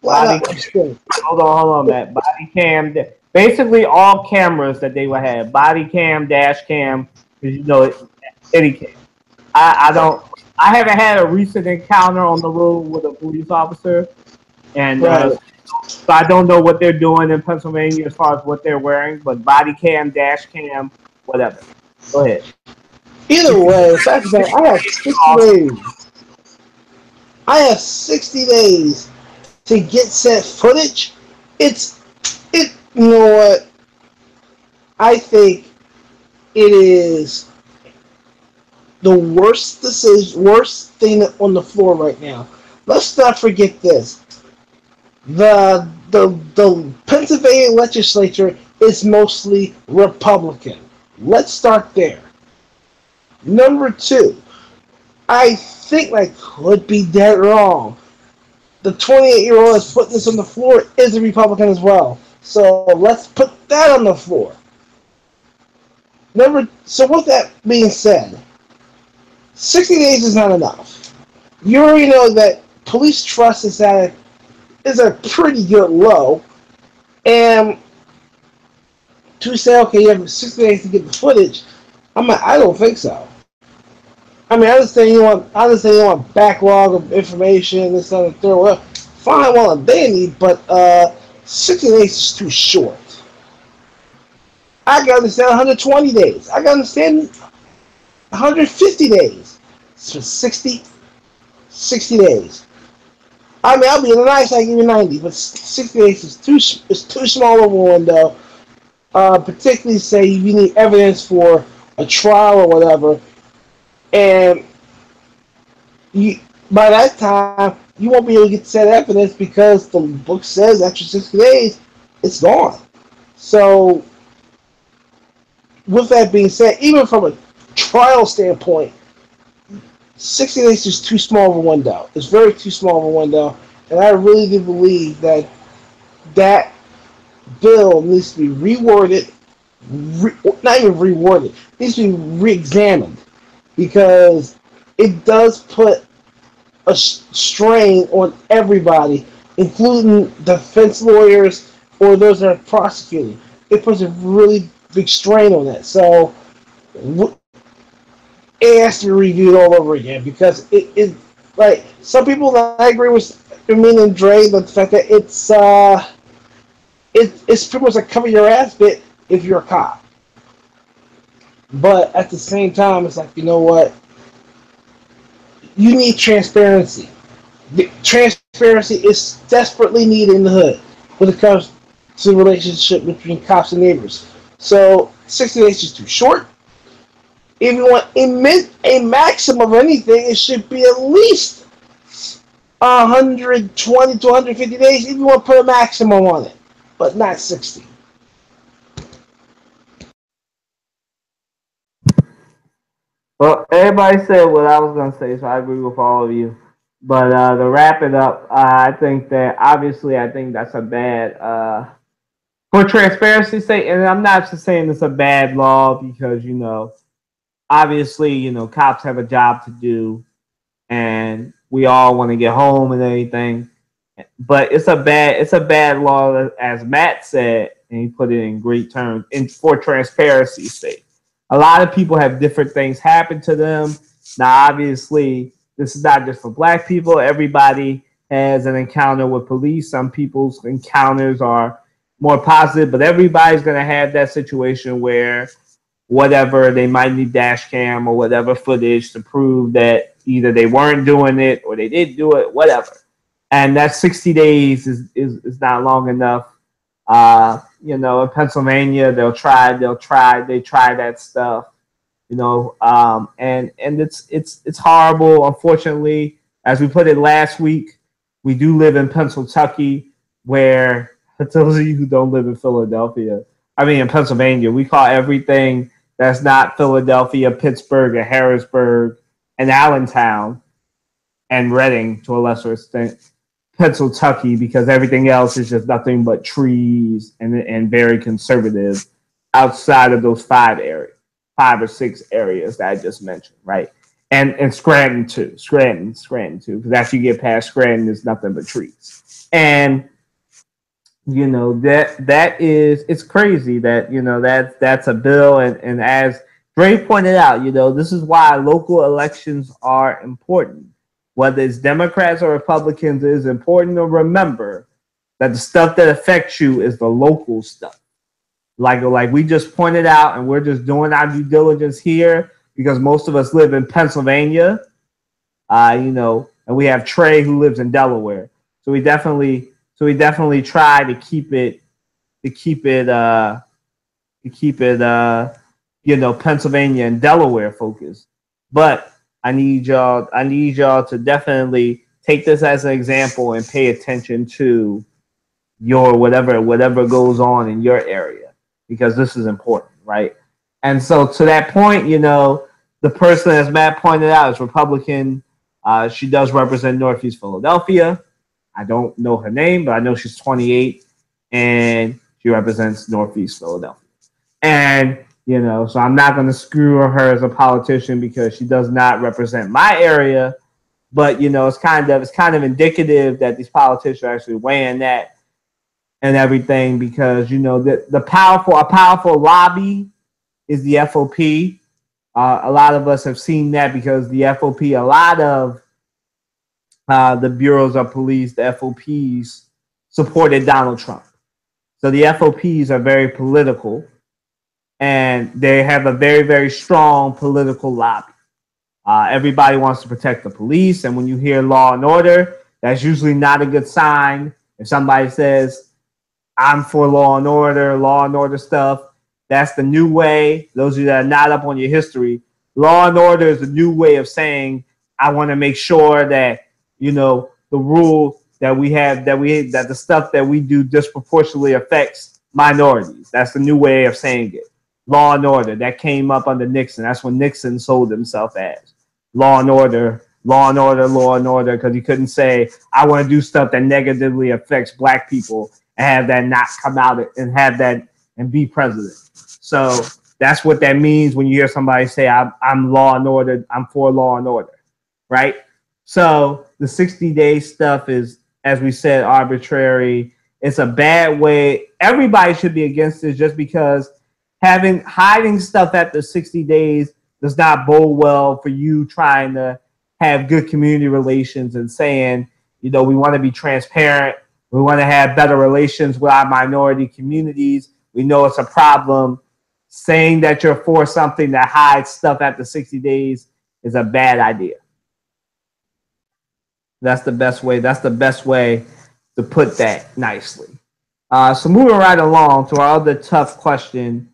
D: Absurd.
A: Hold on, Matt. Body cam. Basically, all cameras that they would have: body cam, dash cam, any cam. I haven't had a recent encounter on the road with a police officer, and so I don't know what they're doing in Pennsylvania as far as what they're wearing. But body cam, dash cam, whatever. Go ahead.
D: Either way, the fact that I have 60 days. I have 60 days to get set footage. You know what? I think it is the worst decision, worst thing on the floor right now. Let's not forget this: the Pennsylvania legislature is mostly Republican. Let's start there. Number two, I think I could be dead wrong. The 28-year-old that's putting this on the floor is a Republican as well. So let's put that on the floor. So with that being said, 60 days is not enough. You already know that police trust is a pretty good low, and to say, okay, you have 60 days to get the footage, I don't think so. I mean, I understand you want a backlog of information, this, that, and the third. Well, fine, well, they need, but 60 days is too short. I can understand 120 days. I can understand 150 days. So 60 days. I mean, I'll be nice, I give you 90, but 60 days is too small of a window. Particularly, say, you need evidence for a trial or whatever, and by that time, you won't be able to get said evidence because the book says after 60 days, it's gone. So, with that being said, even from a trial standpoint, 60 days is too small of a window. It's very too small of a window, and I really do believe that that bill needs to be reworded, not even reworded, needs to be re-examined, because it does put a strain on everybody, including defense lawyers or those that are prosecuting. It puts a really big strain on that. So it has to be reviewed all over again, because it like, some people that I agree with me and Dre, but the fact that it's pretty much like cover your ass bit if you're a cop. But at the same time, it's like, you know what? You need transparency. The transparency is desperately needed in the hood when it comes to the relationship between cops and neighbors. So 60 days is too short. If you want a maximum of anything, it should be at least 120 to 150 days if you want to put a maximum on it, but not 60.
A: Well, everybody said what I was going to say, so I agree with all of you. But to wrap it up, I think that obviously I think that's a bad, for transparency's sake, and I'm not just saying it's a bad law because, obviously, cops have a job to do and we all want to get home and everything. But it's a bad law, as Matt said, and he put it in great terms, for transparency's sake. A lot of people have different things happen to them. Now, obviously, this is not just for black people. Everybody has an encounter with police. Some people's encounters are more positive, but everybody's going to have that situation where whatever, they might need dash cam or whatever footage to prove that either they weren't doing it or they did do it, whatever. And that 60 days is not long enough. In Pennsylvania, they try that stuff, and it's horrible. Unfortunately, as we put it last week, we do live in Pennsylvania, where, for those of you who don't live in in Pennsylvania, we call everything that's not Philadelphia, Pittsburgh, and Harrisburg, and Allentown, and Reading to a lesser extent, Pennsylvania, because everything else is just nothing but trees and very conservative outside of those 5 or 6 areas that I just mentioned, right? And Scranton too, because after you get past Scranton, there's nothing but trees. And it's crazy that that's a bill, and as Dre pointed out, this is why local elections are important. Whether it's Democrats or Republicans, it is important to remember that the stuff that affects you is the local stuff. Like we just pointed out, and we're just doing our due diligence here because most of us live in Pennsylvania, and we have Trey who lives in Delaware. So we definitely try to keep it to keep it, Pennsylvania and Delaware focused. But I need y'all to definitely take this as an example and pay attention to your whatever goes on in your area, because this is important, right? And so to that point, the person, as Matt pointed out, is Republican. She does represent Northeast Philadelphia. I don't know her name, but I know she's 28 and she represents Northeast Philadelphia. And so I'm not going to screw her as a politician because she does not represent my area. But it's kind of indicative that these politicians are actually weighing that and everything, because a powerful lobby is the FOP. A lot of us have seen that because the FOP, a lot of the bureaus of police, the FOPs, supported Donald Trump. So the FOPs are very political, and they have a very, very strong political lobby. Everybody wants to protect the police, and when you hear law and order, that's usually not a good sign. If somebody says, I'm for law and order stuff, that's the new way. Those of you that are not up on your history, law and order is the new way of saying, I want to make sure that, the rule that we have, that the stuff that we do disproportionately affects minorities. That's the new way of saying it. Law and order, that came up under Nixon. That's when Nixon sold himself as law and order, because he couldn't say, I want to do stuff that negatively affects black people and have that not come out and have that and be president. So that's what that means when you hear somebody say, I'm law and order, I'm for law and order, right? So the 60-day stuff is, as we said, arbitrary. It's a bad way. Everybody should be against this, just because hiding stuff after 60 days does not bode well for you trying to have good community relations and saying, we want to be transparent. We want to have better relations with our minority communities. We know it's a problem. Saying that you're for something that hides stuff after 60 days is a bad idea. That's the best way. That's the best way to put that nicely. So moving right along to our other tough question.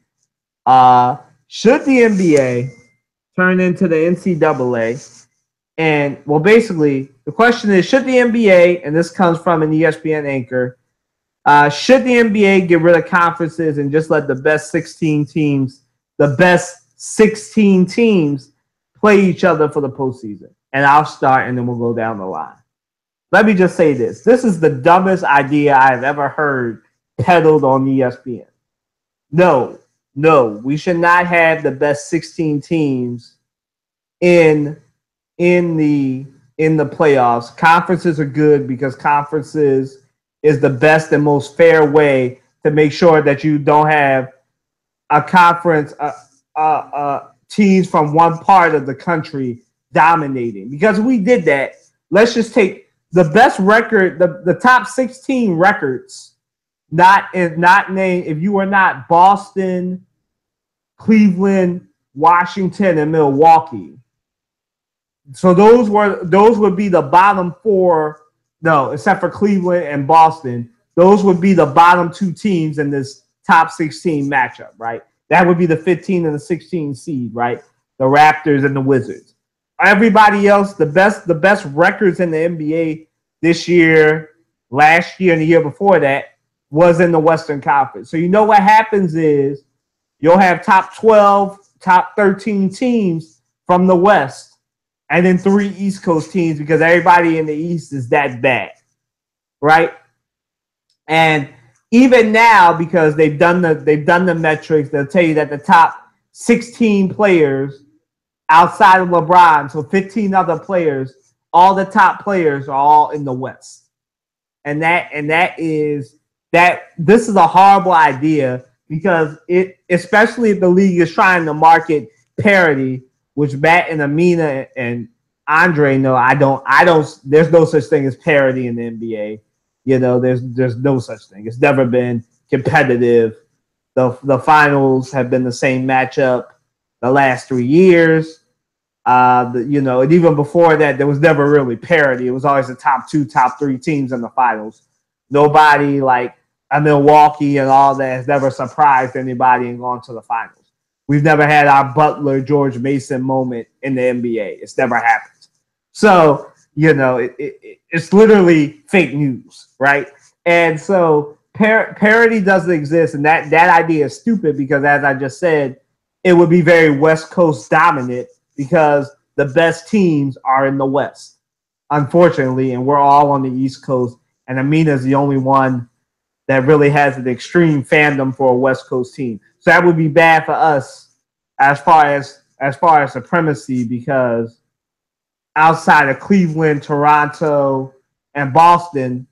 A: Should the NBA turn into the NCAA? And, well, basically, the question is, should the NBA, and this comes from an ESPN anchor, should the NBA get rid of conferences and just let the best 16 teams play each other for the postseason? And I'll start, and then we'll go down the line. Let me just say this. This is the dumbest idea I've ever heard peddled on ESPN. No, we should not have the best 16 teams in the playoffs. Conferences are good because conferences is the best and most fair way to make sure that you don't have a conference, teams from one part of the country dominating. Because we did that, let's just take the best record, the top 16 records, not named, if you are not Boston, Cleveland, Washington, and Milwaukee. So those would be the bottom four. No, except for Cleveland and Boston, those would be the bottom two teams in this top 16 matchup, right? That would be the 15 and the 16 seed, right? The Raptors and the Wizards. Everybody else, the best records in the NBA this year, last year, and the year before that was in the Western Conference. So what happens is you'll have top 12, top 13 teams from the West, and then 3 East Coast teams, because everybody in the East is that bad, right? And even now, because they've done the metrics, they'll tell you that the top 16 players outside of LeBron, so 15 other players, all the top players are all in the West. And this is a horrible idea, because especially if the league is trying to market parity, which Matt and Amina and Andre know, there's no such thing as parity in the NBA. There's no such thing. It's never been competitive. The finals have been the same matchup the last 3 years. And even before that, there was never really parity. It was always the top 2, top 3 teams in the finals. Nobody a Milwaukee and all that has never surprised anybody and gone to the finals. We've never had our Butler, George Mason moment in the NBA. It's never happened. So, it's literally fake news, right? And so parity doesn't exist. And that idea is stupid because, as I just said, it would be very West Coast dominant because the best teams are in the West, unfortunately, and we're all on the East Coast. And Amina's the only one that really has an extreme fandom for a West Coast team. So that would be bad for us as far as supremacy, because outside of Cleveland, Toronto, and Boston,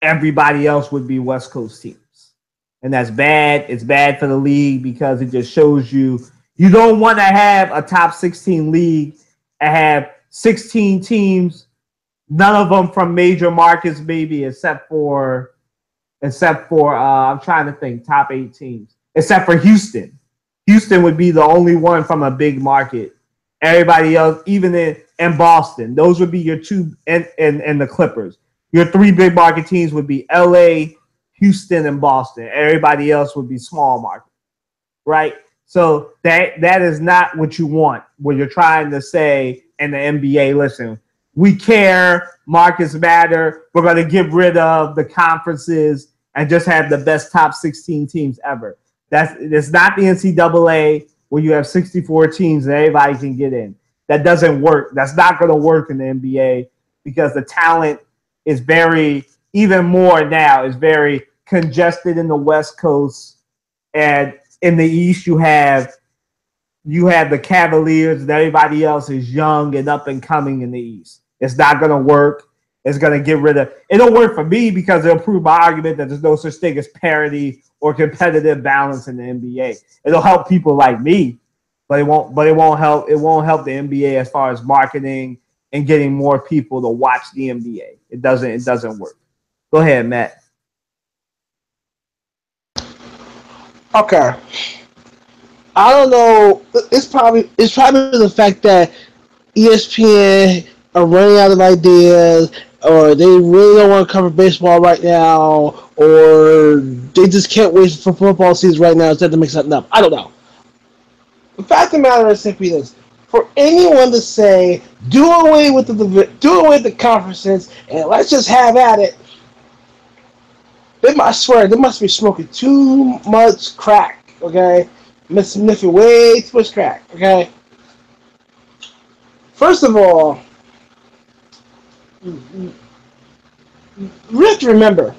A: everybody else would be West Coast teams. And that's bad. It's bad for the league because it just shows you don't want to have a top 16 league and have 16 teams, none of them from major markets, maybe, except for I'm trying to think, top 8 teams, except for Houston. Houston would be the only one from a big market. Everybody else, even in Boston, those would be your two, and the Clippers. Your 3 big market teams would be LA, Houston, and Boston. Everybody else would be small market, right? So that is not what you want when you're trying to say in the NBA, listen, we care, markets matter, we're going to get rid of the conferences and just have the best top 16 teams ever. It's not the NCAA where you have 64 teams and everybody can get in. That doesn't work. That's not going to work in the NBA because the talent is even more now, is very congested in the West Coast. And in the East, you have the Cavaliers and everybody else is young and up and coming in the East. It's not going to work. It's going to get rid of – it'll work for me because it'll prove my argument that there's no such thing as parity or competitive balance in the NBA. It'll help people like me, but it won't help the NBA as far as marketing and getting more people to watch the NBA. It doesn't work. Go ahead, Matt.
D: Okay. I don't know. It's probably the fact that ESPN are running out of ideas, or they really don't want to cover baseball right now, or they just can't wait for football season right now instead to make something up. I don't know. The fact of the matter is simply this: for anyone to say do away with the conferences and let's just have at it, I swear they must be smoking too much crack. Okay, sniffing way too much crack. Okay. First of all, you have to remember,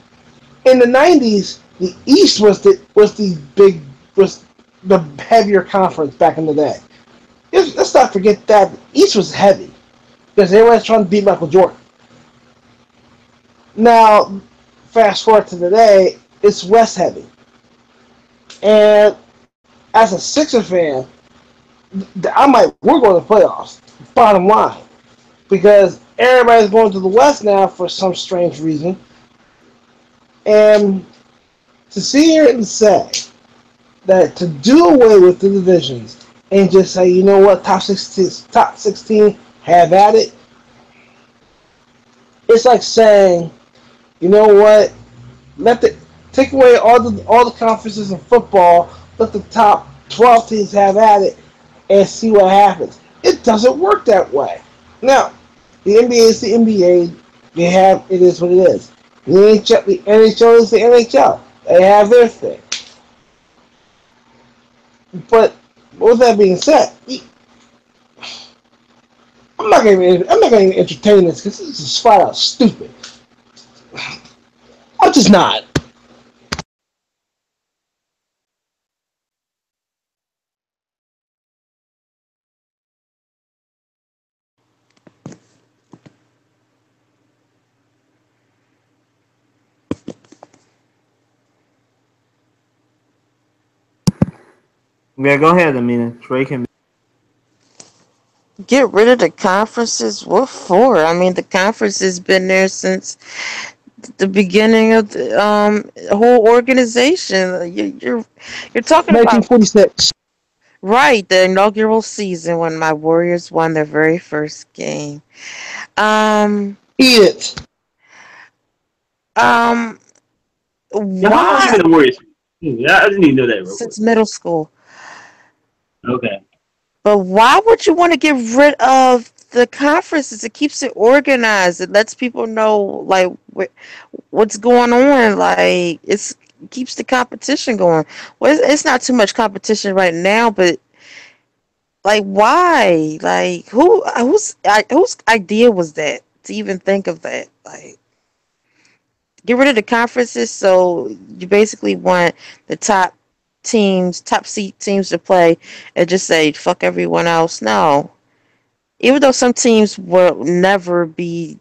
D: in the '90s, the East was the heavier conference back in the day. Let's not forget that the East was heavy because everyone was trying to beat Michael Jordan. Now, fast forward to today, it's West heavy, and as a Sixer fan, we're going to playoffs. Bottom line, because everybody's going to the West now for some strange reason. And to sit here and say that to do away with the divisions and just say, you know what, top 16 have at it, it's like saying, you know what, take away all the conferences in football, let the top 12 teams have at it, and see what happens. It doesn't work that way. Now, the NBA is the NBA. It is what it is. The NHL is the NHL. They have their thing. But with that being said, I'm not going to entertain this because this is flat out stupid. I'm just not.
A: Yeah, go ahead, Amina. Trey can.
C: Get rid of the conferences? What for? I mean, the conference has been there since the beginning of the whole organization. You're talking about
D: 1946.
C: right the inaugural season when my Warriors won their very first game. Um,
D: Eat it.
C: um,
E: Yeah, how long you
C: Why?
E: been a Warriors? Yeah, I just need to know that real quick.
C: Since middle school.
E: Okay.
C: But why would you want to get rid of the conferences? It keeps it organized. It lets people know like what's going on. Like it keeps the competition going. Well, it's not too much competition right now, but like why? Like whose idea was that to even think of that? Like get rid of the conferences so you basically want the top seed teams to play and just say fuck everyone else. No. Even though some teams will never be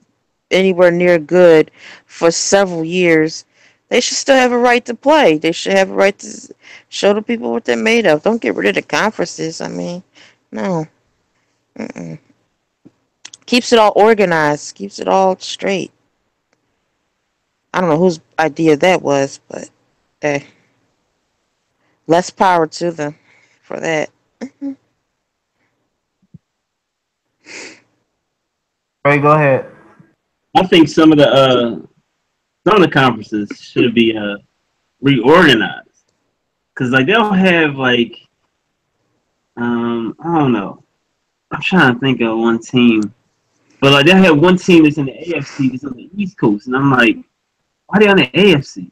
C: anywhere near good for several years, they should still have a right to play. They should have a right to show the people what they're made of. Don't get rid of the conferences. I mean, no. Mm-mm. Keeps it all organized. Keeps it all straight. I don't know whose idea that was, but hey, less power to them for that.
A: Ray, go ahead.
E: I think some of the conferences should be reorganized because like they'll have like I don't know. I'm trying to think of one team, but like they'll have one team that's in the AFC that's on the East Coast, and I'm like, why are they on the AFC?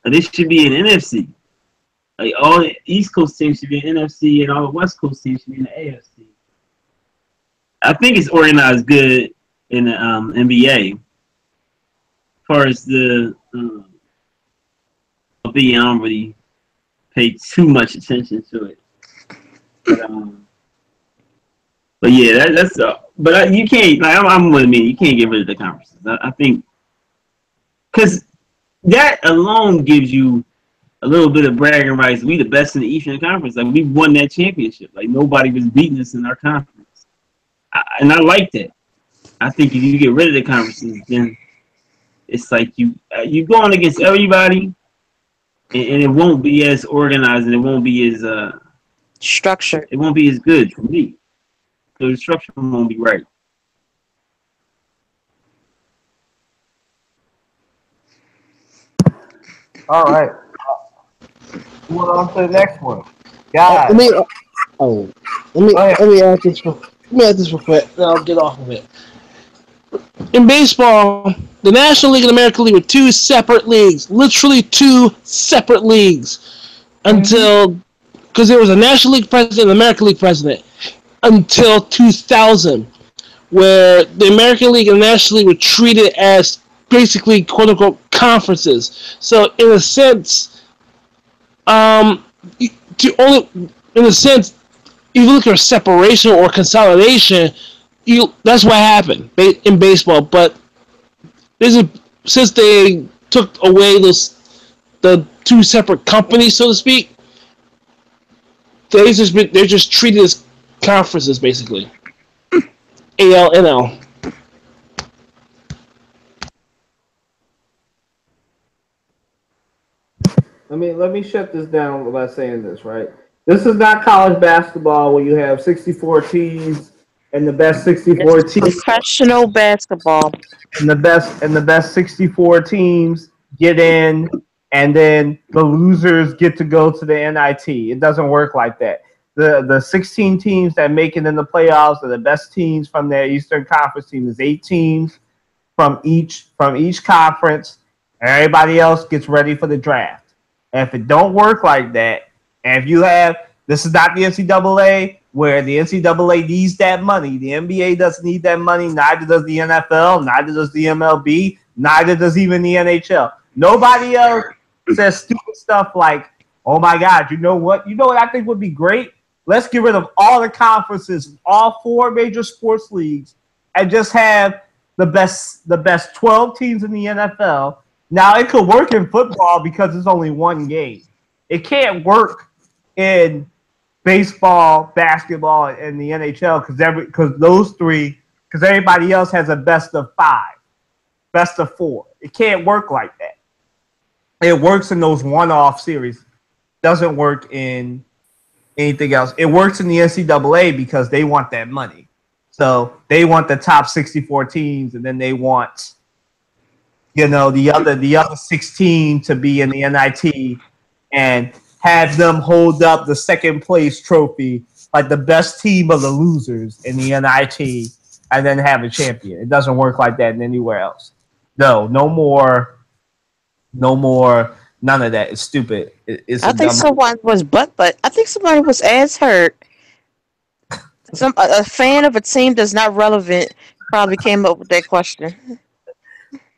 E: Like, they should be in NFC. Like all the East Coast teams should be in NFC, and all the West Coast teams should be in the AFC. I think it's organized good in the NBA. As far as the I don't really pay too much attention to it. But yeah, that's but you can't. Like, I'm with me. You can't get rid of the conferences. I think because that alone gives you a little bit of bragging rights. We the best in the Eastern Conference. Like we won that championship. Like nobody was beating us in our conference, and I like that. I think if you get rid of the conferences, then it's like you going against everybody, and it won't be as organized, and it won't be as
C: Structure.
E: it won't be as good for me. So the structure won't be right.
A: All right. Move on to the next one. Guys.
D: Let me add this real quick, and I'll get off of it. In baseball, the National League and American League were two separate leagues, literally two separate leagues, until because there was a National League president and an American League president until 2000, where the American League and the National League were treated as basically quote unquote conferences. So in a sense, if you look at separation or consolidation, that's what happened in baseball. But since they took away the two separate companies, so to speak, they're just treated as conferences basically. AL, NL.
A: Let me shut this down by saying this, right? This is not college basketball where you have 64 teams and the best 64
C: It's
A: teams
C: professional basketball.
A: and the best 64 teams get in, and then the losers get to go to the NIT. It doesn't work like that. The 16 teams that make it in the playoffs are the best teams from their Eastern Conference team. There's 8 teams from each conference, and everybody else gets ready for the draft. And if it don't work like that, and if you have, this is not the NCAA where the NCAA needs that money. The NBA doesn't need that money. Neither does the NFL. Neither does the MLB. Neither does even the NHL. Nobody else says stupid stuff like, "Oh my God, you know what? You know what I think would be great? Let's get rid of all the conferences, all 4 major sports leagues, and just have the best 12 teams in the NFL." Now, it could work in football because it's only one game. It can't work in baseball, basketball, and the NHL because those three, because everybody else has a best of 5, best of 4. It can't work like that. It works in those one-off series. Doesn't work in anything else. It works in the NCAA because they want that money. So they want the top 64 teams, and then they want the other 16 to be in the NIT and have them hold up the second place trophy like the best team of the losers in the NIT and then have a champion. It doesn't work like that anywhere else. No more, none of that. It's stupid. It's
C: I
A: a
C: think
A: dumb.
C: someone was I think somebody was ass hurt. A fan of a team that's not relevant probably came up with that question.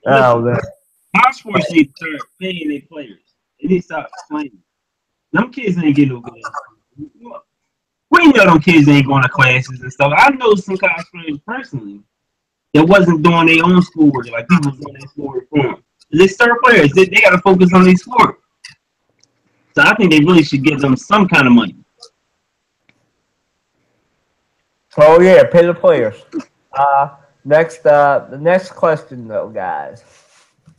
A: Oh,
E: Listen,
A: man.
E: our sports need to start paying their players. They need to stop playing. Them kids ain't getting no good. We know them kids ain't going to classes and stuff. I know some college players personally that wasn't doing their own schoolwork, like people was doing their schoolwork for them. They star players. They got to focus on their sport. So I think they really should give them some kind of money.
A: Oh yeah, pay the players. The next question though, guys.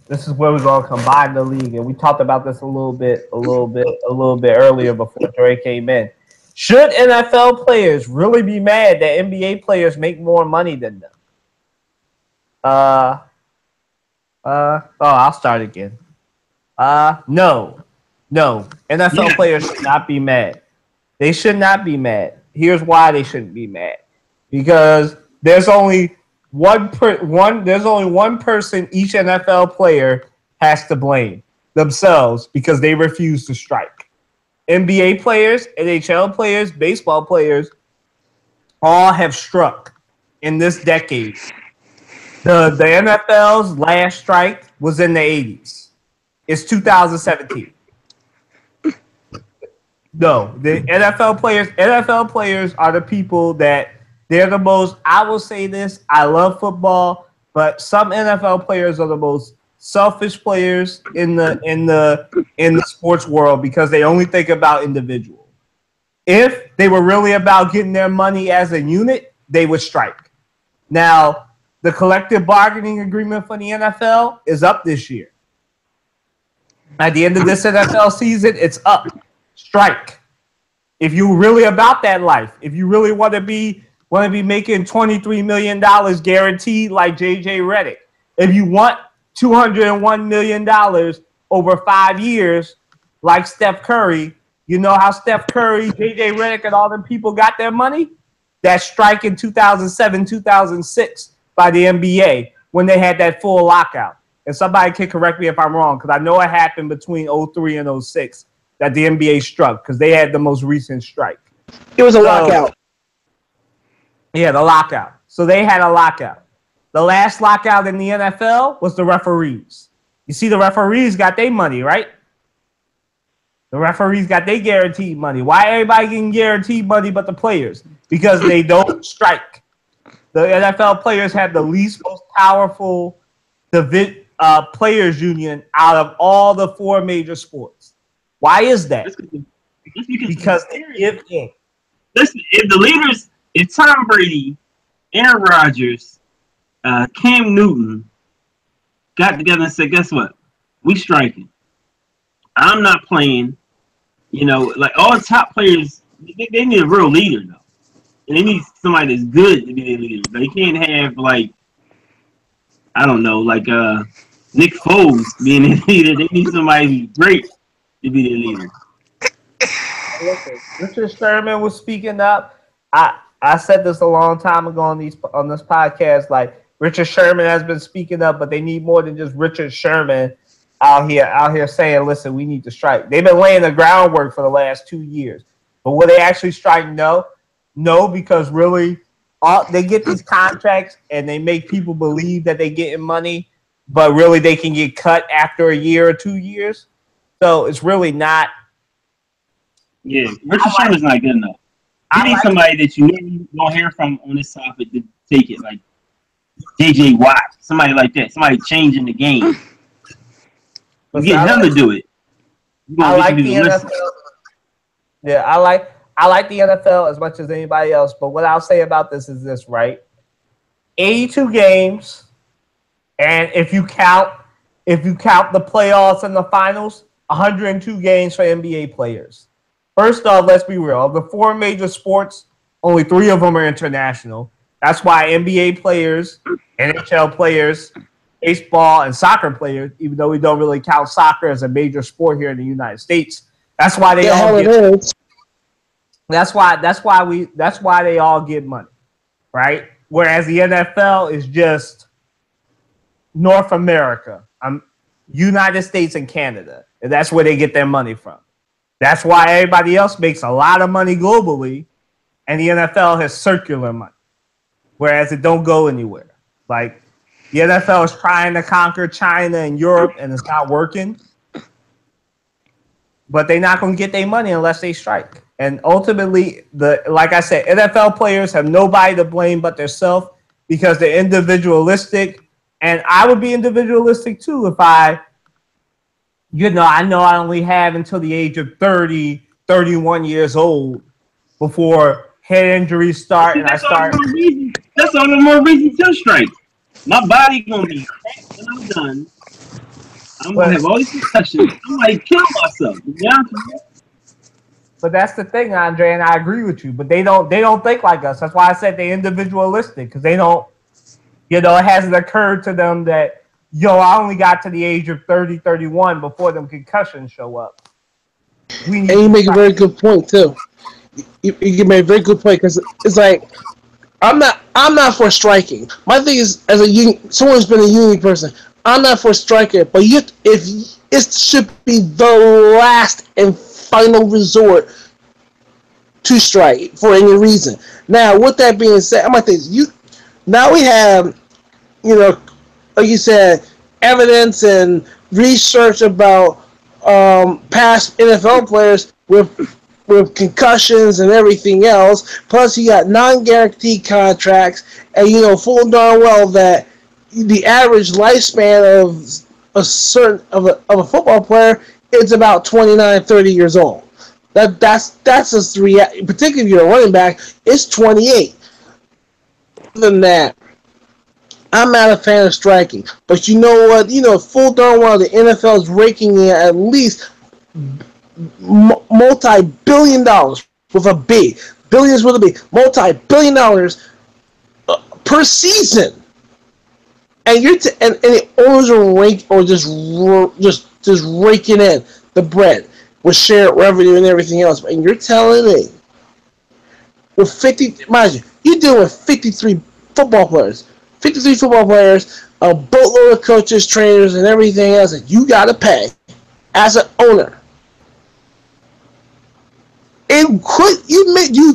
A: This is where we're gonna combine the league, and we talked about this a little bit earlier before Dre came in. Should NFL players really be mad that NBA players make more money than them? I'll start again. No. NFL players should not be mad. They should not be mad. Here's why they shouldn't be mad. Because there's only one person each NFL player has to blame themselves because they refuse to strike. NBA players, NHL players, baseball players all have struck in this decade. The NFL's last strike was in the 80s. It's 2017. No, the NFL players are the people that they're the most. I will say this: I love football, but some NFL players are the most selfish players in the sports world because they only think about individual. If they were really about getting their money as a unit, they would strike. Now, the collective bargaining agreement for the NFL is up this year. At the end of this NFL season, it's up. Strike. If you're really about that life, if you really want to be making $23 million guaranteed like JJ Redick, if you want $201 million over 5 years like Steph Curry, you know how Steph Curry, JJ Redick, and all them people got their money? That strike in 2007, 2006 by the NBA when they had that full lockout. And somebody can correct me if I'm wrong, because I know it happened between 03 and 06 that the NBA struck, because they had the most recent strike.
D: It was a lockout.
A: Yeah, the lockout. So they had a lockout. The last lockout in the NFL was the referees. You see, the referees got their money, right? The referees got their guaranteed money. Why everybody getting guaranteed money but the players? Because they don't strike. The NFL players have the least most powerful players union out of all the 4 major sports. Why is that? Because they give in.
E: Listen, if Tom Brady, Aaron Rodgers, Cam Newton got together and said, guess what? We striking. I'm not playing. You know, like all the top players, they need a real leader, though. And they need somebody that's good to be their leader. They can't have, like, I don't know, like Nick Foles being their leader. They need somebody who's great to be their leader.
A: Listen, Richard Sherman was speaking up. I said this a long time ago on this podcast. Like, Richard Sherman has been speaking up, but they need more than just Richard Sherman out here saying, listen, we need to strike. They've been laying the groundwork for the last 2 years. But will they actually strike? No, because really they get these contracts and they make people believe that they're getting money, but really they can get cut after a year or 2 years. So it's really not.
E: Yeah, Richard Sherman's not good enough. You need somebody that you don't hear from on this topic to take it, like J.J. Watt, somebody like that, somebody changing the game. You get him to do it.
A: I like the NFL. Yeah, I like the NFL as much as anybody else. But what I'll say about this is this, right? 82 games, and if you count the playoffs and the finals, 102 games for NBA players. First off, let's be real. Of the 4 major sports, only 3 of them are international. That's why NBA players, NHL players, baseball and soccer players, even though we don't really count soccer as a major sport here in the United States. That's why they all get. That's why they all get money, right? Whereas the NFL is just North America, United States and Canada, and that's where they get their money from. That's why everybody else makes a lot of money globally, and the NFL has circular money, whereas it don't go anywhere. Like the NFL is trying to conquer China and Europe, and it's not working. But they're not going to get their money unless they strike. And ultimately, like I said, NFL players have nobody to blame but themselves because they're individualistic. And I would be individualistic too if I know I only have until the age of 30, 31 years old before head injuries start. And
E: that's all the more reason to strike. My body going to be cracked when I'm done. I'm going to have all these concussions. I might kill myself.
A: But that's the thing, Andre, and I agree with you. But they don't think like us. That's why I said they're individualistic, because they don't, it hasn't occurred to them that, I only got to the age of 30, 31 before them concussions show up.
D: And you make a very good point too. You make a very good point, because it's like I'm not for striking. My thing is, as someone who's been a union person, I'm not for striking, but if it should be the last and final resort to strike for any reason. Now, with that being said, I'm like this. Now we have, like you said, evidence and research about past NFL players with concussions and everything else. Plus, you got non-guaranteed contracts, and full darn well that the average lifespan of a football player is about 29, 30 years old. That's just particularly if you're a running back, it's 28. Other than that, I'm not a fan of striking. But you know what? Full darn well the NFL is raking in at least multi-billion dollars with a B. Billions with a B. Multi-billion dollars per season. And and the owners are just raking in the bread with shared revenue and everything else. And you're telling me, with 50, mind you, you're dealing with 53 football players, a boatload of coaches, trainers, and everything else that you got to pay as an owner. You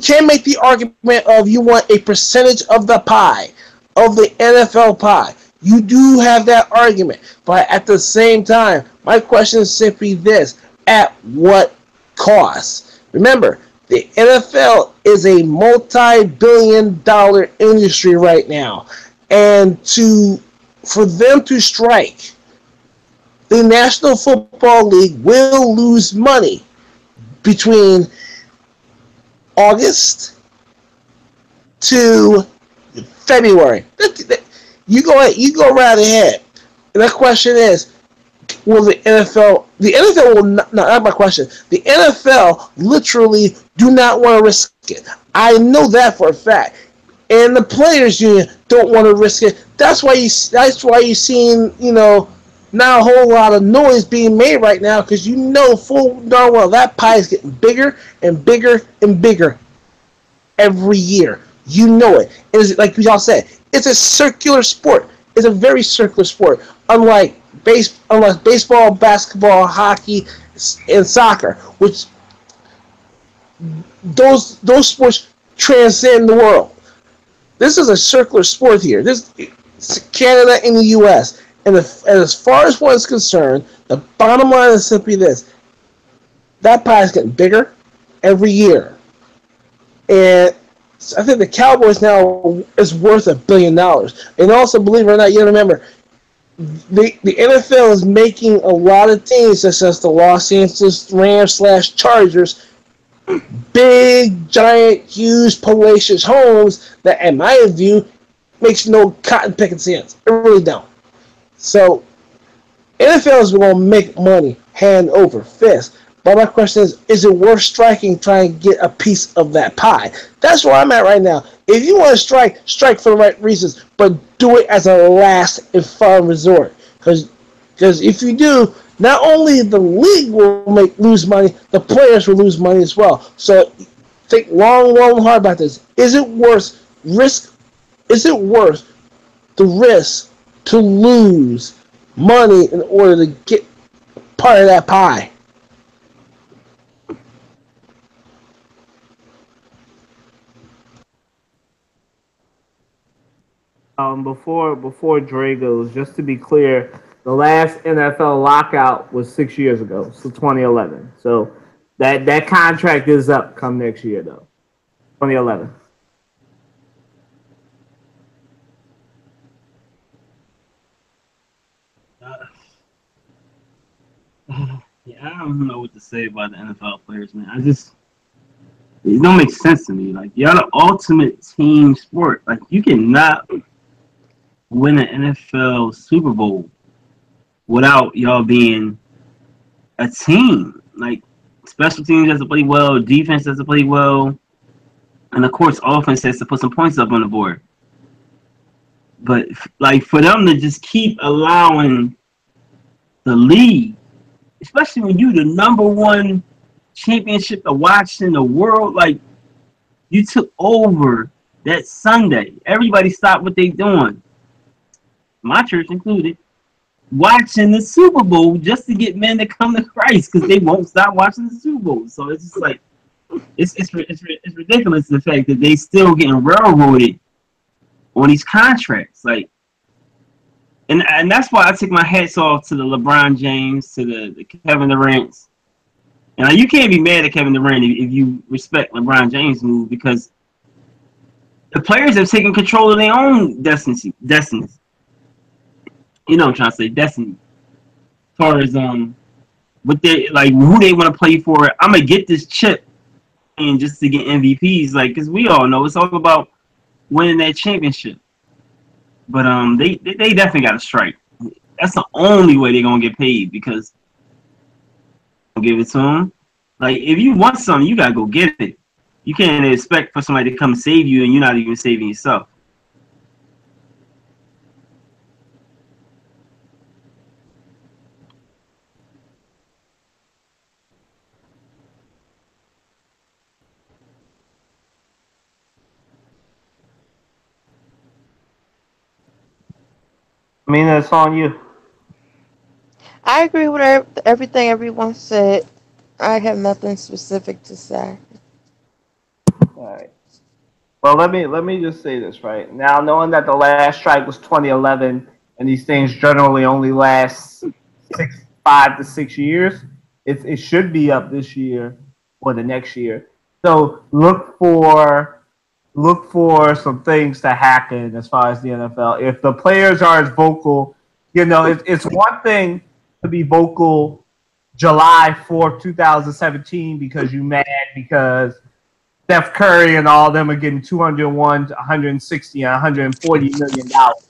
D: can make the argument of you want a percentage of the pie, of the NFL pie. You do have that argument, but at the same time, my question is simply this: at what cost? Remember, the NFL is a multi-billion-dollar industry right now, and for them to strike, the National Football League will lose money between August to February. You go right ahead. And the question is, will the NFL will not my question. The NFL literally do not want to risk it. I know that for a fact. And the players union don't want to risk it. That's why you're seeing, not a whole lot of noise being made right now, because full darn well that pie is getting bigger and bigger and bigger every year. You know it. It's like we all said, it's a circular sport. It's a very circular sport. Unlike baseball, basketball, hockey, and soccer, which those sports transcend the world. This is a circular sport here. This Canada and the U.S. And as far as one is concerned, the bottom line is simply this: that pie is getting bigger every year, and I think the Cowboys now is worth $1 billion. And also, believe it or not, you remember, the NFL is making a lot of teams, such as the Los Angeles Rams / Chargers, big, giant, huge, palatial homes that, in my view, makes no cotton picking sense. It really don't. So, NFL is going to make money hand over fist. But my question is it worth striking trying to get a piece of that pie? That's where I'm at right now. If you want to strike, strike for the right reasons, but do it as a last and final resort. Because if you do, not only the league will lose money, the players will lose money as well. So think long, long, hard about this. Is it worth risk? Is it worth the risk to lose money in order to get part of that pie?
A: Before Dre goes, just to be clear, the last NFL lockout was 6 years ago, so 2011. So that contract is up come next year though, 2011.
E: Yeah, I don't know what to say about the NFL players, man. It don't make sense to me. Like, y'all the ultimate team sport. Like, you cannot win an NFL Super Bowl without y'all being a team. Like, special teams has to play well, defense has to play well, and of course, offense has to put some points up on the board. But like for them to just keep allowing the league, especially when you the number one championship to watch in the world, like you took over that Sunday. Everybody stopped what they doing, my church included, watching the Super Bowl just to get men to come to Christ because they won't stop watching the Super Bowl. So it's just like it's ridiculous the fact that they still getting railroaded on these contracts. Like, and that's why I take my hats off to the LeBron James, to the Kevin Durant's. And you can't be mad at Kevin Durant if you respect LeBron James' move, because the players have taken control of their own destinies. You know what I'm trying to say, destiny. As far as what they like, who they want to play for. I'm gonna get this chip, and just to get MVPs, like, because we all know it's all about winning that championship. But they definitely got to strike. That's the only way they're gonna get paid, because give it to them. Like, if you want something, you gotta go get it. You can't expect for somebody to come save you and you're not even saving yourself.
A: I mean, that's on you.
C: I agree with everything everyone said. I have nothing specific to say.
A: All right. Well, let me just say this right now, knowing that the last strike was 2011, and these things generally only last 5 to 6 years. It should be up this year or the next year. So look for some things to happen as far as the NFL. If the players are as vocal, it's one thing to be vocal July 4th, 2017, because you mad because Steph Curry and all of them are getting 201, 160, and 140 million dollars,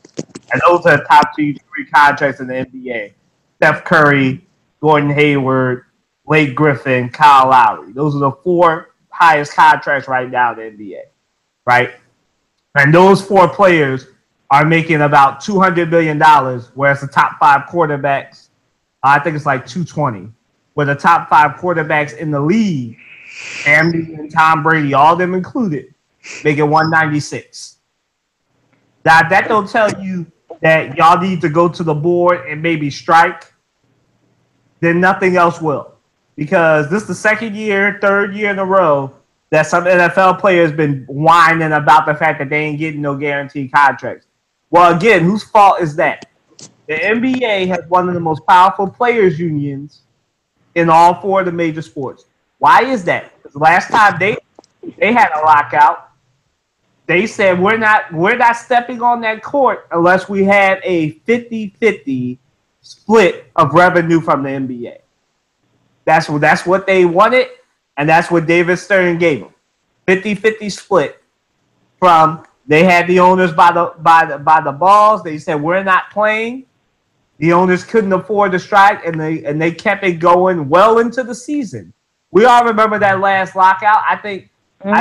A: and those are the top 3 contracts in the NBA. Steph Curry, Gordon Hayward, Blake Griffin, Kyle Lowry. Those are the 4 highest contracts right now in the NBA, right? And those 4 players are making about $200 million, whereas the top 5 quarterbacks, I think it's like 220, where the top 5 quarterbacks in the league, Cam Newton and Tom Brady, all of them included, making 196. Now, that don't tell you that y'all need to go to the board and maybe strike, then nothing else will. Because this is the second year, third year in a row that some NFL players been whining about the fact that they ain't getting no guaranteed contracts. Well, again, whose fault is that? The NBA has one of the most powerful players unions in all 4 of the major sports. Why is that? Because the last time they had a lockout, they said we're not stepping on that court unless we have a 50-50 split of revenue from the NBA. That's what they wanted, and that's what David Stern gave them. 50-50 split from, they had the owners by the balls. They said we're not playing. The owners couldn't afford to strike, and they kept it going well into the season. We all remember that last lockout. I think the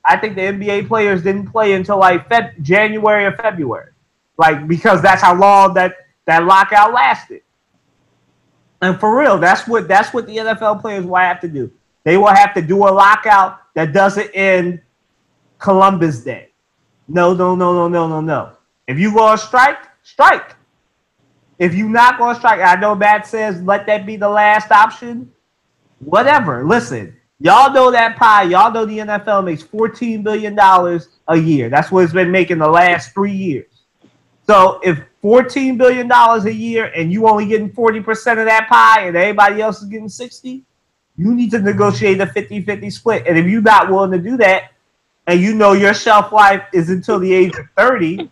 A: NBA players didn't play until like January or February, like because that's how long that lockout lasted. And for real, that's what the NFL players will have to do. They will have to do a lockout that doesn't end Columbus Day. No. If you go on strike, strike. If you're not going to strike, I know Matt says let that be the last option. Whatever. Listen, y'all know that pie. Y'all know the NFL makes $14 billion a year. That's what it's been making the last 3 years. So if $14 billion a year and you only getting 40% of that pie and everybody else is getting 60, you need to negotiate a 50-50 split. And if you're not willing to do that, and you know your shelf life is until the age of 30,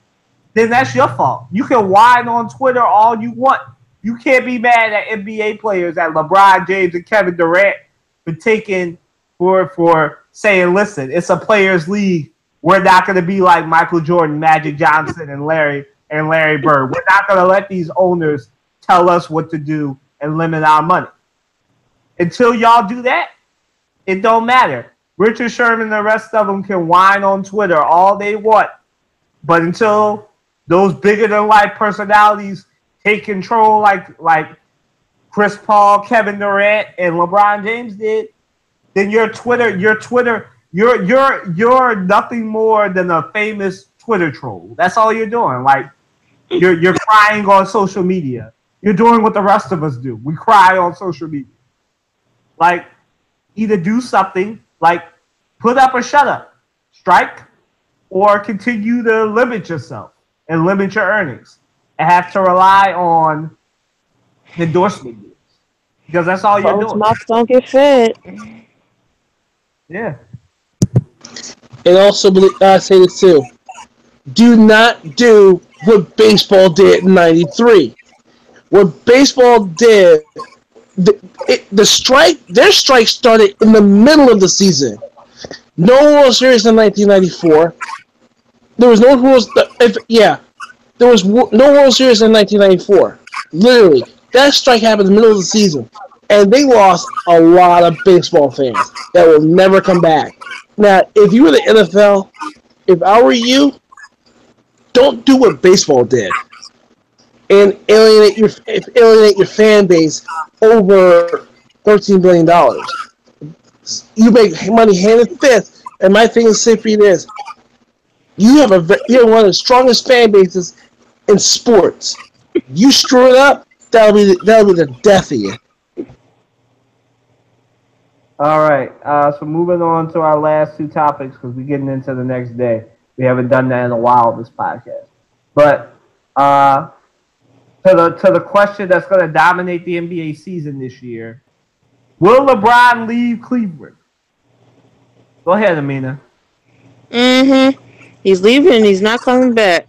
A: then that's your fault. You can whine on Twitter all you want. You can't be mad at NBA players, at LeBron James and Kevin Durant for saying, listen, it's a players' league. We're not going to be like Michael Jordan, Magic Johnson, and Larry Bird. We're not going to let these owners tell us what to do and limit our money. Until y'all do that, it don't matter. Richard Sherman and the rest of them can whine on Twitter all they want. But until those bigger-than-life personalities take control like Chris Paul, Kevin Durant, and LeBron James did, then you're nothing more than a famous Twitter troll. That's all you're doing. Like, you're crying on social media. You're doing what the rest of us do. We cry on social media. Like, either do something, like put up or shut up, strike, or continue to limit yourself and limit your earnings and have to rely on endorsement deals because that's all you're doing.
C: Mouths don't get fed.
A: Yeah.
D: And also, I say this too: do not do what baseball did in '93. What baseball did, their strike started in the middle of the season. No World Series in 1994. There was no rules. There was no World Series in 1994. Literally, that strike happened in the middle of the season, and they lost a lot of baseball fans that will never come back. Now, if you were the NFL, if I were you, don't do what baseball did and alienate your fan base over $13 billion. You make money hand and fist, and my thing is simply this: you're one of the strongest fan bases in sports. You screw it up, that'll be the death of you.
A: All right. So moving on to our last two topics because we're getting into the next day. We haven't done that in a while this podcast. But to the question that's going to dominate the NBA season this year, will LeBron leave Cleveland? Go ahead, Amina.
C: Mm-hmm. He's leaving. He's not coming back.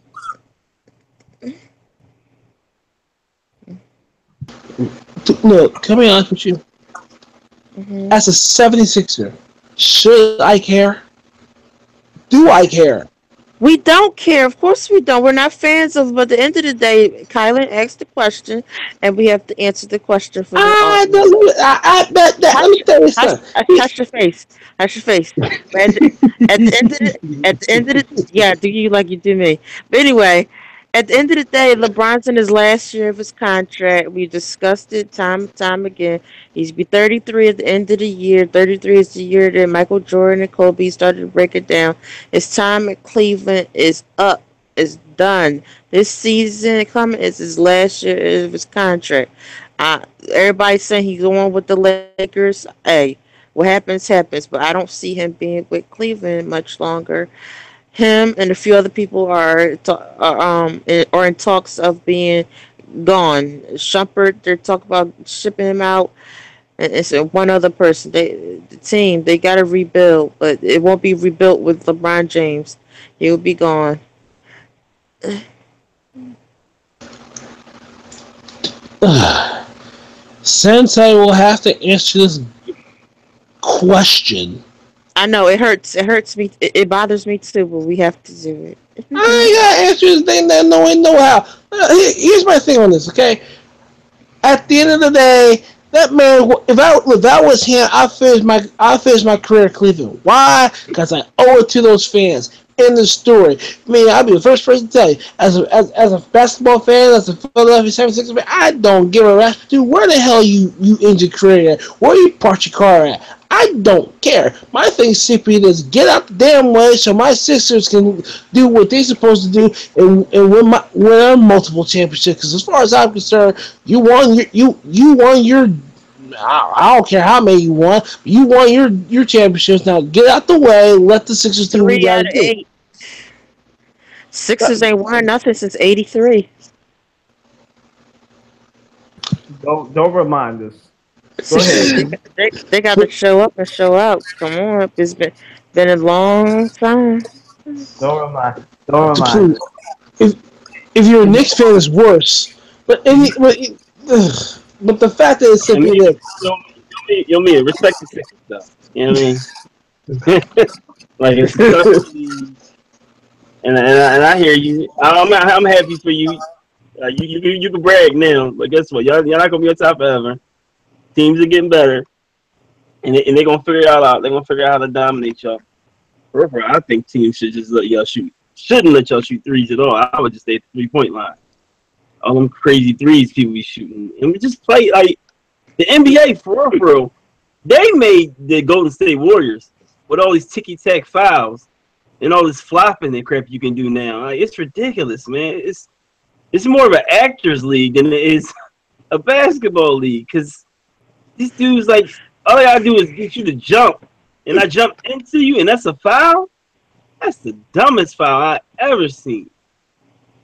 D: Look, can I be honest with you? Mm-hmm. As a 76er, should I care? Do I care?
C: We don't care. Of course we don't. We're not fans of. But at the end of the day, Kylan asked the question, and we have to answer the question for the audience.
D: Let me tell you something.
C: Touch your face. Touch your face. At the end of the, yeah, do you like you do me? But anyway, at the end of the day, LeBron's in his last year of his contract. We discussed it time again. He's be 33 at the end of the year. 33 is the year that Michael Jordan and Kobe started to break it down. His time at Cleveland is up. It's done. This season coming is his last year of his contract. Everybody's saying he's going with the Lakers. Hey, what happens, happens. But I don't see him being with Cleveland much longer. Him and a few other people are in talks of being gone. Shumpert, they're talking about shipping him out, and it's one other person. The team, they got to rebuild, but it won't be rebuilt with LeBron James. He'll be gone.
D: Since I will have to answer this question.
C: I know it hurts. It hurts me. It bothers me too. But we have to do it.
D: I ain't gotta answer this thing that no one know how. Here's my thing on this, okay? At the end of the day, that man, if that was him, I finished my career in Cleveland. Why? Because I owe it to those fans. End the story. I mean, I'll be the first person to tell you, as a basketball fan, as a Philadelphia 76ers fan, I don't give a rat's dude where the hell you end your career at, where you park your car at. I don't care. My thing simply is get out the damn way so my Sixers can do what they're supposed to do and win multiple championships. Because as far as I'm concerned, you won your I don't care how many you won. You won your championships. Now get out the way. Let the Sixers do what you
C: 3 out
D: gotta
C: of
D: do.
C: 8. Sixers ain't won nothing since '83.
A: Don't remind us. Go ahead.
C: They got to show up and show out. Come on, it's been a long time.
A: Don't remind us.
D: If you're a Knicks fan, it's worse. But the fact that it's simply that.
E: You'll mean respect the Sixers though. You know what I mean? Like it's tough. And I hear you. I'm happy for you. You can brag now, but guess what? Y'all not gonna be on top forever. Teams are getting better, and they're gonna figure it all out. They're gonna figure out how to dominate y'all. I think teams should just let y'all shoot. Shouldn't let y'all shoot threes at all. I would just stay at the 3-point line. All them crazy threes people be shooting, and we just play like the NBA for real. They made the Golden State Warriors with all these ticky-tack fouls and all this flopping and crap you can do now. Like, it's ridiculous, man. It's more of an actors league than it is a basketball league because these dudes, like, all they gotta do is get you to jump, and I jump into you, and that's a foul? That's the dumbest foul I ever seen.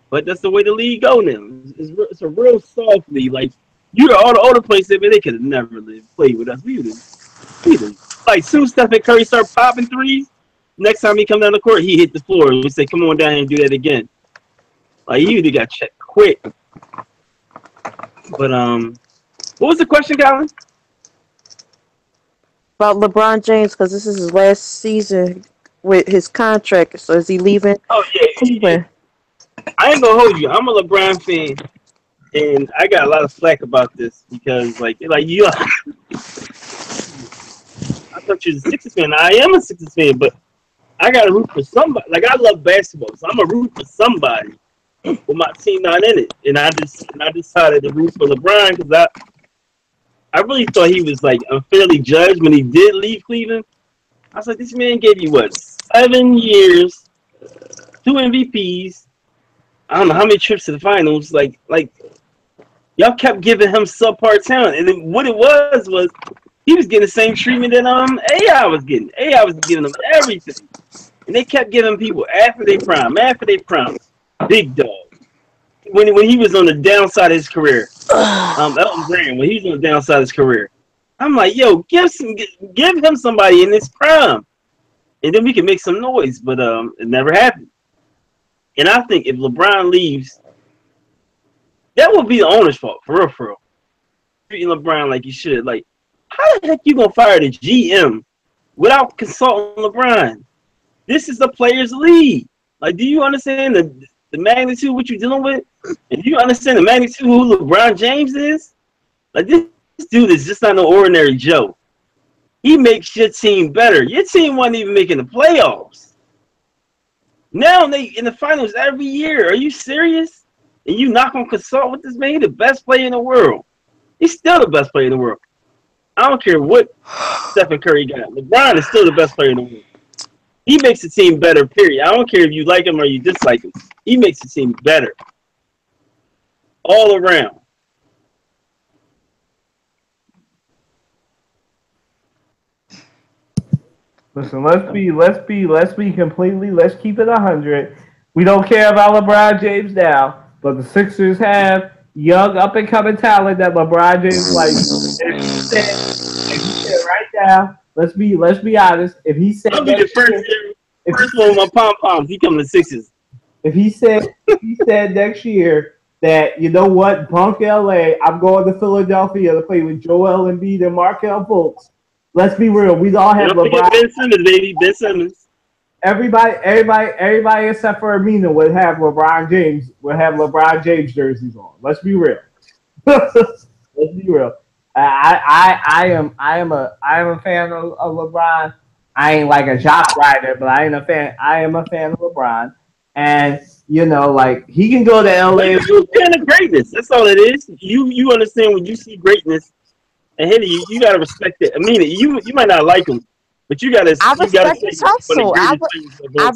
E: But that's the way the league go now. It's a real soft league. Like, all the older players, man, they could have never played with us. We would like, soon Stephen Curry start popping threes, next time he come down the court, he hit the floor, and we say, come on down here and do that again. Like, he would have got checked quick. But, what was the question, Colin?
C: About LeBron James, because this is his last season with his contract. So is he leaving Cleveland?
E: I ain't gonna hold you. I'm a LeBron fan, and I got a lot of flack about this because, like you, I thought you was a Sixers fan. I am a Sixers fan, but I gotta root for somebody. Like, I love basketball, so I'm gonna root for somebody with my team not in it. And I decided to root for LeBron because I really thought he was like unfairly judged when he did leave Cleveland. I was like, this man gave you what, 7 years, 2 MVPs. I don't know how many trips to the finals. Like y'all kept giving him subpar talent, and then what it was he was getting the same treatment that AI was getting. AI was giving him everything, and they kept giving people after they prime. Big dog. When he was on the downside of his career, Elton Brand, when he was on the downside of his career, I'm like, yo, give him somebody in this prime, and then we can make some noise. But it never happened. And I think if LeBron leaves, that would be the owner's fault, for real. Treating LeBron like you should. Like, how the heck you gonna fire the GM without consulting LeBron? This is the players' league. Like, do you understand the magnitude of what you're dealing with? And do you understand the magnitude of who LeBron James is? Like, this dude is just not no ordinary Joe. He makes your team better. Your team wasn't even making the playoffs. Now they in the finals every year. Are you serious? And you not gonna consult with this man? He's the best player in the world. He's still the best player in the world. I don't care what Stephen Curry got. LeBron is still the best player in the world. He makes the team better, period. I don't care if you like him or you dislike him. He makes the team better. All around.
A: Listen, let's keep it 100. We don't care about LeBron James now, but the Sixers have young up and coming talent that LeBron James likes. If he said right now, let's be honest. If he said
E: I'll be the first one with my pom poms, he come to the Sixers.
A: If he said next year that, you know what, punk LA, I'm going to Philadelphia to play with Joel Embiid and Markelle Fultz. Let's be real. We all have LeBron.
E: Ben Simmons, baby. Ben Simmons.
A: everybody except for Amina would have LeBron James jerseys on. Let's be real. Let's be real. I am a fan of LeBron. I ain't like a jock rider, but I ain't a fan. I am a fan of LeBron, and you know, like he can go to LA.
E: You're a fan of greatness. That's all it is. You understand when you see greatness, and Henry, you gotta respect it. I mean, you might not like him, but you gotta.
C: I
E: You gotta
C: respect
E: say
C: his
E: he's one of
C: hustle.
E: the greatest players of
C: I
E: all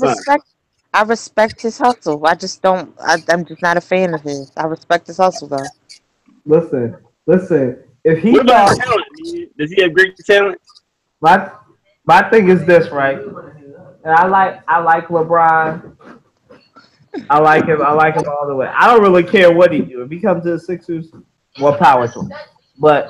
E: time.
C: respect his hustle. I just don't. I'm just not a fan of his. I respect his hustle though.
A: Listen. If he
E: What about
A: thought
E: his talent? I mean, does he have great talent?
A: my my thing is this, right? And I like LeBron. I like him. I like him all the way. I don't really care what he do. If he comes to the Sixers, more power to him. But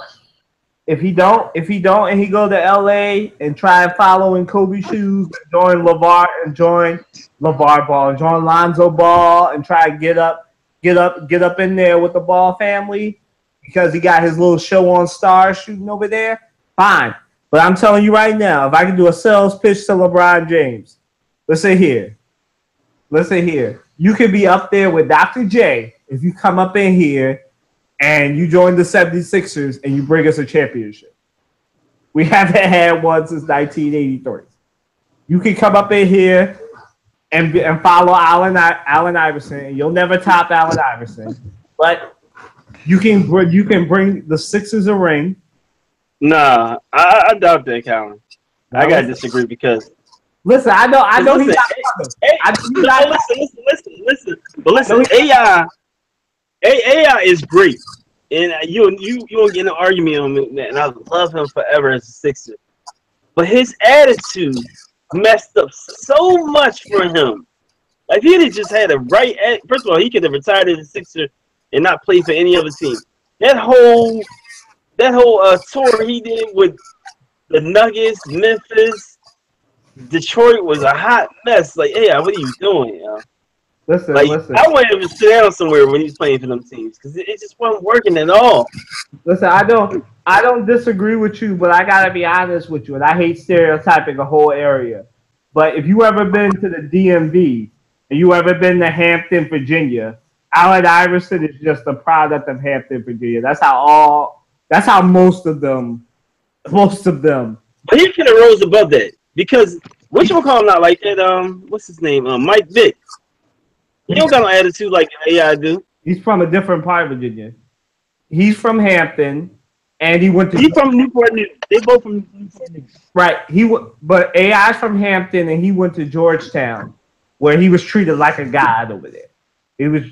A: if he don't, and he go to LA and try and follow in Kobe shoes, join LeVar Ball, and join Lonzo Ball, and try to get up in there with the Ball family because he got his little show on Stars shooting over there. Fine, but I'm telling you right now, if I can do a sales pitch to LeBron James, listen here. You could be up there with Dr. J if you come up in here and you join the 76ers and you bring us a championship. We haven't had one since 1983. You can come up in here and follow Allen Iverson, and you'll never top Allen Iverson. But you can bring the Sixers a ring.
E: Nah, I doubt that, Colin. I gotta disagree because
A: listen, I know he's not coming.
E: Listen. But listen, AI is great, and you won't get an argument on it, and I love him forever as a Sixer. But his attitude messed up so much for him. Like, if he had just had a right, first of all, he could have retired as a Sixer and not play for any other team. That whole tour he did with the Nuggets, Memphis, Detroit was a hot mess. Like, hey, what are you doing, yo?
A: Listen.
E: I wanted him to sit down somewhere when he's playing for them teams because it just wasn't working at all.
A: Listen, I don't disagree with you, but I gotta be honest with you, and I hate stereotyping a whole area. But if you ever been to the DMV and you ever been to Hampton, Virginia, Allen Iverson is just a product of Hampton, Virginia. That's how most of them.
E: But he could have rose above that because whatchamacallit not like that. What's his name? Mike Vick. He don't got no attitude like AI do.
A: He's from a different part of Virginia. He's from Hampton, and he went to.
E: He's from Newport News. They both from Newport News.
A: Right. But AI's from Hampton, and he went to Georgetown, where he was treated like a god over there. He was.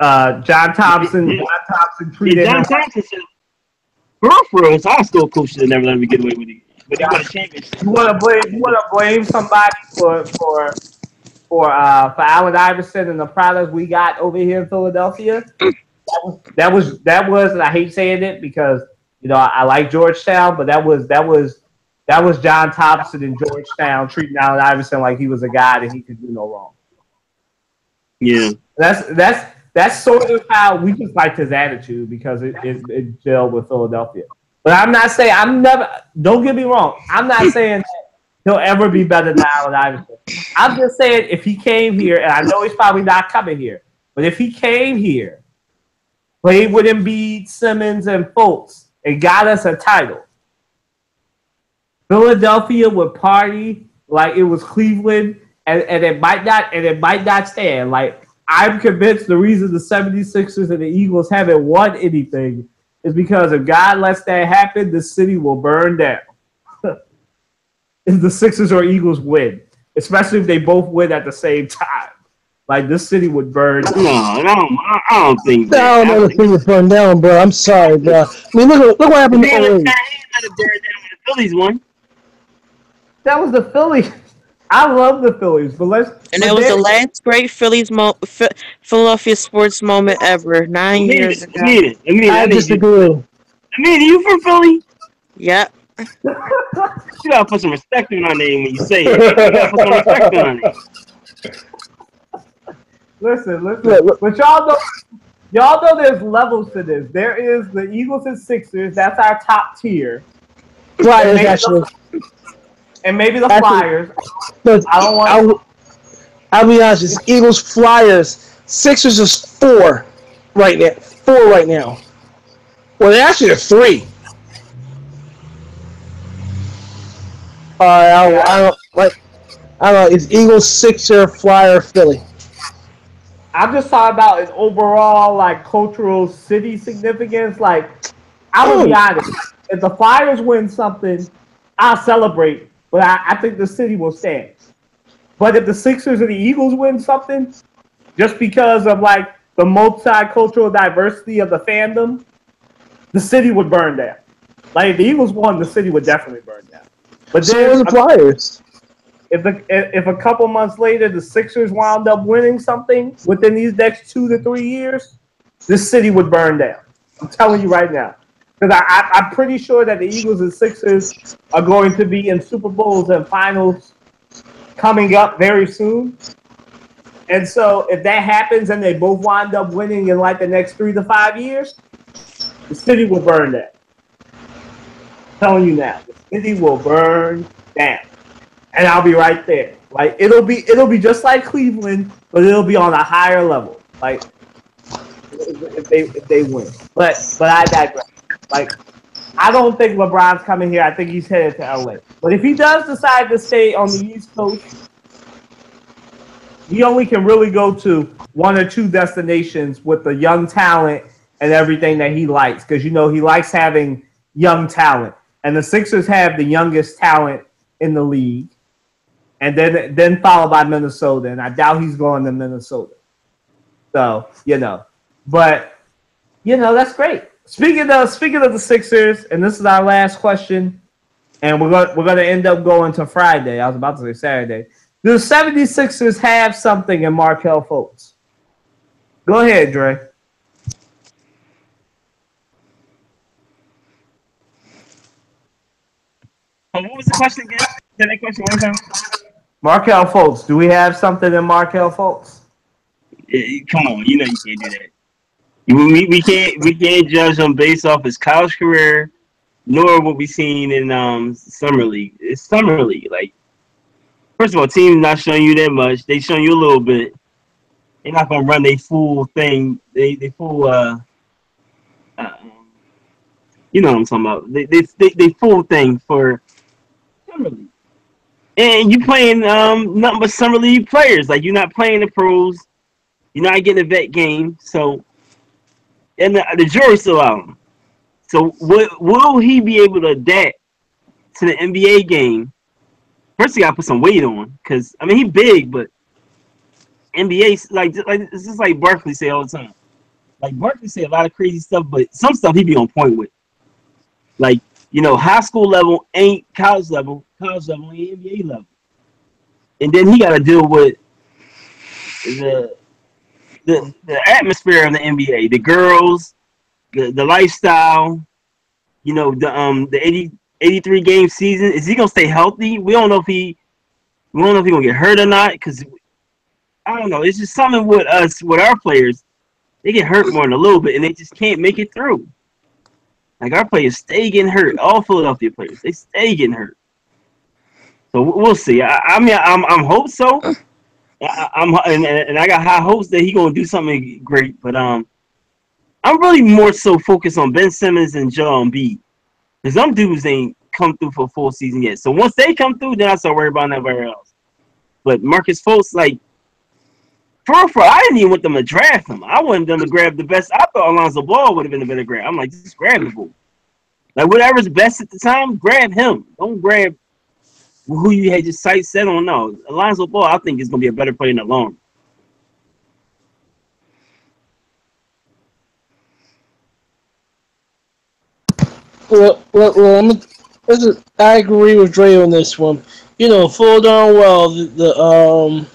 A: John Thompson.
E: Yeah.
A: John Thompson treated
E: John
A: him.
E: Thompson said, for his high school coach should never let me get away with it. But he won a championship.
A: You want to blame somebody for Allen Iverson and the products we got over here in Philadelphia? That was, and I hate saying it because I like Georgetown, but that was John Thompson in Georgetown treating Allen Iverson like he was a guy and he could do no wrong.
E: Yeah,
A: that's sort of how we just liked his attitude because it gelled with Philadelphia. But I'm not saying don't get me wrong. I'm not saying that he'll ever be better than Allen Iverson. I'm just saying if he came here, and I know he's probably not coming here, but if he came here, played with Embiid, Simmons, and Fultz, and got us a title, Philadelphia would party like it was Cleveland, and it might not stand. Like, I'm convinced the reason the 76ers and the Eagles haven't won anything is because if God lets that happen, the city will burn down. If the Sixers or Eagles win, especially if they both win at the same time, like this city would burn.
E: No, I don't think that.
D: I don't know the thing would burn down, bro. I'm sorry, bro. I mean, look what happened to
E: He let
D: LA.
E: it burn down when the Phillies won.
A: That was the Phillies. I love the Phillies, but
C: And that was the last great Philadelphia sports moment ever. 9 years ago.
D: I disagree.
E: You from Philly?
C: Yep.
E: You gotta put some respect on our name when you say it. You gotta put some respect on our name.
A: Listen. But y'all know there's levels to this. There is the Eagles and Sixers. That's our top tier.
D: Right, actually.
A: and maybe the
D: Actually,
A: Flyers.
D: but
A: I don't want.
D: I'll be honest. It's Eagles, Flyers, Sixers is 4 right now. 4 right now. Well, they actually are 3. I don't like. I don't know. It's Eagles, Sixer, Flyer, Philly.
A: I'm just talking about its overall like cultural city significance. Like, I'm gonna be honest. If the Flyers win something, I'll celebrate, but I think the city will stand. But if the Sixers and the Eagles win something, just because of like the multicultural diversity of the fandom, the city would burn down. Like if the Eagles won, the city would definitely burn down. But
D: So
A: then
D: are the Flyers.
A: if a couple months later the Sixers wound up winning something within these next 2 to 3 years, this city would burn down. I'm telling you right now. Because I'm pretty sure that the Eagles and Sixers are going to be in Super Bowls and finals coming up very soon. And so if that happens and they both wind up winning in like the next 3 to 5 years, the city will burn down. I'm telling you now, the city will burn down. And I'll be right there. Like it'll be just like Cleveland, but it'll be on a higher level. Like if they win. But I digress. Like I don't think LeBron's coming here. I think he's headed to LA. But if he does decide to stay on the East Coast, he only can really go to 1 or 2 destinations with the young talent and everything that he likes. Because he likes having young talent. And the Sixers have the youngest talent in the league. And then followed by Minnesota. And I doubt he's going to Minnesota. So, But, that's great. Speaking of the Sixers, and this is our last question, and we're gonna end up going to Friday. I was about to say Saturday. Do the 76ers have something in Markelle Fultz? Go ahead, Dre.
E: What was the question again? Say that question one time.
A: Markelle Fultz. Do we have something in Markelle Fultz?
E: Come on, you can't do that. We can't judge him based off his college career, nor what we seen in summer league. It's summer league. Like, first of all, team's not showing you that much. They showing you a little bit. They're not gonna run their full thing. They full you know what I'm talking about. They full thing for summer league. And you playing nothing but summer league players. Like you're not playing the pros. You're not getting a vet game. So. And the jury's still out. So will he be able to adapt to the NBA game? First, he got to put some weight on. Because, he big, but NBA, like it's just like Barkley say all the time. Like, Barkley say a lot of crazy stuff, but some stuff he be on point with. Like, high school level ain't college level. College level ain't NBA level. And then he got to deal with the atmosphere of the NBA, the girls, the lifestyle, the 83 game season. Is he gonna stay healthy? We don't know if he gonna get hurt or not. Cause I don't know. It's just something with us, with our players. They get hurt more than a little bit, and they just can't make it through. Like our players stay getting hurt. All Philadelphia players, they stay getting hurt. So we'll see. I'm hope so. And I got high hopes that he gonna do something great, but I'm really more so focused on Ben Simmons and Joel Embiid, because some dudes ain't come through for a full season yet. So once they come through, then I start worrying about everybody else. But Marcus Fultz, like I didn't even want them to draft him. I wanted them to grab the best. I thought Alonzo Ball would have been a better grab. I'm like, just grab the ball. Like whatever's best at the time, grab him. Don't grab who you had your sights set on. No, Alonzo Ball, I think is going to be a better player in the long
D: run. Well, I agree with Dre on this one. Full darn well the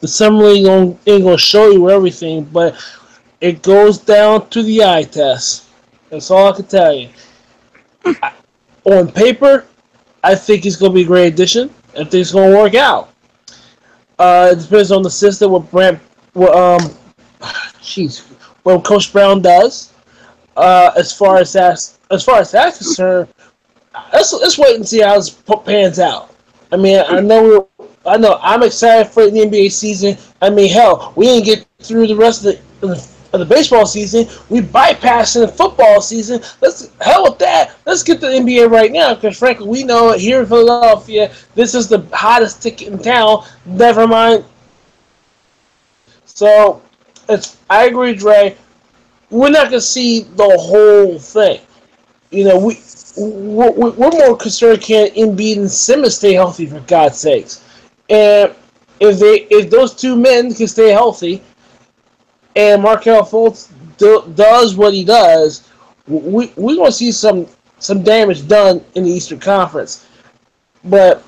D: summer league ain't gonna show you everything, but it goes down to the eye test. That's all I can tell you. On paper, I think he's going to be a great addition. I think it's going to work out. It depends on the system, what Coach Brown does. As far as that's concerned, let's wait and see how this pans out. I mean, I know I'm excited for the NBA season. I mean, hell, we didn't get through the rest of the baseball season. We bypassed the football season. Let's hell with that. Let's get the NBA right now because frankly, we know here in Philadelphia, this is the hottest ticket in town. Never mind. So, I agree, Dre. We're not gonna see the whole thing. You know, we're more concerned can Embiid and Simmons stay healthy for God's sakes, and if those two men can stay healthy, and Markelle Fultz does what he does, we're gonna see some damage done in the Eastern Conference. But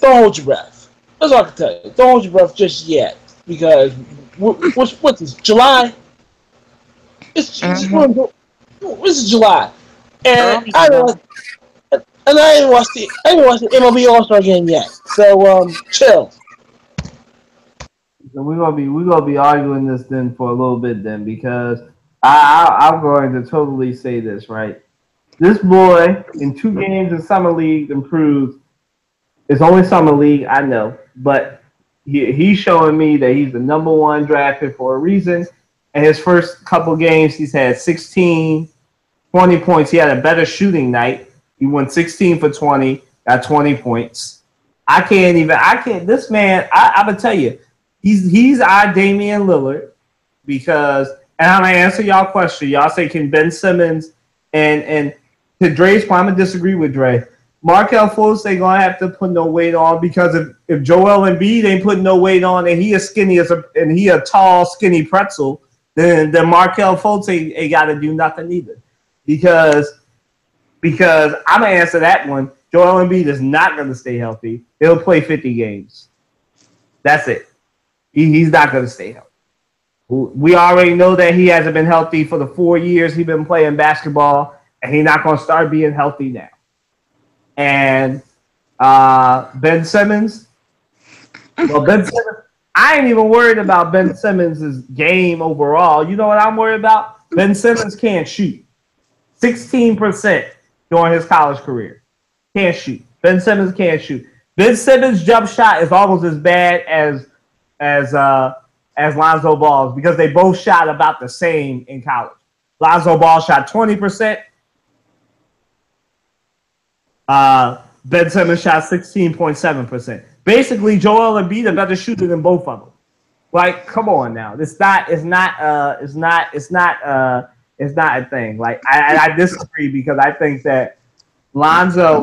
D: don't hold your breath. That's all I can tell you. Don't hold your breath just yet because what's this July? It's this is July. And I didn't watch the MLB All Star game yet. So chill.
A: So we're gonna be arguing this then for a little bit then because I'm going to totally say this right. This boy in 2 games in summer league improved. It's only summer league, I know, but he's showing me that he's the number one draft pick for a reason. And his first couple games, he's had 16, 20 points. He had a better shooting night. He went 16 for 20, got 20 points. I can't. This man, I'm gonna tell you, he's our Damian Lillard because, and I'm gonna answer y'all question. Y'all say can Ben Simmons and to Dre's point, I'm gonna disagree with Dre. Markelle Fultz ain't gonna have to put no weight on because if Joel Embiid ain't putting no weight on and he is skinny and he a tall skinny pretzel, then Markelle Fultz ain't got to do nothing either. Because I'm gonna answer that one. Joel Embiid is not gonna stay healthy. He'll play 50 games. That's it. He's not gonna stay healthy. We already know that he hasn't been healthy for the 4 years he's been playing basketball, and he's not gonna start being healthy now. And Ben Simmons, I ain't even worried about Ben Simmons' game overall. You know what I'm worried about? Ben Simmons can't shoot. 16% during his college career. Can't shoot. Ben Simmons can't shoot. Ben Simmons' jump shot is almost as bad as Lonzo Ball's because they both shot about the same in college. Lonzo Ball shot 20%. Ben Simmons shot 16.7%. Basically, Joel Embiid a better shooter than both of them. Like, come on now. It's not a thing. Like, I disagree because I think that Lonzo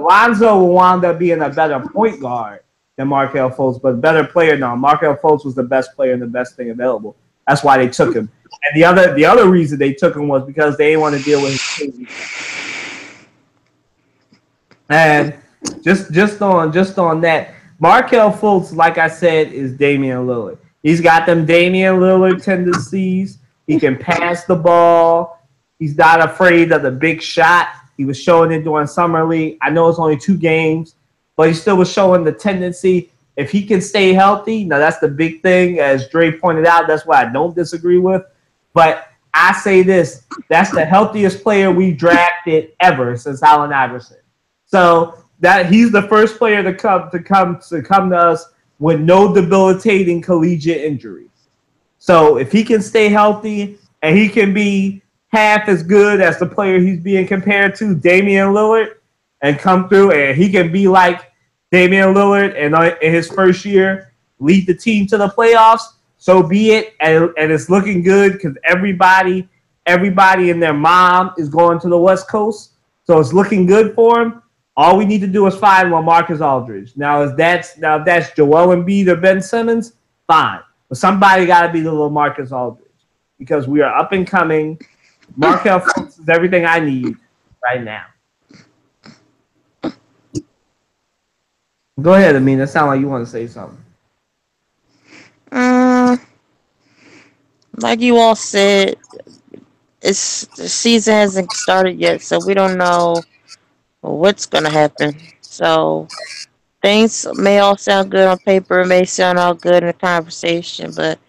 A: will wind up being a better point guard than Markelle Fultz, but better player now. Markelle Fultz was the best player and the best thing available. That's why they took him. And the other reason they took him was because they didn't want to deal with his crazy. And just on that, Markelle Fultz, like I said, is Damian Lillard. He's got them Damian Lillard tendencies. He can pass the ball. He's not afraid of the big shot. He was showing it during summer league. I know it's only 2 games, but he still was showing the tendency. If he can stay healthy, now that's the big thing. As Dre pointed out, that's what I don't disagree with. But I say this, that's the healthiest player we drafted ever since Allen Iverson. So that he's the first player to come to us with no debilitating collegiate injuries. So if he can stay healthy and he can be half as good as the player he's being compared to, Damian Lillard, and come through and he can be like Damian Lillard and in his first year lead the team to the playoffs, so be it. And it's looking good because everybody and their mom is going to the West Coast, so it's looking good for him. All we need to do is find LaMarcus Aldridge. Now, if that's Joel Embiid or Ben Simmons, fine. But somebody got to be the LaMarcus Aldridge because we are up and coming. Markelle Fultz is everything I need right now. Go ahead, Amina. It sounds like you want to say something.
C: Like you all said, the season hasn't started yet, so we don't know what's gonna happen. So things may all sound good on paper, may sound all good in a conversation, but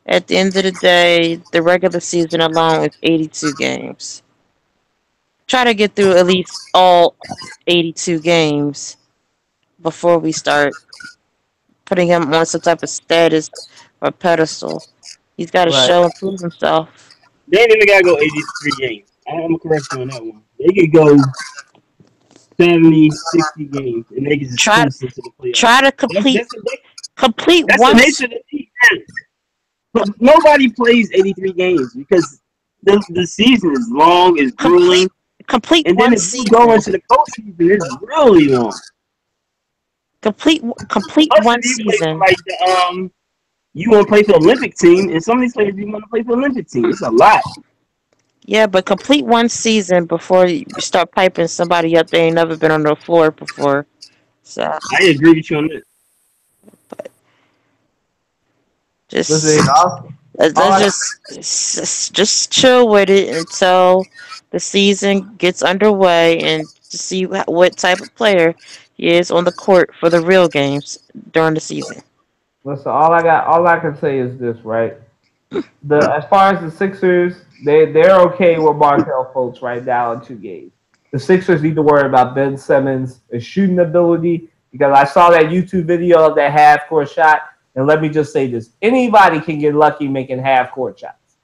C: at the end of the day, the regular season alone is 82 games. try to get through at least all 82 games before we start putting him on some type of status or pedestal. He's got to
A: Right.
C: show and prove himself.
E: They ain't even gotta go 83 games. I'm gonna correct you on that one. They could go 70, 60 games, and they can just
C: Try
E: cruise into the playoffs.
C: try to complete
E: That's the
C: one
E: nature of the league. But nobody plays 83 games because the season is long, is grueling,
C: complete
E: and then
C: one
E: if
C: season.
E: you go into the postseason, it's really long.
C: Complete
E: Plus,
C: one
E: if you play for
C: season.
E: like the you want to play for the Olympic team, and some of these players you want to play for the Olympic team. It's a lot.
C: Yeah, but complete one season before you start piping somebody up they ain't never been on the floor before. So
E: I agree with you on that.
C: just
A: Listen,
C: let's just chill with it until the season gets underway and to see what type of player he is on the court for the real games during the season.
A: listen, all I can say is this, right? As far as the Sixers, they're okay with Markel Fultz right now in 2 games. The Sixers need to worry about Ben Simmons' shooting ability because I saw that YouTube video of that half court shot, and let me just say this: anybody can get lucky making half court shots.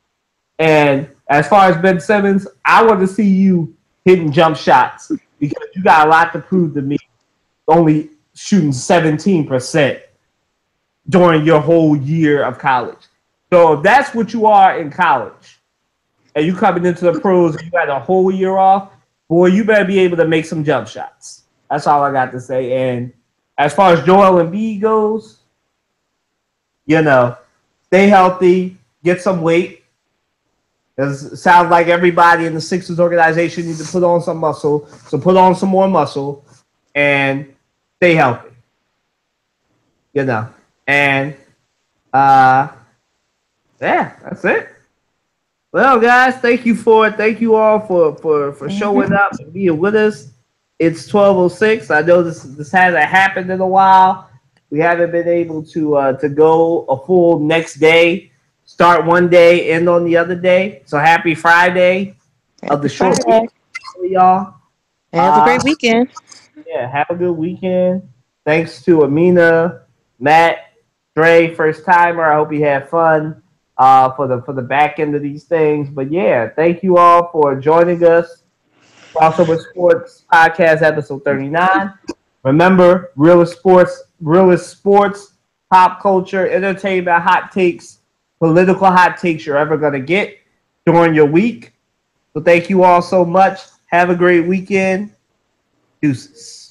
A: And as far as Ben Simmons, I want to see you hitting jump shots because you got a lot to prove to me. Only shooting 17% during your whole year of college. So if that's what you are in college, and you coming into the pros and you got a whole year off, boy, you better be able to make some jump shots. That's all I got to say. And as far as Joel Embiid goes, stay healthy, get some weight. It sounds like everybody in the Sixers organization needs to put on some muscle. So put on some more muscle and stay healthy. And yeah, that's it. Well, guys, thank you all for showing up and being with us. It's 12:06. I know this hasn't happened in a while. We haven't been able to go a full next day. Start one day, end on the other day. So happy Friday of the short week, y'all.
C: Have a great weekend.
A: Yeah, have a good weekend. Thanks to Amina, Matt, Dre, first timer. I hope you had fun for the back end of these things. But yeah, thank you all for joining us. Crossover Sports Podcast, episode 39. Remember, realist sports, pop culture, entertainment, hot takes, political hot takes you're ever gonna get during your week. So thank you all so much. Have a great weekend. Deuces.